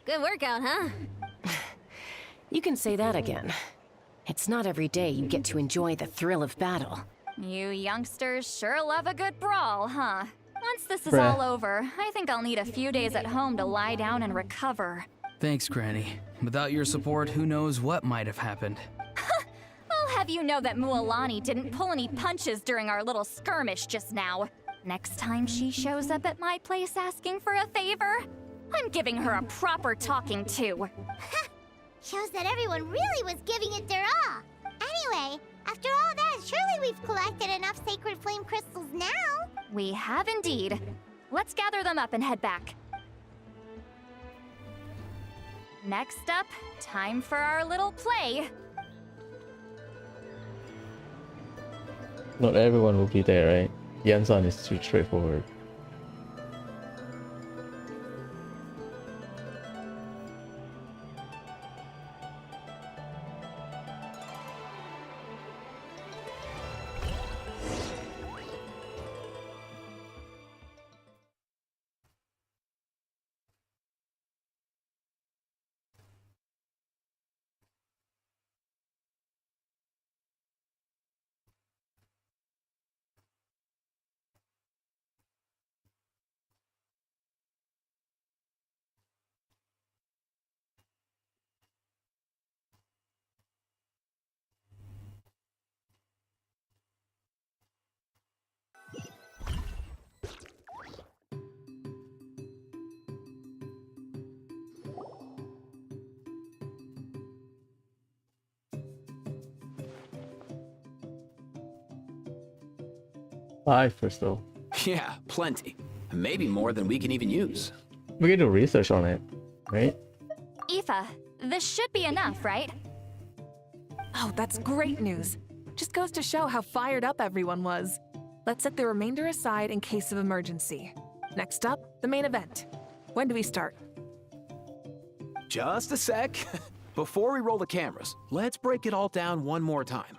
good workout, huh? You can say that again. It's not every day you get to enjoy the thrill of battle. You youngsters sure love a good brawl, huh? Once this is Bruh. all over, I think I'll need a few days at home to lie down and recover. Thanks, Granny. Without your support, who knows what might have happened. I'll have you know that Mualani didn't pull any punches during our little skirmish just now. Next time she shows up at my place asking for a favor, I'm giving her a proper talking to. Shows that everyone really was giving it their all. Anyway, after all that, surely we've collected enough sacred flame crystals now. We have indeed. Let's gather them up and head back. Next up, time for our little play. Not everyone will be there, right? Yansan is too straightforward. Five crystal. Yeah, plenty. Maybe more than we can even use. We can do research on it, right? Aoife, this should be enough, right? Oh, that's great news. Just goes to show how fired up everyone was. Let's set the remainder aside in case of emergency. Next up, the main event. When do we start? Just a sec. Before we roll the cameras, let's break it all down one more time.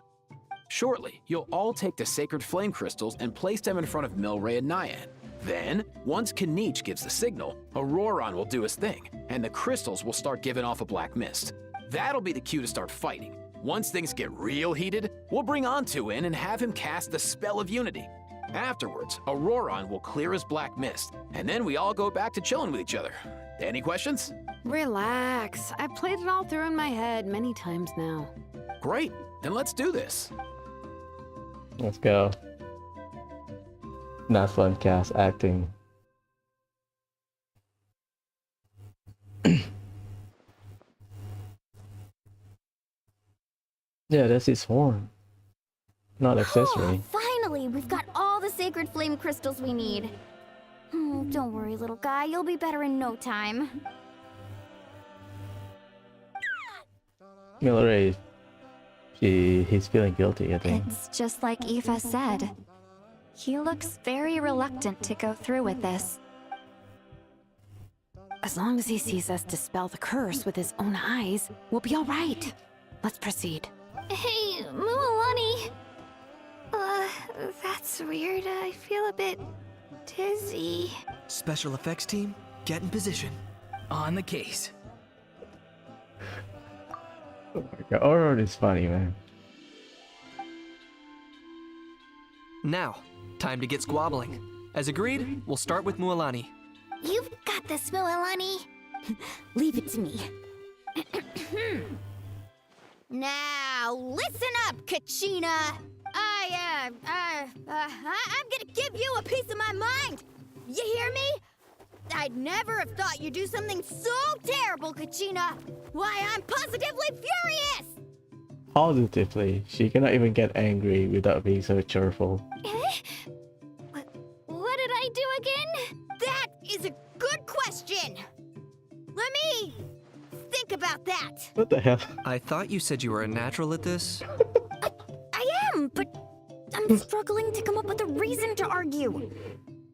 Shortly, you'll all take the sacred flame crystals and place them in front of Milray and Nyan. Then, once Kanich gives the signal, Auroron will do his thing, and the crystals will start giving off a black mist. That'll be the cue to start fighting. Once things get real heated, we'll bring Antu in and have him cast the Spell of Unity. Afterwards, Auroron will clear his black mist, and then we all go back to chilling with each other. Any questions? Relax. I've played it all through in my head many times now. Great, then let's do this. Let's go. Not fun cast acting. Yeah, that's his horn. Not accessory. Finally, we've got all the sacred flame crystals we need. Don't worry, little guy. You'll be better in no time. Milray, he's feeling guilty, I think. It's just like Aoife said. He looks very reluctant to go through with this. As long as he sees us dispel the curse with his own eyes, we'll be all right. Let's proceed. Hey, Mualani. That's weird. I feel a bit dizzy. Special effects team, get in position. On the case. Oh my god, Auroron is funny, man. Now, time to get squabbling. As agreed, we'll start with Mualani. You've got this, Mualani. Leave it to me. Now, listen up, Kachina. I'm gonna give you a piece of my mind. You hear me? I'd never have thought you'd do something so terrible, Kachina. Why, I'm positively furious! Positively, she cannot even get angry without being so cheerful. What did I do again? That is a good question. Let me think about that. What the hell? I thought you said you were a natural at this. I am, but I'm struggling to come up with a reason to argue.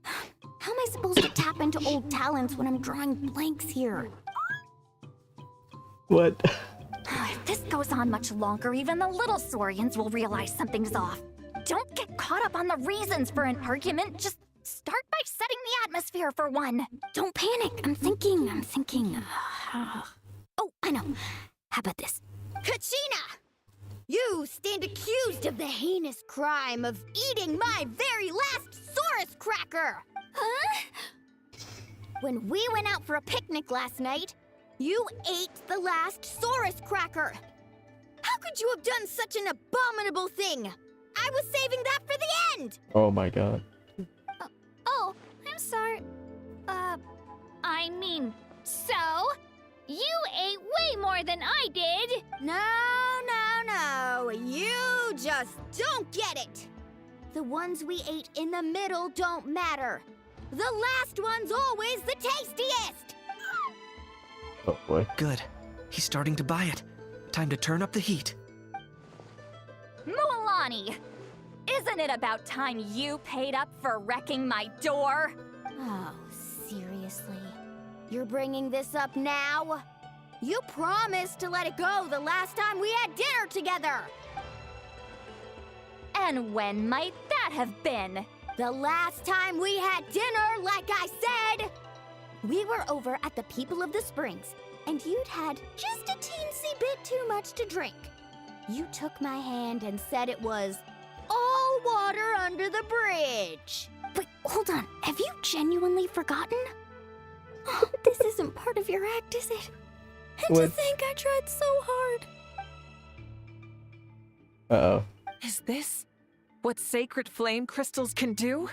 How am I supposed to tap into old talents when I'm drawing blanks here? What? If this goes on much longer, even the little Saurians will realize something's off. Don't get caught up on the reasons for an argument. Just start by setting the atmosphere for one. Don't panic. I'm thinking. Oh, I know. How about this? Kachina! You stand accused of the heinous crime of eating my very last Saurus cracker! Huh? When we went out for a picnic last night, you ate the last Saurus cracker. How could you have done such an abominable thing? I was saving that for the end! Oh my god. Oh, I'm sorry. I mean, so? You ate way more than I did! No. You just don't get it! The ones we ate in the middle don't matter. The last one's always the tastiest! Oh boy. Good. He's starting to buy it. Time to turn up the heat. Mualani! Isn't it about time you paid up for wrecking my door? Oh, seriously? You're bringing this up now? You promised to let it go the last time we had dinner together! And when might that have been? The last time we had dinner, like I said! We were over at the People of the Springs, and you'd had just a teensy bit too much to drink. You took my hand and said it was all water under the bridge. Wait, hold on. Have you genuinely forgotten? Oh, this isn't part of your act, is it? And to think I tried so hard. Uh-oh. Is this what sacred flame crystals can do?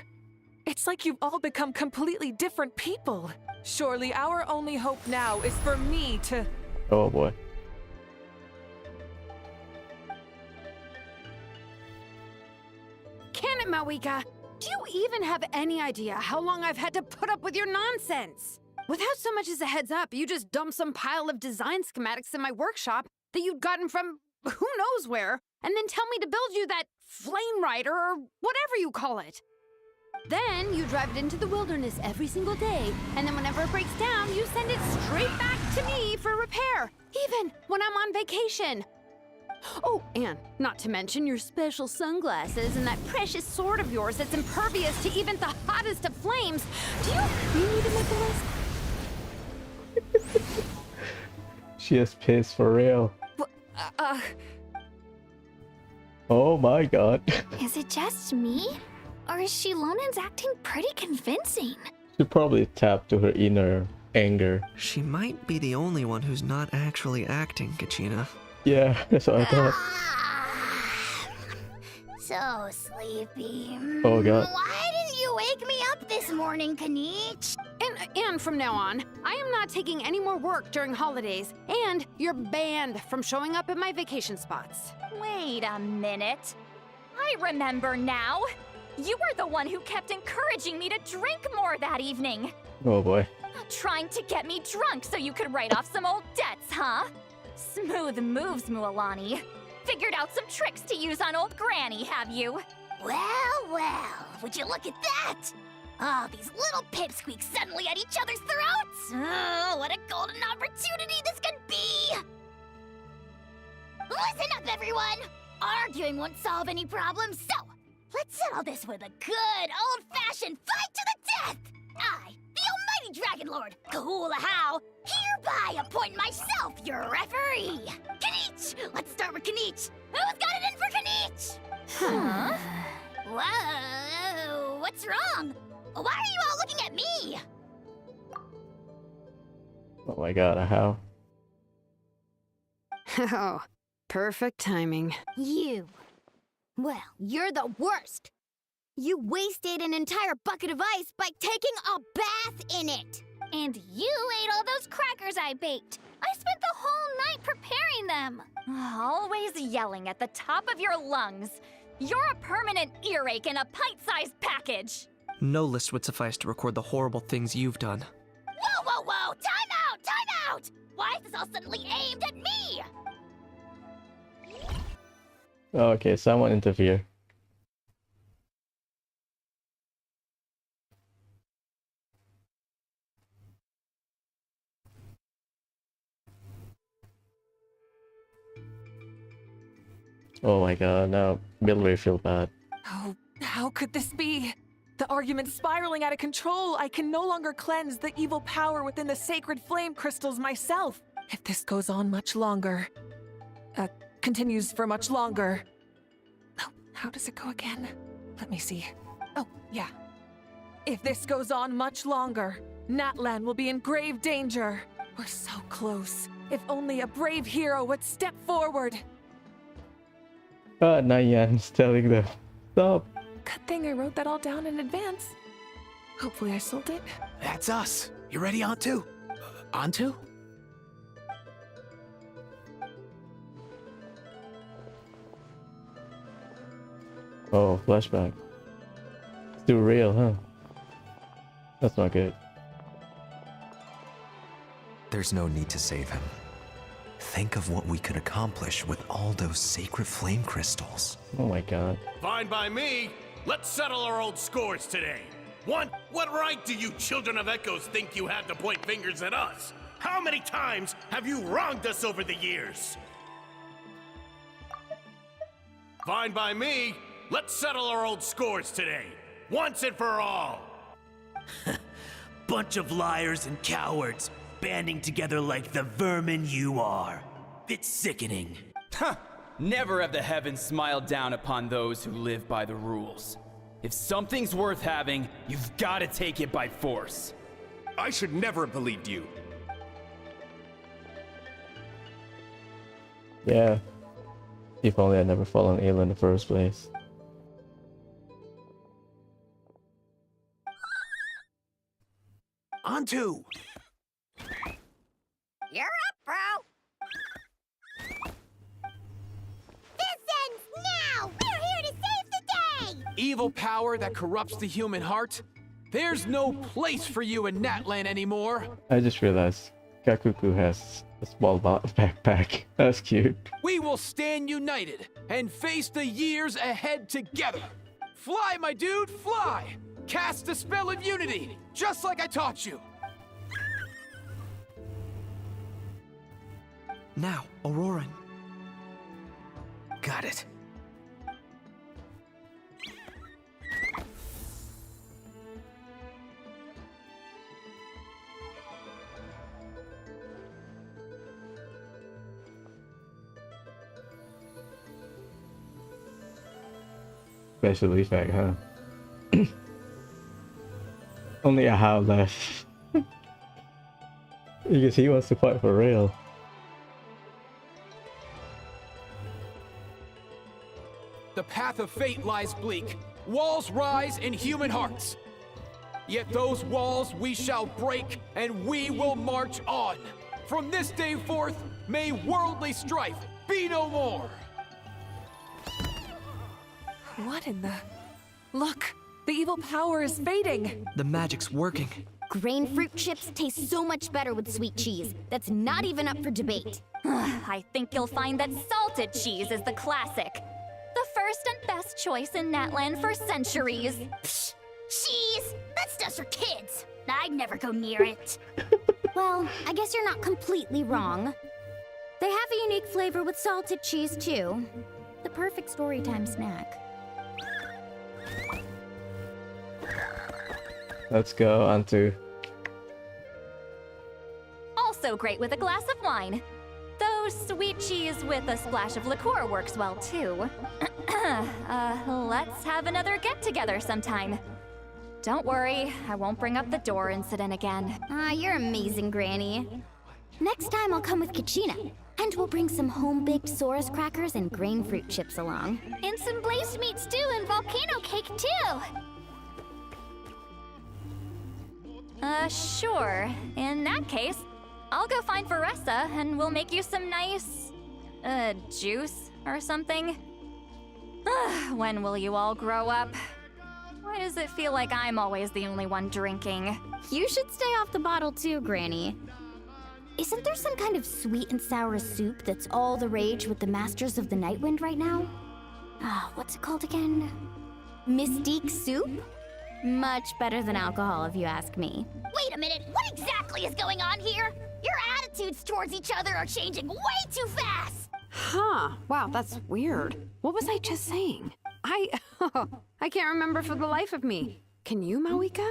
It's like you've all become completely different people. Surely our only hope now is for me to... Oh boy. Can it, Mawika? Do you even have any idea how long I've had to put up with your nonsense? Without so much as a heads up, you just dumped some pile of design schematics in my workshop that you'd gotten from who knows where, and then tell me to build you that flame rider or whatever you call it. Then you drive it into the wilderness every single day, and then whenever it breaks down, you send it straight back to me for repair, even when I'm on vacation. Oh, and not to mention your special sunglasses and that precious sword of yours that's impervious to even the hottest of flames. Do you really need to make a list? She is pissed for real. Oh my god. Is it just me? Or is Shilonen's acting pretty convincing? She probably tapped to her inner anger. She might be the only one who's not actually acting, Kachina. Yeah, that's what I thought. So sleepy. Oh god. Why didn't you wake me up this morning, Kanich? And from now on, I am not taking any more work during holidays, and you're banned from showing up at my vacation spots. Wait a minute. I remember now. You were the one who kept encouraging me to drink more that evening. Oh boy. Trying to get me drunk so you could write off some old debts, huh? Smooth moves, Mualani. Figured out some tricks to use on old Granny, have you? Well, would you look at that? Oh, these little pipsqueaks suddenly at each other's throats! Oh, what a golden opportunity this could be! Listen up, everyone! Arguing won't solve any problems, so let's settle this with a good old-fashioned fight to the death! I, the almighty Dragon Lord, Kahula-How, hereby appoint myself your referee! Kanich! Let's start with Kanich! Who's got it in for Kanich? Huh? Whoa, what's wrong? Why are you all looking at me? Oh my god, how? Oh, perfect timing. You. Well, you're the worst. You wasted an entire bucket of ice by taking a bath in it. And you ate all those crackers I baked. I spent the whole night preparing them. Always yelling at the top of your lungs. You're a permanent earache in a pint-sized package. No list would suffice to record the horrible things you've done. Whoa, whoa, whoa! Time out! Time out! Why is this all suddenly aimed at me? Oh, okay, someone interfere. Oh my god, now Billy feel bad. Oh, how could this be? The argument's spiraling out of control. I can no longer cleanse the evil power within the sacred flame crystals myself. If this goes on much longer, continues for much longer. Oh, how does it go again? Let me see. Oh, yeah. If this goes on much longer, Natlan will be in grave danger. We're so close. If only a brave hero would step forward. Nayan's telling them, stop. Good thing I wrote that all down in advance. Hopefully I sold it. That's us. You ready, Antu? Antu? Oh, flashback. It's too real, huh? That's not good. There's no need to save him. Think of what we could accomplish with all those sacred flame crystals. Oh my god. Fine by me. Let's settle our old scores today. What right do you children of Echoes think you have to point fingers at us? How many times have you wronged us over the years? Fine by me. Let's settle our old scores today. Once and for all. Bunch of liars and cowards, banding together like the vermin you are. It's sickening. Huh! Never have the heavens smiled down upon those who live by the rules. If something's worth having, you've got to take it by force. I should never have believed you. Yeah. If only I'd never fallen ill in the first place. Antu! You're up, bro! This ends now! We're here to save the day! Evil power that corrupts the human heart? There's no place for you in Natlan anymore. I just realized Kakuku has a small backpack. That's cute. We will stand united and face the years ahead together. Fly, my dude, fly! Cast the spell of unity, just like I taught you. Now, Auroran. Got it. Special effect, huh? Only a How left. Because he wants to fight for real. The path of fate lies bleak. Walls rise in human hearts. Yet those walls we shall break, and we will march on. From this day forth, may worldly strife be no more. What in the... Look! The evil power is fading! The magic's working. Grain fruit chips taste so much better with sweet cheese. That's not even up for debate. I think you'll find that salted cheese is the classic. The first and best choice in Natlan for centuries. Psh, cheese! That stuff's for kids. I'd never go near it. Well, I guess you're not completely wrong. They have a unique flavor with salted cheese, too. The perfect storytime snack. Let's go, Antu. Also great with a glass of wine. Though sweet cheese with a splash of liqueur works well too. Let's have another get-together sometime. Don't worry, I won't bring up the door incident again. Ah, you're amazing, Granny. Next time I'll come with Kachina. And we'll bring some home-baked Saurus crackers and grain fruit chips along. And some blazed meat stew and volcano cake, too! Sure. In that case, I'll go find Varessa and we'll make you some nice, juice or something. When will you all grow up? Why does it feel like I'm always the only one drinking? You should stay off the bottle too, Granny. Isn't there some kind of sweet and sour soup that's all the rage with the Masters of the Nightwind right now? What's it called again? Mystique soup? Much better than alcohol, if you ask me. Wait a minute, what exactly is going on here? Your attitudes towards each other are changing way too fast! Huh. Wow, that's weird. What was I just saying? I can't remember for the life of me. Can you, Mawika?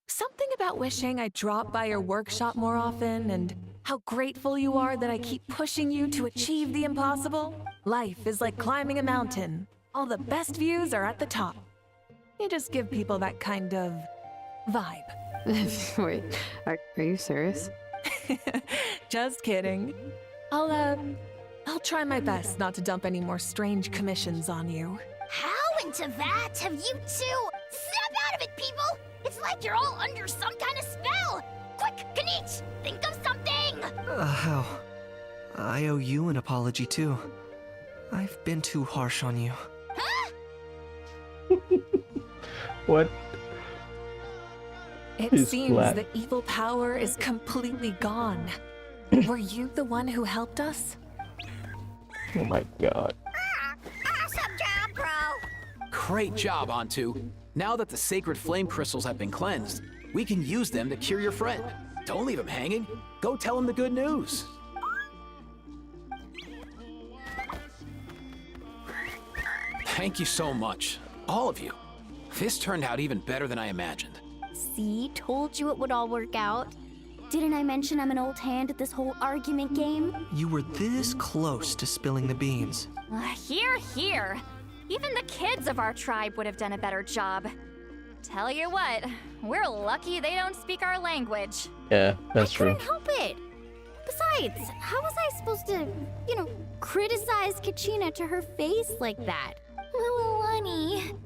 Something about wishing I dropped by your workshop more often and how grateful you are that I keep pushing you to achieve the impossible. Life is like climbing a mountain. All the best views are at the top. You just give people that kind of vibe. Wait, are you serious? Just kidding. I'll try my best not to dump any more strange commissions on you. How into that have you two? Snap out of it, people! It's like you're all under some kind of spell! Quick, Kanich, think of something! How? I owe you an apology too. I've been too harsh on you. Huh? What? It He's seems flat. the evil power is completely gone. Were you the one who helped us? Oh my god. Awesome job, bro! Great job, Antu. Now that the sacred flame crystals have been cleansed, we can use them to cure your friend. Don't leave him hanging. Go tell him the good news. Thank you so much, all of you. This turned out even better than I imagined. See, told you it would all work out. Didn't I mention I'm an old hand at this whole argument game? You were this close to spilling the beans. Here, here. Even the kids of our tribe would have done a better job. Tell you what, we're lucky they don't speak our language. Yeah, that's I true. couldn't help it. Besides, how was I supposed to, criticize Kachina to her face like that? Mualani.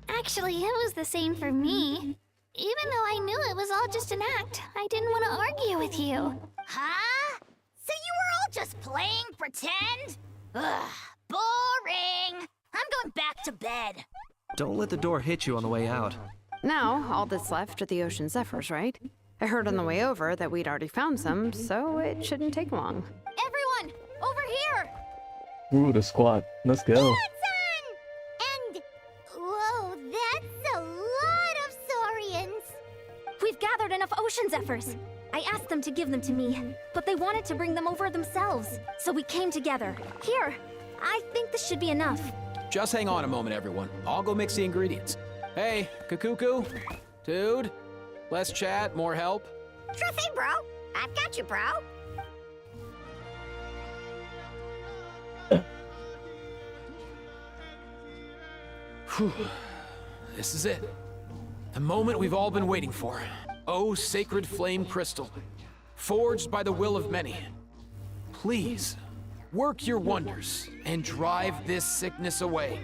Actually, it was the same for me. Even though I knew it was all just an act, I didn't want to argue with you. Huh? So you were all just playing pretend? Ugh, boring! I'm going back to bed. Don't let the door hit you on the way out. Now, all that's left are the ocean zephyrs, right? I heard on the way over that we'd already found some, so it shouldn't take long. Everyone, over here! Ooh, the squad. Let's go. And... whoa, that's a lot of saurians! We've gathered enough ocean zephyrs. I asked them to give them to me, but they wanted to bring them over themselves. So we came together. Here, I think this should be enough. Just hang on a moment, everyone. I'll go mix the ingredients. Hey, Kakuku, dude, less chat, more help. Sure thing, bro. I've got you, bro. Whew. This is it. The moment we've all been waiting for. Oh, sacred flame crystal, forged by the will of many. Please, work your wonders and drive this sickness away.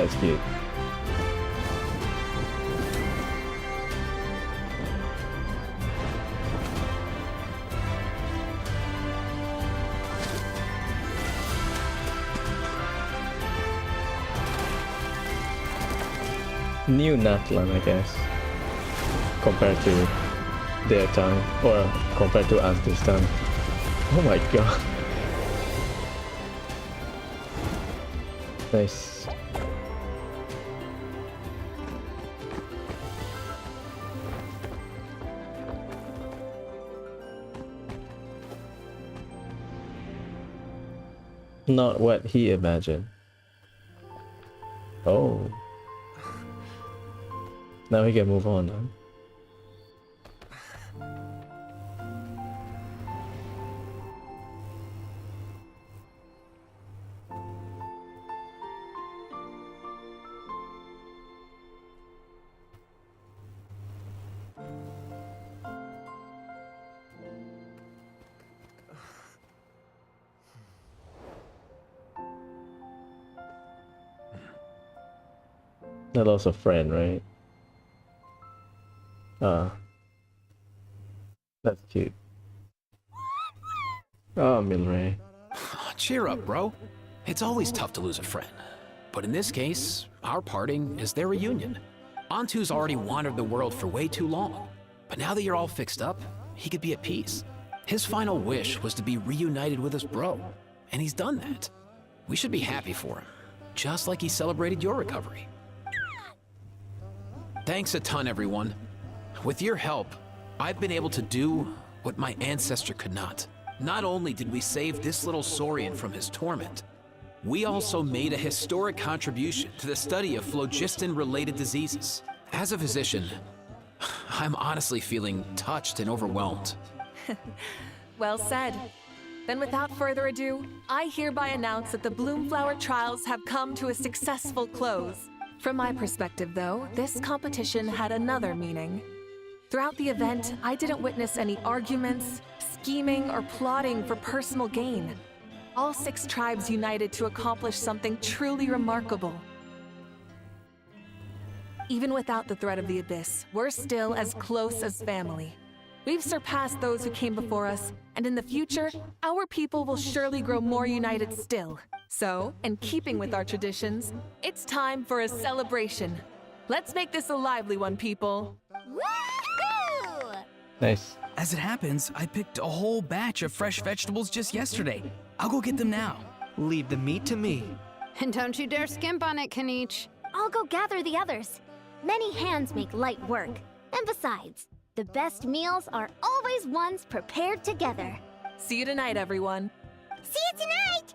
That's cute. New Natlan, I guess, compared to their time, or compared to Antu's time. Oh my god. Nice. Not what he imagined. Oh. Now we can move on then. That lost a friend, right? That's cute. Oh, Milray. Cheer up, bro. It's always tough to lose a friend. But in this case, our parting is their reunion. Antu's already wandered the world for way too long. But now that you're all fixed up, he could be at peace. His final wish was to be reunited with his bro. And he's done that. We should be happy for him. Just like he celebrated your recovery. Thanks a ton, everyone. With your help, I've been able to do what my ancestor could not. Not only did we save this little Saurian from his torment, we also made a historic contribution to the study of phlogiston-related diseases. As a physician, I'm honestly feeling touched and overwhelmed. Well said. Then without further ado, I hereby announce that the Bloomflower trials have come to a successful close. From my perspective, though, this competition had another meaning. Throughout the event, I didn't witness any arguments, scheming, or plotting for personal gain. All 6 tribes united to accomplish something truly remarkable. Even without the threat of the Abyss, we're still as close as family. We've surpassed those who came before us, and in the future, our people will surely grow more united still. So, in keeping with our traditions, it's time for a celebration. Let's make this a lively one, people. Woohoo! Nice. As it happens, I picked a whole batch of fresh vegetables just yesterday. I'll go get them now. Leave the meat to me. And don't you dare skimp on it, Kanich. I'll go gather the others. Many hands make light work. And besides, the best meals are always ones prepared together. See you tonight, everyone. See you tonight!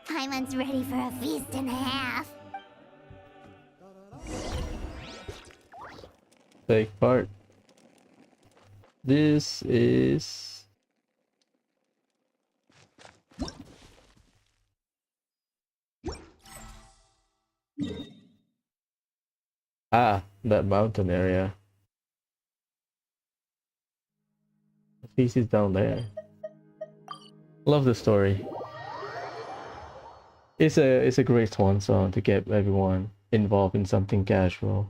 Paimon's ready for a feast and a half. Take part. This is... Ah, that mountain area. The feast is down there. Love the story. It's a great swan song to get everyone involved in something casual.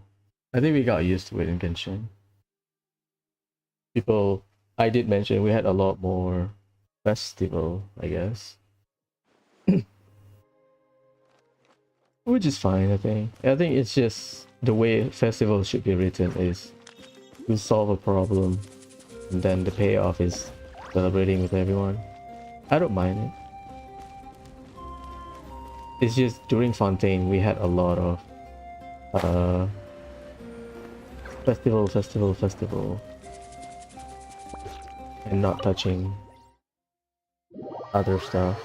I think we got used to it in Genshin. People, I did mention we had a lot more festival, I guess. Which is fine, I think. I think it's just the way festivals should be written is you solve a problem and then the payoff is celebrating with everyone. I don't mind it. It's just during Fontaine we had a lot of festival and not touching other stuff.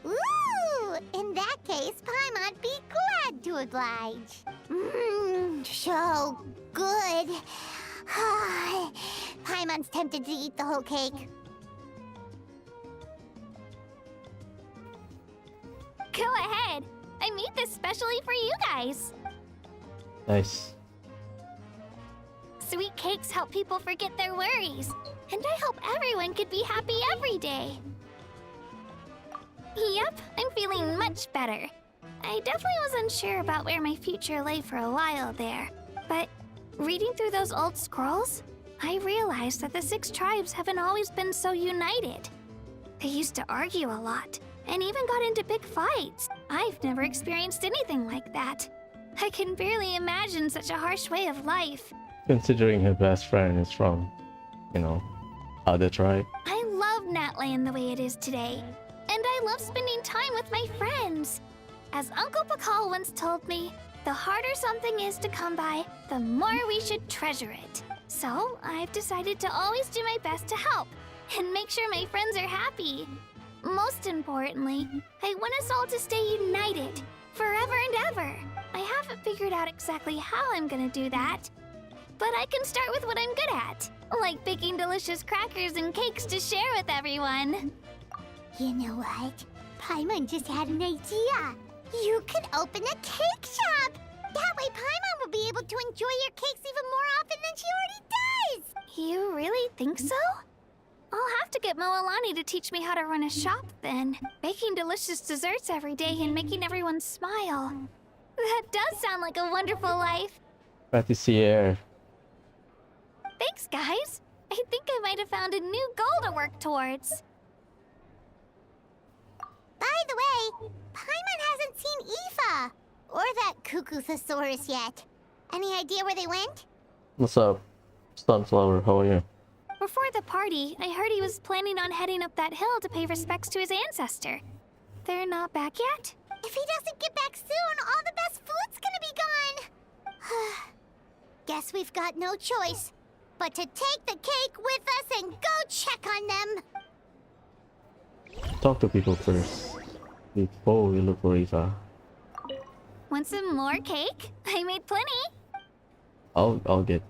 Ooh! In that case, Paimon be glad to oblige. So good. Paimon's tempted to eat the whole cake. Go ahead. I made this specially for you guys. Nice. Sweet cakes help people forget their worries. And I hope everyone could be happy every day. Yep, I'm feeling much better. I definitely was unsure about where my future lay for a while there. But reading through those old scrolls, I realized that the 6 tribes haven't always been so united. They used to argue a lot, and even got into big fights. I've never experienced anything like that. I can barely imagine such a harsh way of life. Considering her best friend is from, you know, other tribe. I love Natland the way it is today. And I love spending time with my friends. As Uncle Pakal once told me, the harder something is to come by, the more we should treasure it. So I've decided to always do my best to help and make sure my friends are happy. Most importantly, I want us all to stay united, forever and ever. I haven't figured out exactly how I'm gonna do that, but I can start with what I'm good at, like baking delicious crackers and cakes to share with everyone. You know what? Paimon just had an idea. You could open a cake shop. That way Paimon will be able to enjoy your cakes even more often than she already does. You really think so? I'll have to get Moalani to teach me how to run a shop then. Baking delicious desserts every day and making everyone smile. That does sound like a wonderful life. Patissier. Thanks, guys. I think I might have found a new goal to work towards. By the way, Paimon hasn't seen Aoife or that Cuckoo-thosaurus yet. Any idea where they went? What's up, Sunflower? How are you? Before the party, I heard he was planning on heading up that hill to pay respects to his ancestor. They're not back yet? If he doesn't get back soon, all the best food's gonna be gone. Guess we've got no choice but to take the cake with us and go check on them. Talk to people first before we look for Eva. Want some more cake? I made plenty. I'll get.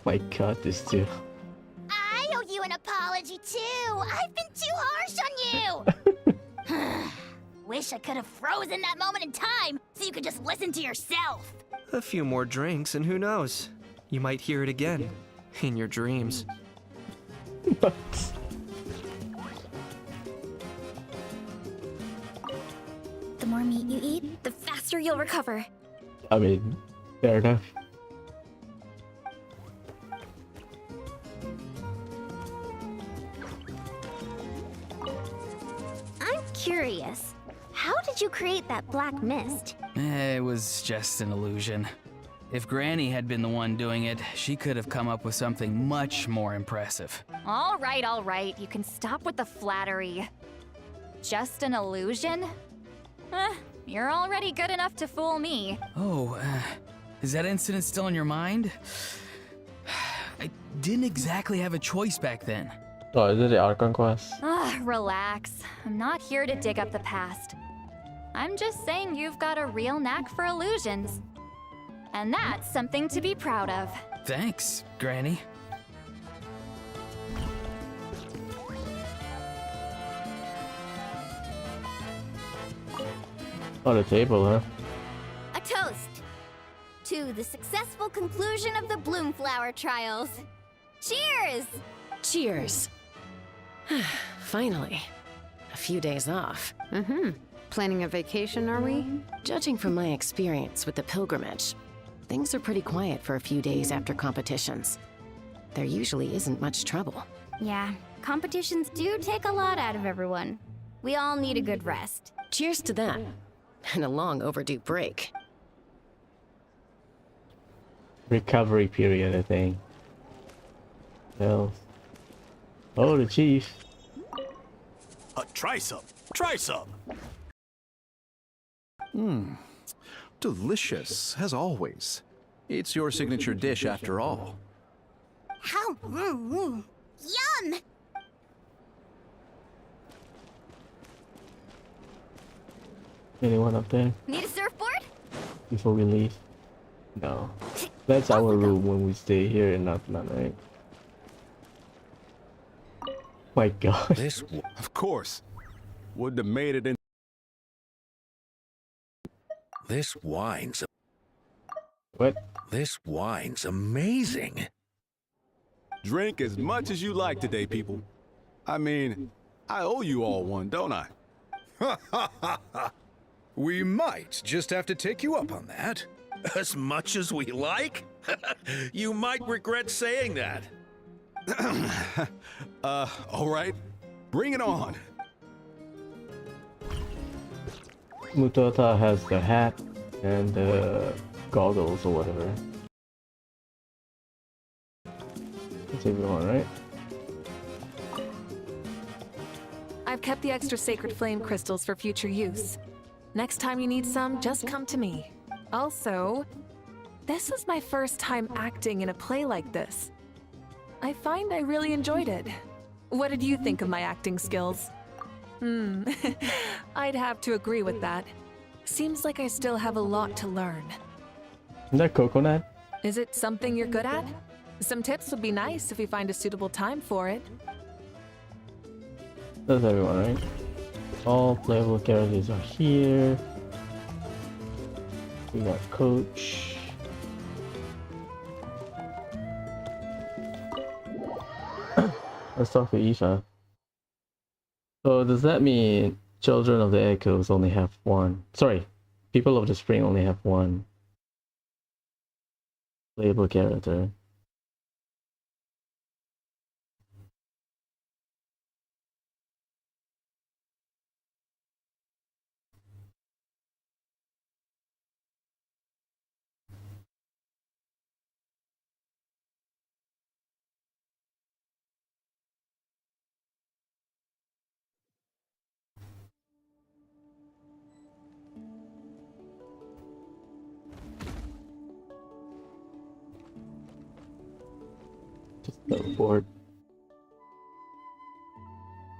My god, this too. I owe you an apology too. I've been too harsh on you. Wish I could have frozen that moment in time so you could just listen to yourself. A few more drinks, and who knows? You might hear it again in your dreams. The more meat you eat, the faster you'll recover. I mean, fair enough. I'm curious. How did you create that black mist? It was just an illusion. If Granny had been the one doing it, she could have come up with something much more impressive. All right. You can stop with the flattery. Just an illusion? You're already good enough to fool me. Oh, is that incident still in your mind? I didn't exactly have a choice back then. Oh, is it the Archon quest? Relax. I'm not here to dig up the past. I'm just saying you've got a real knack for illusions. And that's something to be proud of. Thanks, Granny. On the table, huh? A toast to the successful conclusion of the Bloomflower trials. Cheers! Cheers. Finally. A few days off. Planning a vacation, are we? Judging from my experience with the pilgrimage, things are pretty quiet for a few days after competitions. There usually isn't much trouble. Yeah, competitions do take a lot out of everyone. We all need a good rest. Cheers to that. And a long overdue break. Recovery period, I think. Well. Oh, the chief. Try some. Try some. Delicious, as always. It's your signature dish after all. How? Yum! Anyone up there? Need a surfboard? Before we leave? No. That's our room when we stay here in Natlan, right? My god. This, of course, wouldn't have made it in. This wine's What? This wine's amazing. Drink as much as you like today, people. I mean, I owe you all one, don't I? We might just have to take you up on that. As much as we like? You might regret saying that. All right. Bring it on. Mutota has the hat and the goggles or whatever. That's everyone, right? I've kept the extra sacred flame crystals for future use. Next time you need some, just come to me. Also, this is my first time acting in a play like this. I find I really enjoyed it. What did you think of my acting skills? I'd have to agree with that. Seems like I still have a lot to learn. Is that coconut? Is it something you're good at? Some tips would be nice if we find a suitable time for it. That's everyone, right? All playable characters are here. We got Coach. Let's talk to Aoife. So does that mean Children of the Echoes only have one? Sorry, People of the Spring only have one playable character. Just teleport.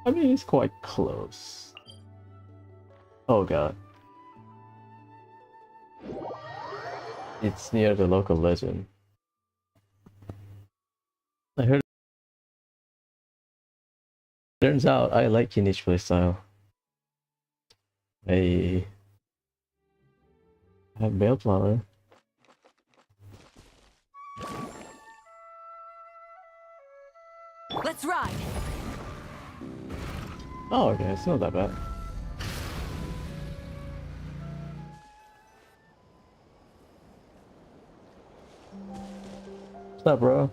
I mean, it's quite close. Oh god. It's near the local legend. I heard. Turns out I like Kinich playstyle. I have Baleflower. Let's ride! Oh, okay, it's not that bad. What's up, bro?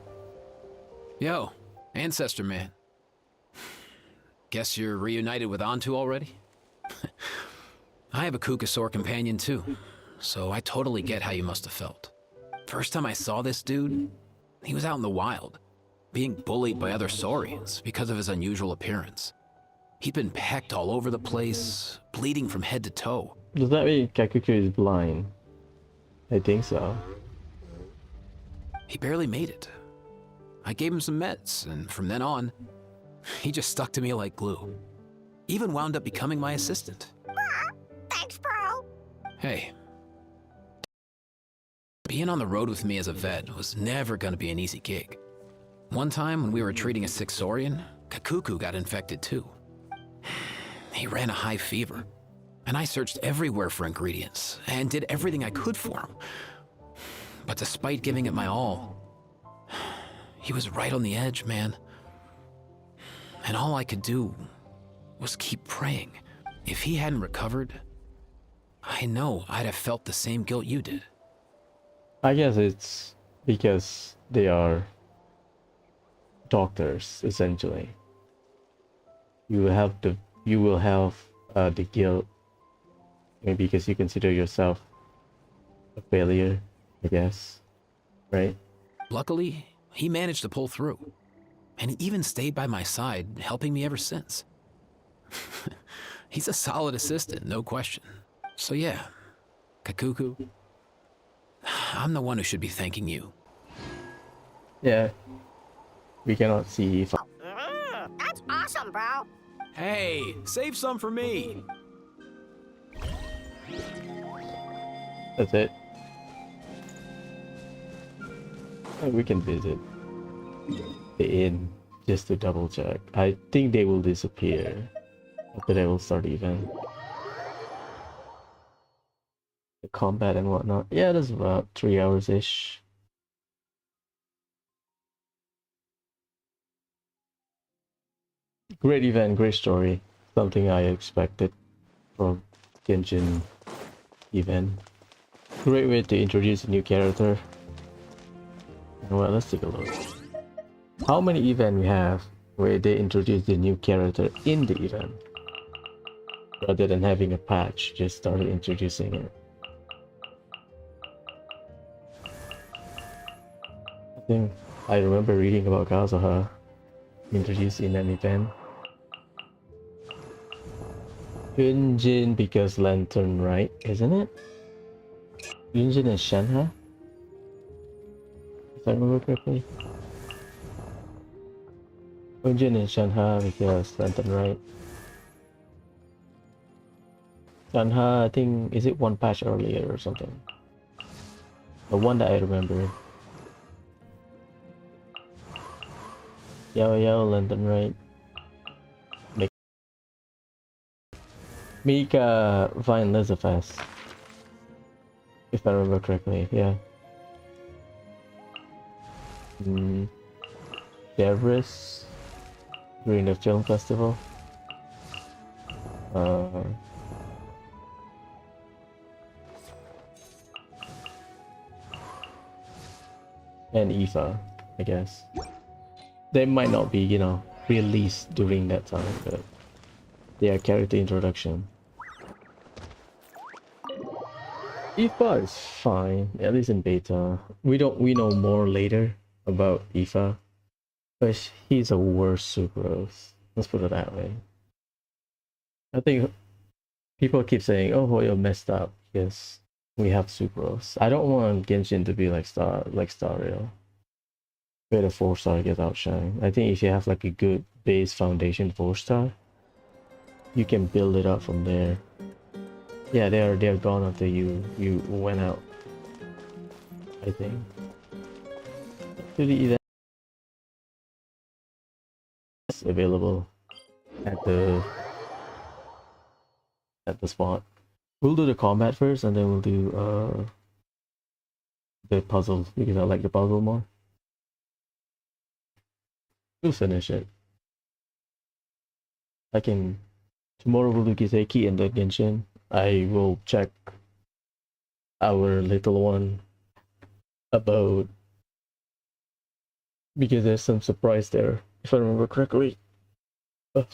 Yo, Ancestor Man. Guess you're reunited with Antu already? I have a Kukasaur companion too, so I totally get how you must have felt. First time I saw this dude, he was out in the wild, being bullied by other Saurians because of his unusual appearance. He'd been pecked all over the place, bleeding from head to toe. Does that mean Kakuku is blind? I think so. He barely made it. I gave him some meds, and from then on, he just stuck to me like glue. Even wound up becoming my assistant. Thanks, bro. Hey. Being on the road with me as a vet was never gonna be an easy gig. One time when we were treating a sick Saurian, Kakuku got infected too. He ran a high fever, and I searched everywhere for ingredients and did everything I could for him. But despite giving it my all, he was right on the edge, man. And all I could do was keep praying. If he hadn't recovered, I know I'd have felt the same guilt you did. I guess it's because they are doctors, essentially. You will have the guilt, maybe because you consider yourself a failure, I guess, right? Luckily, he managed to pull through, and he even stayed by my side, helping me ever since. He's a solid assistant, no question. So yeah, Kakuku, I'm the one who should be thanking you. Yeah, we cannot see if That's awesome, bro. Hey, save some for me. that's it. We can visit the inn just to double check. I think they will disappear after they will start the event. combat and whatnot. Yeah, that's about 3 hours ish. Great event, great story. Something I expected from Genshin event. Great way to introduce a new character. Well, let's take a look. How many events we have where they introduce the new character in the event rather than having a patch, just started introducing it. I think I remember reading about Kazuha introduced in an event. Yunjin because Lantern, right? Isn't it? Yunjin and Shenhe? If I remember correctly. Yunjin and Shenhe because Lantern, right? Shenhe, I think, is it one patch earlier or something? The one that I remember. Yao Lantern, right? Mika Vine Lizafest. If I remember correctly, yeah. Devris during the film festival. And Aoife, I guess. They might not be, you know, released during that time, but they are character introduction. Aoife is fine, at least in beta. We know more later about Aoife, but he's a worse Sucrose. Let's put it that way. I think people keep saying, "Oh, Hoyo messed up because we have Sucrose." I don't want Genshin to be like Star Rail, where the 4-star gets outshined. I think if you have like a good base foundation 4-star, you can build it up from there. Yeah, they're gone after you went out, I think. To the event available at the spot. We'll do the combat first, and then we'll do the puzzle because I like the puzzle more. We'll finish it. I can tomorrow we'll do Kiseki and the Genshin. I will check our little one about because there's some surprise there, if I remember correctly. I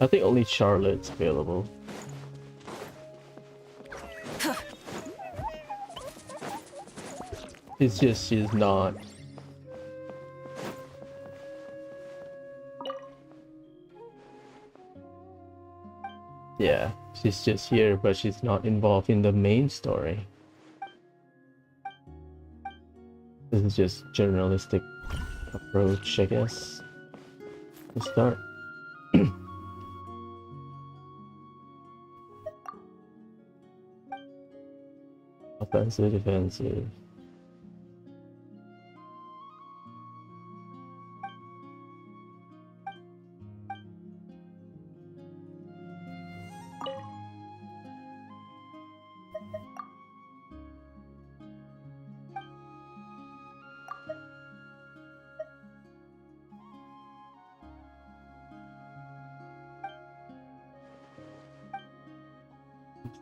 think only Charlotte's available. It's just she's not. Yeah, she's just here, but she's not involved in the main story. This is just journalistic approach, I guess. To start. Offensive, defensive.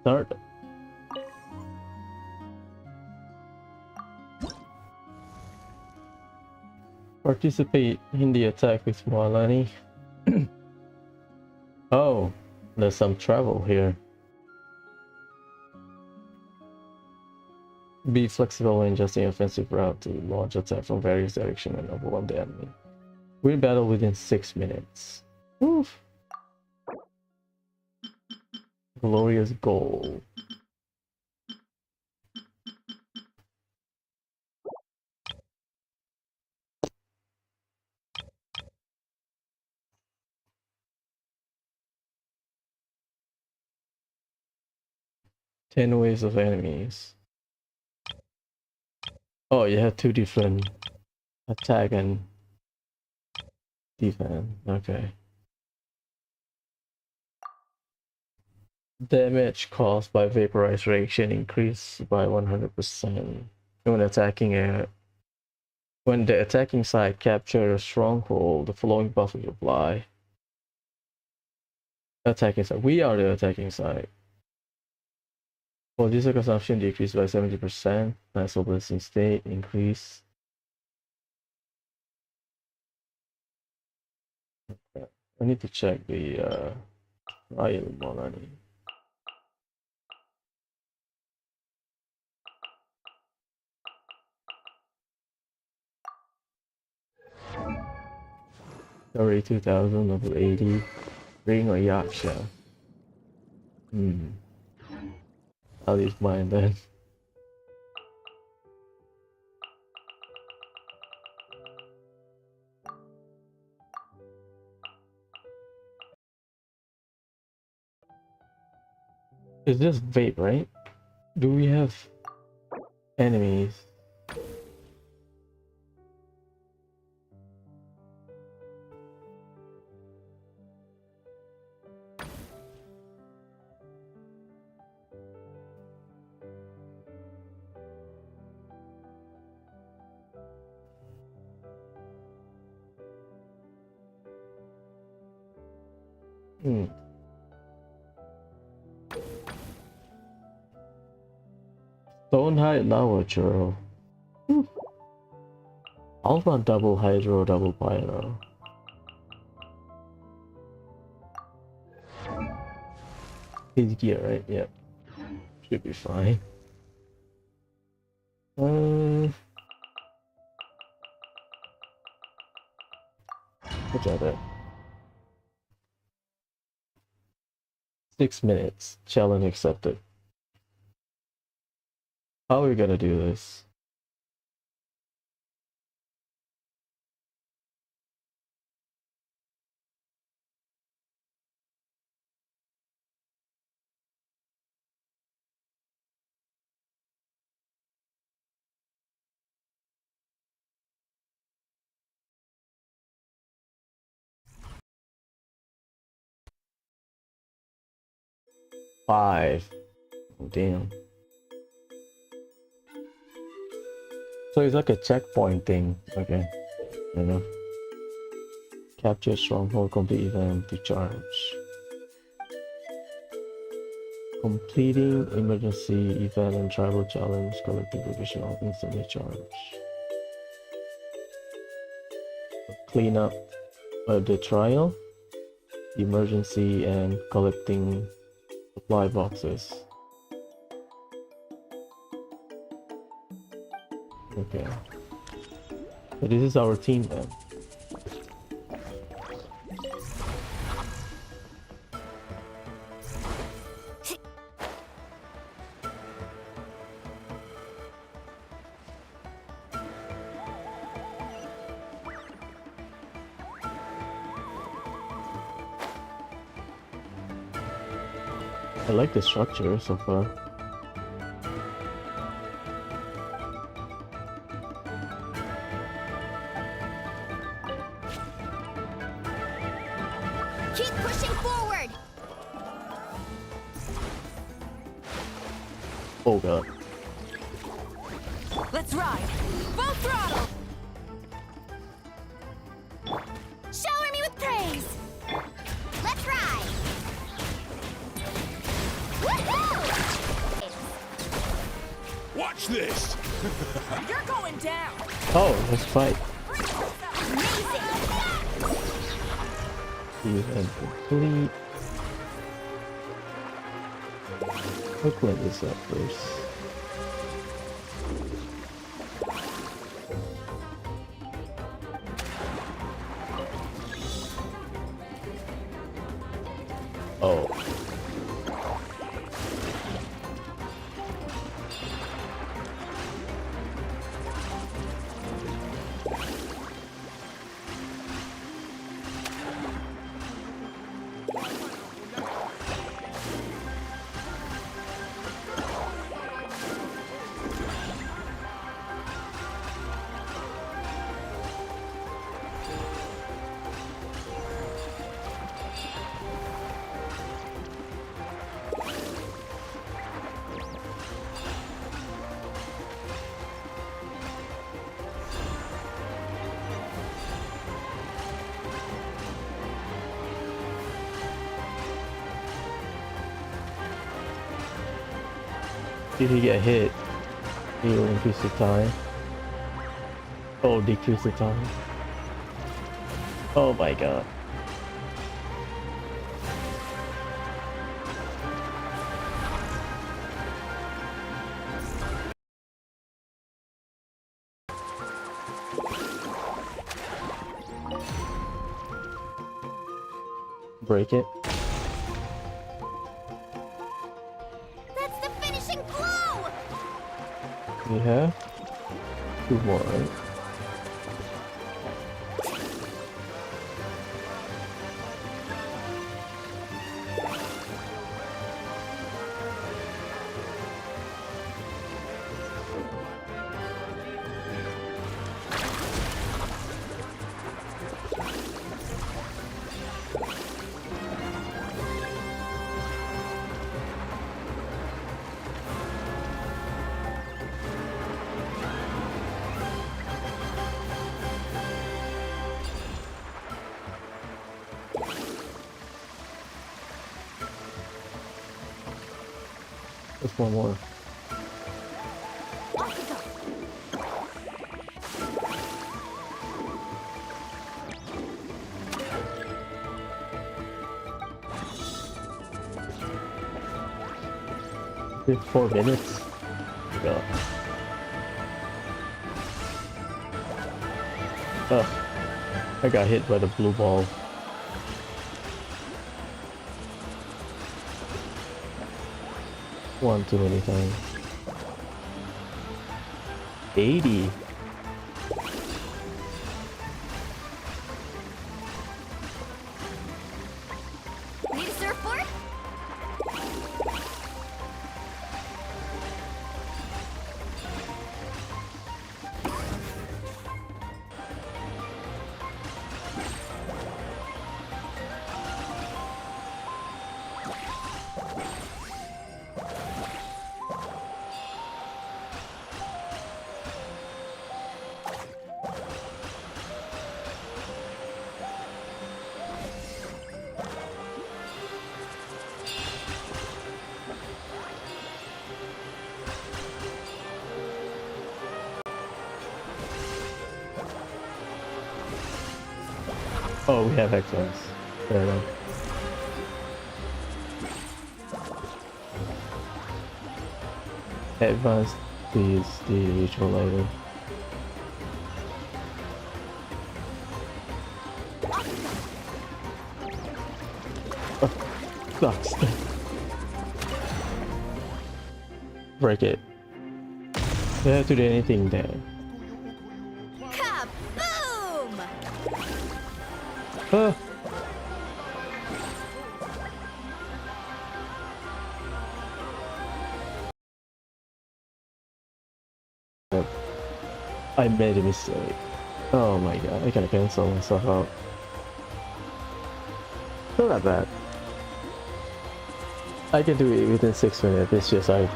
Start. Participate in the attack with Moalani. Oh, there's some travel here. Be flexible when adjusting offensive route to launch attack from various directions and overwhelm the enemy. Win battle within 6 minutes. Oof. Glorious goal. Ten waves of enemies. Oh, you have two different Attack and defend. Okay. Damage caused by vaporization increased by 100% when the attacking side captures a stronghold. The following buff will apply. Attacking side. We are the attacking side. Well, diesel consumption decreased by 70%. Nice blessing state increase. I need to check the trial money. Already 2000, level 80. Ring or Yaksha. I'll use mine then. It's just vape, right? Do we have enemies? Don't hide lava churro. I'll run double hydro, double pyro. His gear, right? Yep. Should be fine. What's that? 6 minutes. Challenge accepted. How are we gonna do this? Five. Oh, damn. So it's like a checkpoint thing. Okay. I know. Capture stronghold, complete event to charge. Completing emergency event and tribal challenge, collecting provisional, instantly charge. Clean up the trial, emergency, and collecting supply boxes. Okay. So this is our team then. I like the structure so far. Keep pushing forward. Oh god. Let's ride. Full throttle. Shower me with praise. Let's ride. Woohoo! Watch this! You're going down. Oh, let's fight. Amazing. Event complete. We'll clean this up first. Oh. If you get hit, you will increase the time. Oh, decrease the time. Oh my god. Break it. That's the finishing blow! We have 2 more, right? Just one more. Did 4 minutes? God. Ugh. I got hit by the blue ball. One too many times. 80. Need a surfboard? Oh, we have excellence. Fair enough. Advanced is the ritual item. Oh, sucks. Break it. You have to do anything there. Kaboom! Ah. Yep. I made a mistake. Oh my god, I gotta cancel myself out. Not that bad. I can do it within 6 minutes, it's just I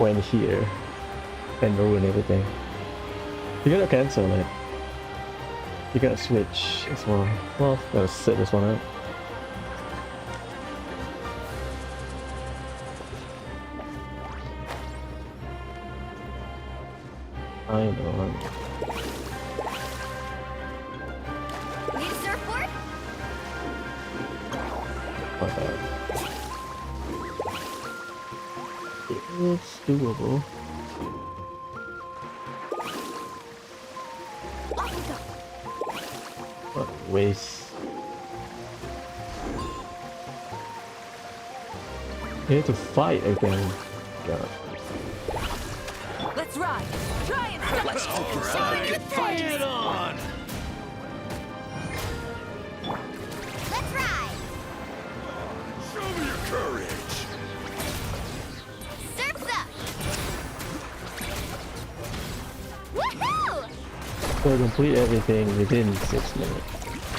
went here and ruined everything. You gotta cancel it. You gotta switch as well. Well, gotta set this one out. I know. Need a surfboard? My bad. It's doable. What a waste. You have to fight again. God. Let's ride. Try and Let's fight it on! Let's ride! Show me your courage! Surf's up! Woohoo! So complete everything within 6 minutes.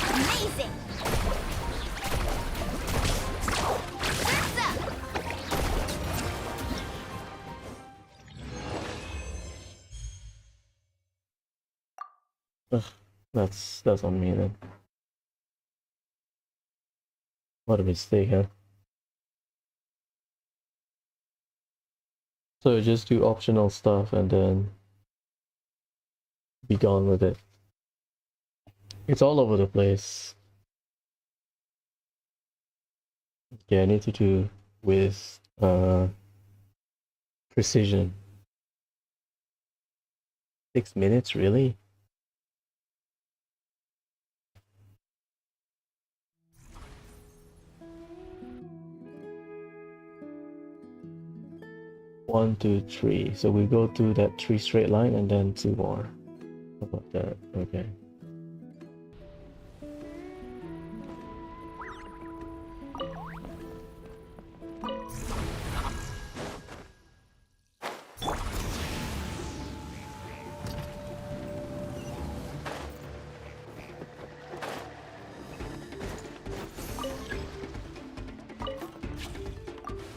Amazing! Surf's up! Ugh, that's on me then. What a mistake, huh? So just do optional stuff and then be gone with it. It's all over the place. Yeah, I need to do with precision. 6 minutes, really? One, two, three. So we go through that 3 straight line and then 2 more. How about that? Okay.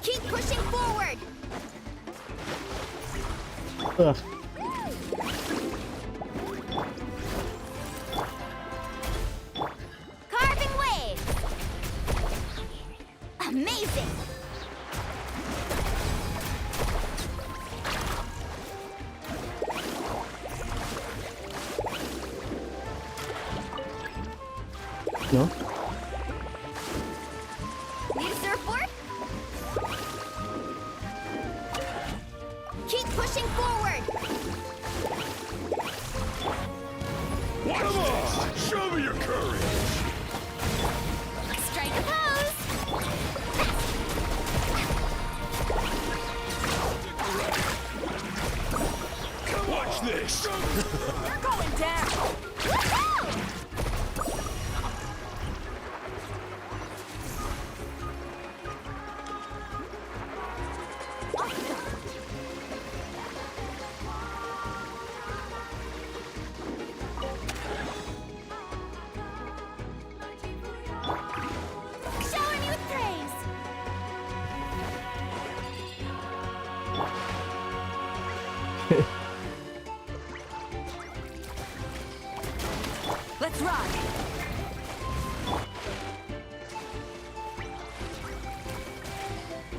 Keep pushing forward! Ugh. Carving waves! Amazing! No? Need a surfboard? Keep pushing forward! Come on! Show me your courage! Strike a pose! Watch this! You're going down! Woohoo! Shower me with praise! Let's rock!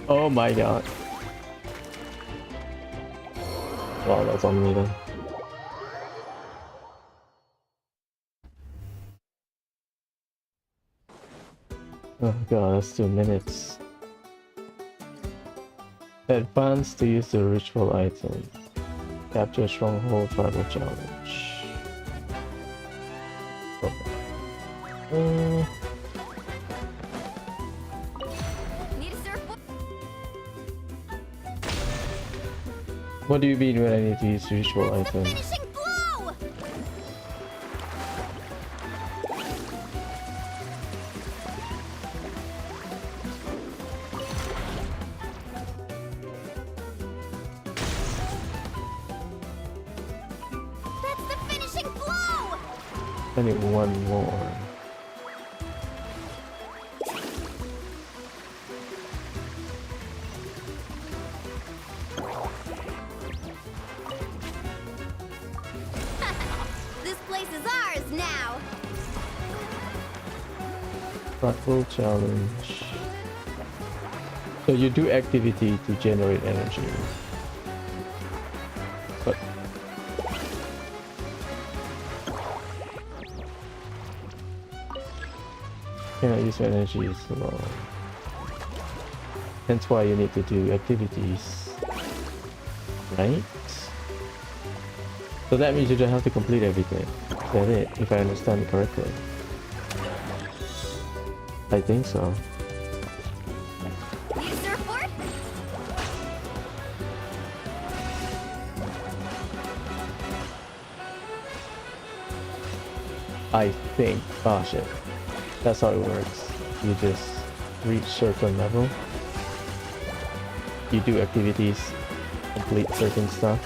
Oh my god. Wow, that's on me then. Oh god, that's 2 minutes. Advance to use the ritual item. Capture stronghold tribal challenge. Okay. Need a surfboard? What do you mean when I need to use ritual item? Finishing blow! That's the finishing blow! I need one more. This place is ours now! Tribal challenge. So you do activity to generate energy. But cannot use energy so hence why you need to do activities. Right? So that means you don't have to complete everything. Is that it? If I understand correctly. I think so. Need a surfboard? I think. Oh shit. That's how it works. You just reach certain level. You do activities, complete certain stuff.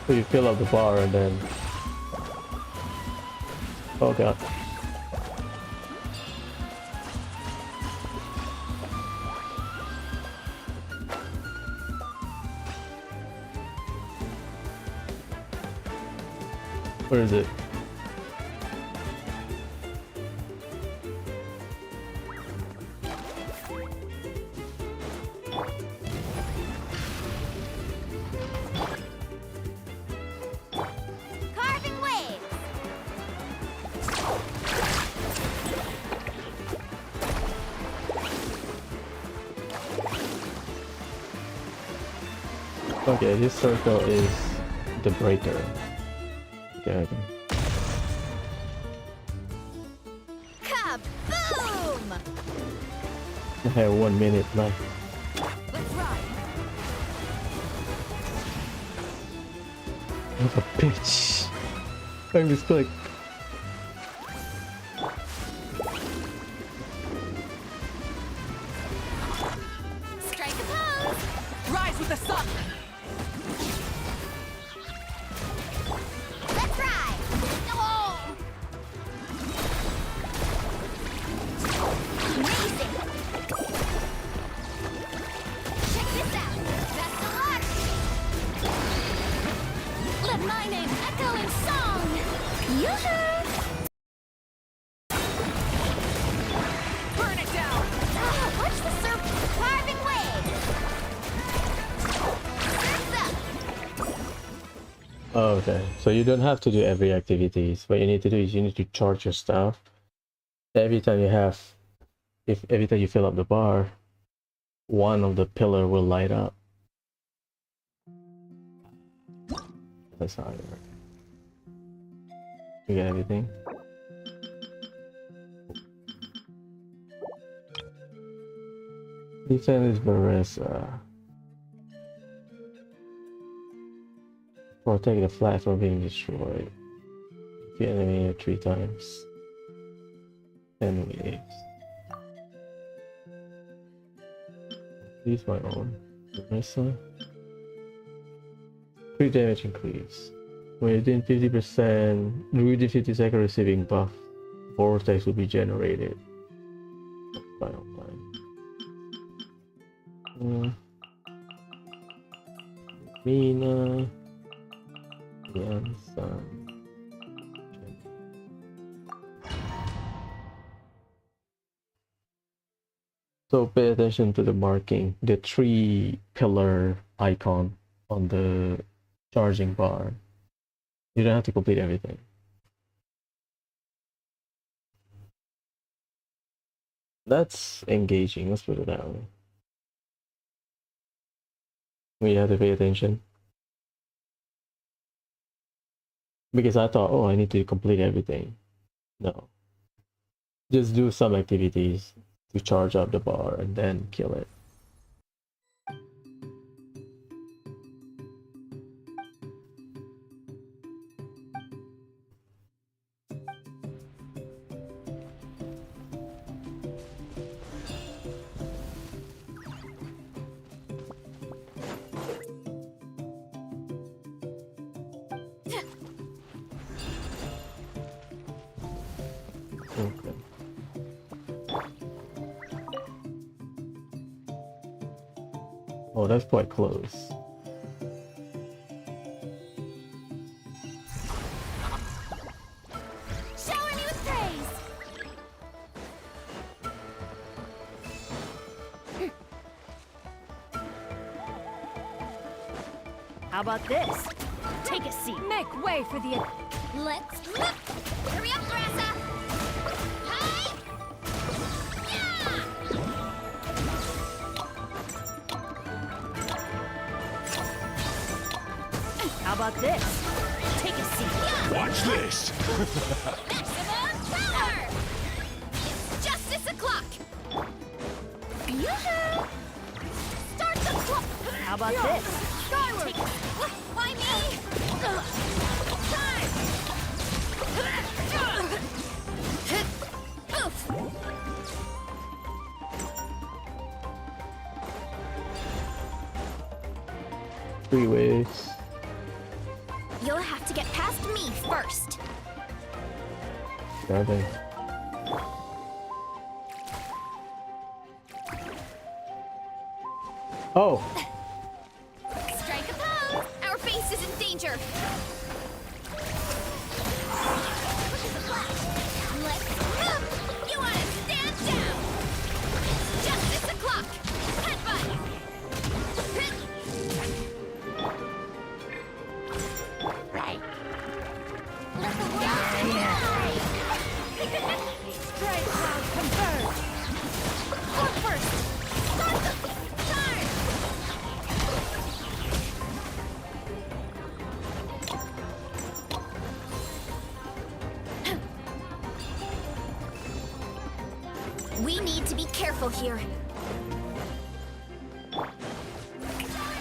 So you fill up the bar and then... Oh god. Where is it? Carving waves. Okay, this circle is the breaker. Okay. Kaboom! I have 1 minute left. Let's ride. What a bitch. I misclick. Strike a pose. Rise with the sun. Let's ride. Oh. Amazing. Check this out. Best of luck. Let my name echo in song. Yoo-hoo! Burn it down. Watch the surf. Carving waves. Surf's up. Oh, okay, so you don't have to do every activities. What you need to do is you need to charge your stuff. Every time you fill up the bar, one of the pillar will light up. That's how it works. You get everything? Defense is Baressa. Protect the flag from being destroyed. Defeat enemy 3 times. 10 waves. Use my own. Baressa. Crit damage increase. Within 50%, within 50 seconds receiving buff, vortex will be generated. Final time. Mina. Yansan. So pay attention to the marking, the 3 pillar icon on the charging bar. You don't have to complete everything. That's engaging, let's put it that way. We have to pay attention. Because I thought, oh, I need to complete everything. No. Just do some activities to charge up the bar and then kill it. Okay. Oh, that's quite close. Shower me with praise. How about this? Take a seat. Make way for the... Let's look. Hurry up, Grassa. Hi. How about this? Take a seat. Watch this! Maximum power. It's justice o'clock. Yoo-hoo! Start the clock. How about this? Skyward. Why me? Time. Oof. 3 waves. You'll have to get past me first. Grabbing. Oh! Strike a pose. Our base is in danger. We need to be careful here.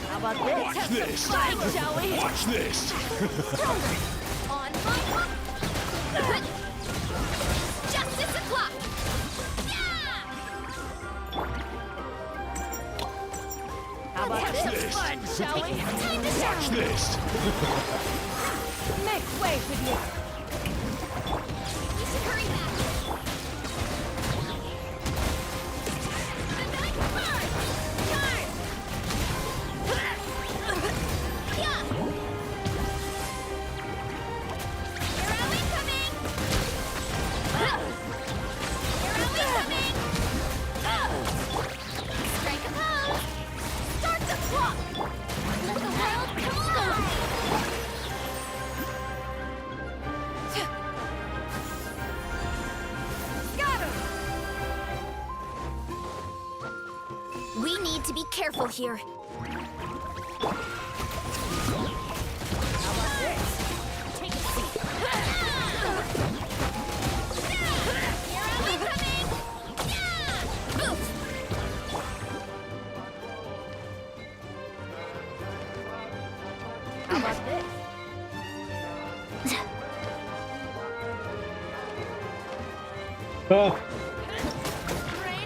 How about this? Watch this! Fun, shall we? Watch this! On my mark. Justice o'clock. How about Watch this? this! Fun, shall we? Time to Watch shine. this! Make way for the... We should hurry back. The night burn. Charge. Yeah. Hero incoming. Hero incoming. Strike a pose. Start the clock. Let the world come alive. We need to be careful here. Take a seat. Hero incoming. Boost. How about this? Ah.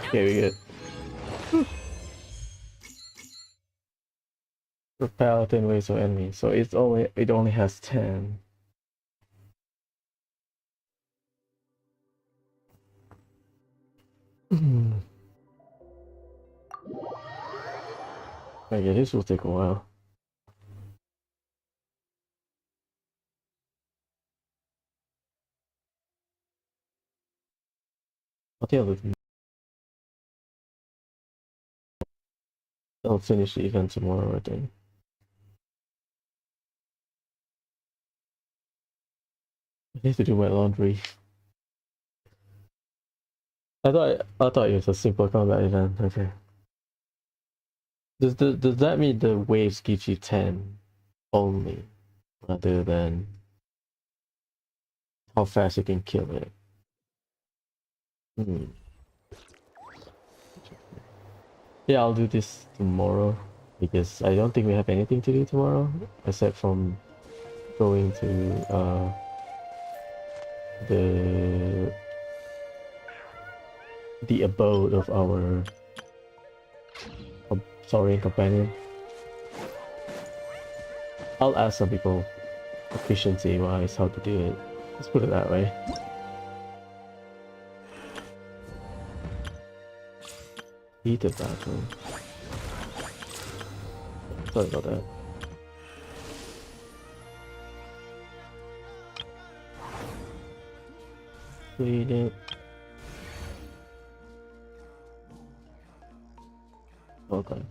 Okay, we good. Repel 10 waves of enemy, so it only has 10. Okay, this will take a while. I'll finish the event tomorrow, I think. I need to do my laundry. I thought it was a simple combat event. Okay. Does that mean the waves gives you 10 only, rather than how fast you can kill it? Yeah, I'll do this tomorrow because I don't think we have anything to do tomorrow aside from going to the abode of our Saurian companion. I'll ask some people efficiency wise how to do it. Let's put it that way. Eat the bathroom. Sorry about that. Clean it. Okay.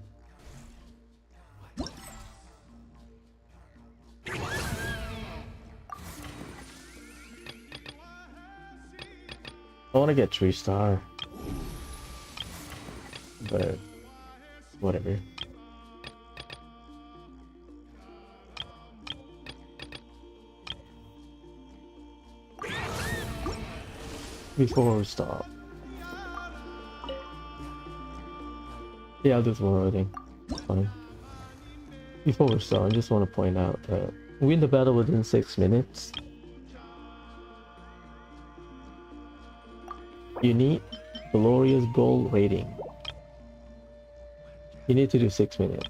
I want to get 3-star, but whatever. Before we stop. Yeah, I'll do tomorrow, I think. Fine. Before we start, I just want to point out that win the battle within 6 minutes. You need glorious gold rating. You need to do 6 minutes.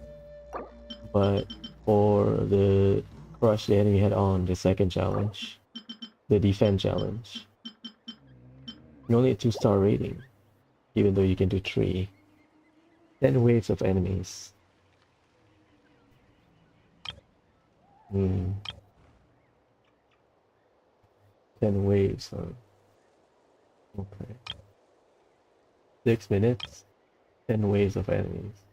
But for the crush the enemy head on, the second challenge, the defend challenge, you only need 2-star rating, even though you can do 3. 10 waves of enemies. 10 waves, huh? Okay. 6 minutes, 10 waves of enemies.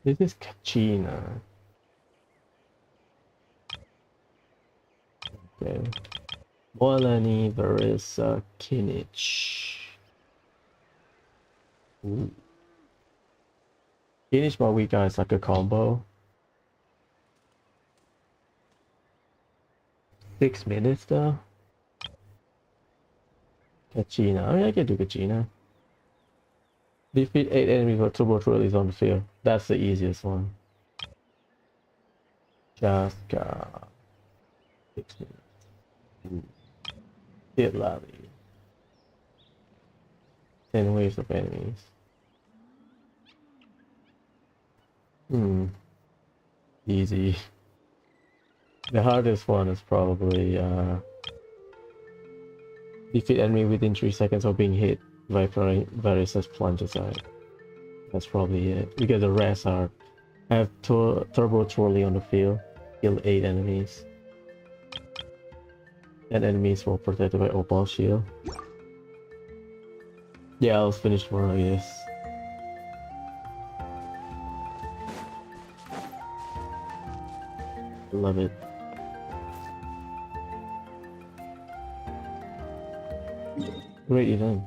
This is Kachina. Okay. Molani versus Kinich. Ooh. Kinich Mawika is like a combo. 6 minutes though? Kachina. I mean, I can do Kachina. Defeat 8 enemies with turbo trolleys on the field. That's the easiest one. Jaska. 6 minutes. Hit lobby. 10 waves of enemies. Easy. The hardest one is probably defeat enemy within 3 seconds of being hit by various plunge aside. That's probably it. Because the rest are have turbo trolley on the field, kill 8 enemies. And enemies were protected by opal shield. Yeah, I'll finish more, I guess. Love it. Great event.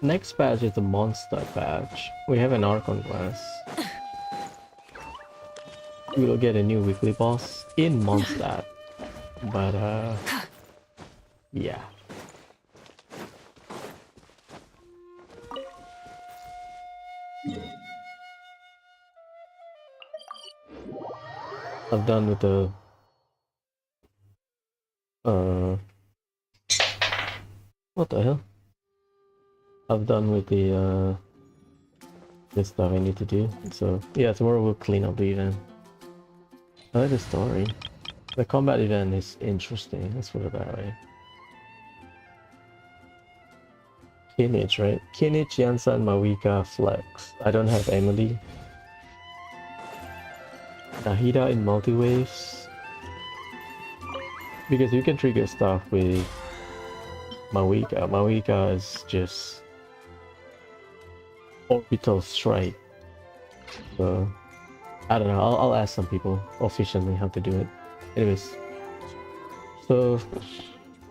Next patch is the monster patch. We have an Archon class. We will get a new weekly boss in Mondstadt. But yeah. I've done with the what the hell? I've done with the this stuff I need to do. So yeah, tomorrow we'll clean up the event. I like the story. The combat event is interesting, let's put it that way. Kinich, right? Kinich, Yansan, Mawika, Flex. I don't have Emily. Nahida in multi-waves. Because you can trigger stuff with Mawika. Mawika is just orbital strike. So I don't know, I'll ask some people officially how to do it. Anyways, so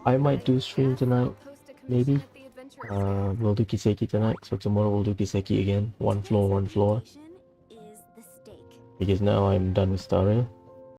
I might do stream tonight, maybe. We'll do Kiseki tonight, so tomorrow we'll do Kiseki again. One floor. Because now I'm done with Staria.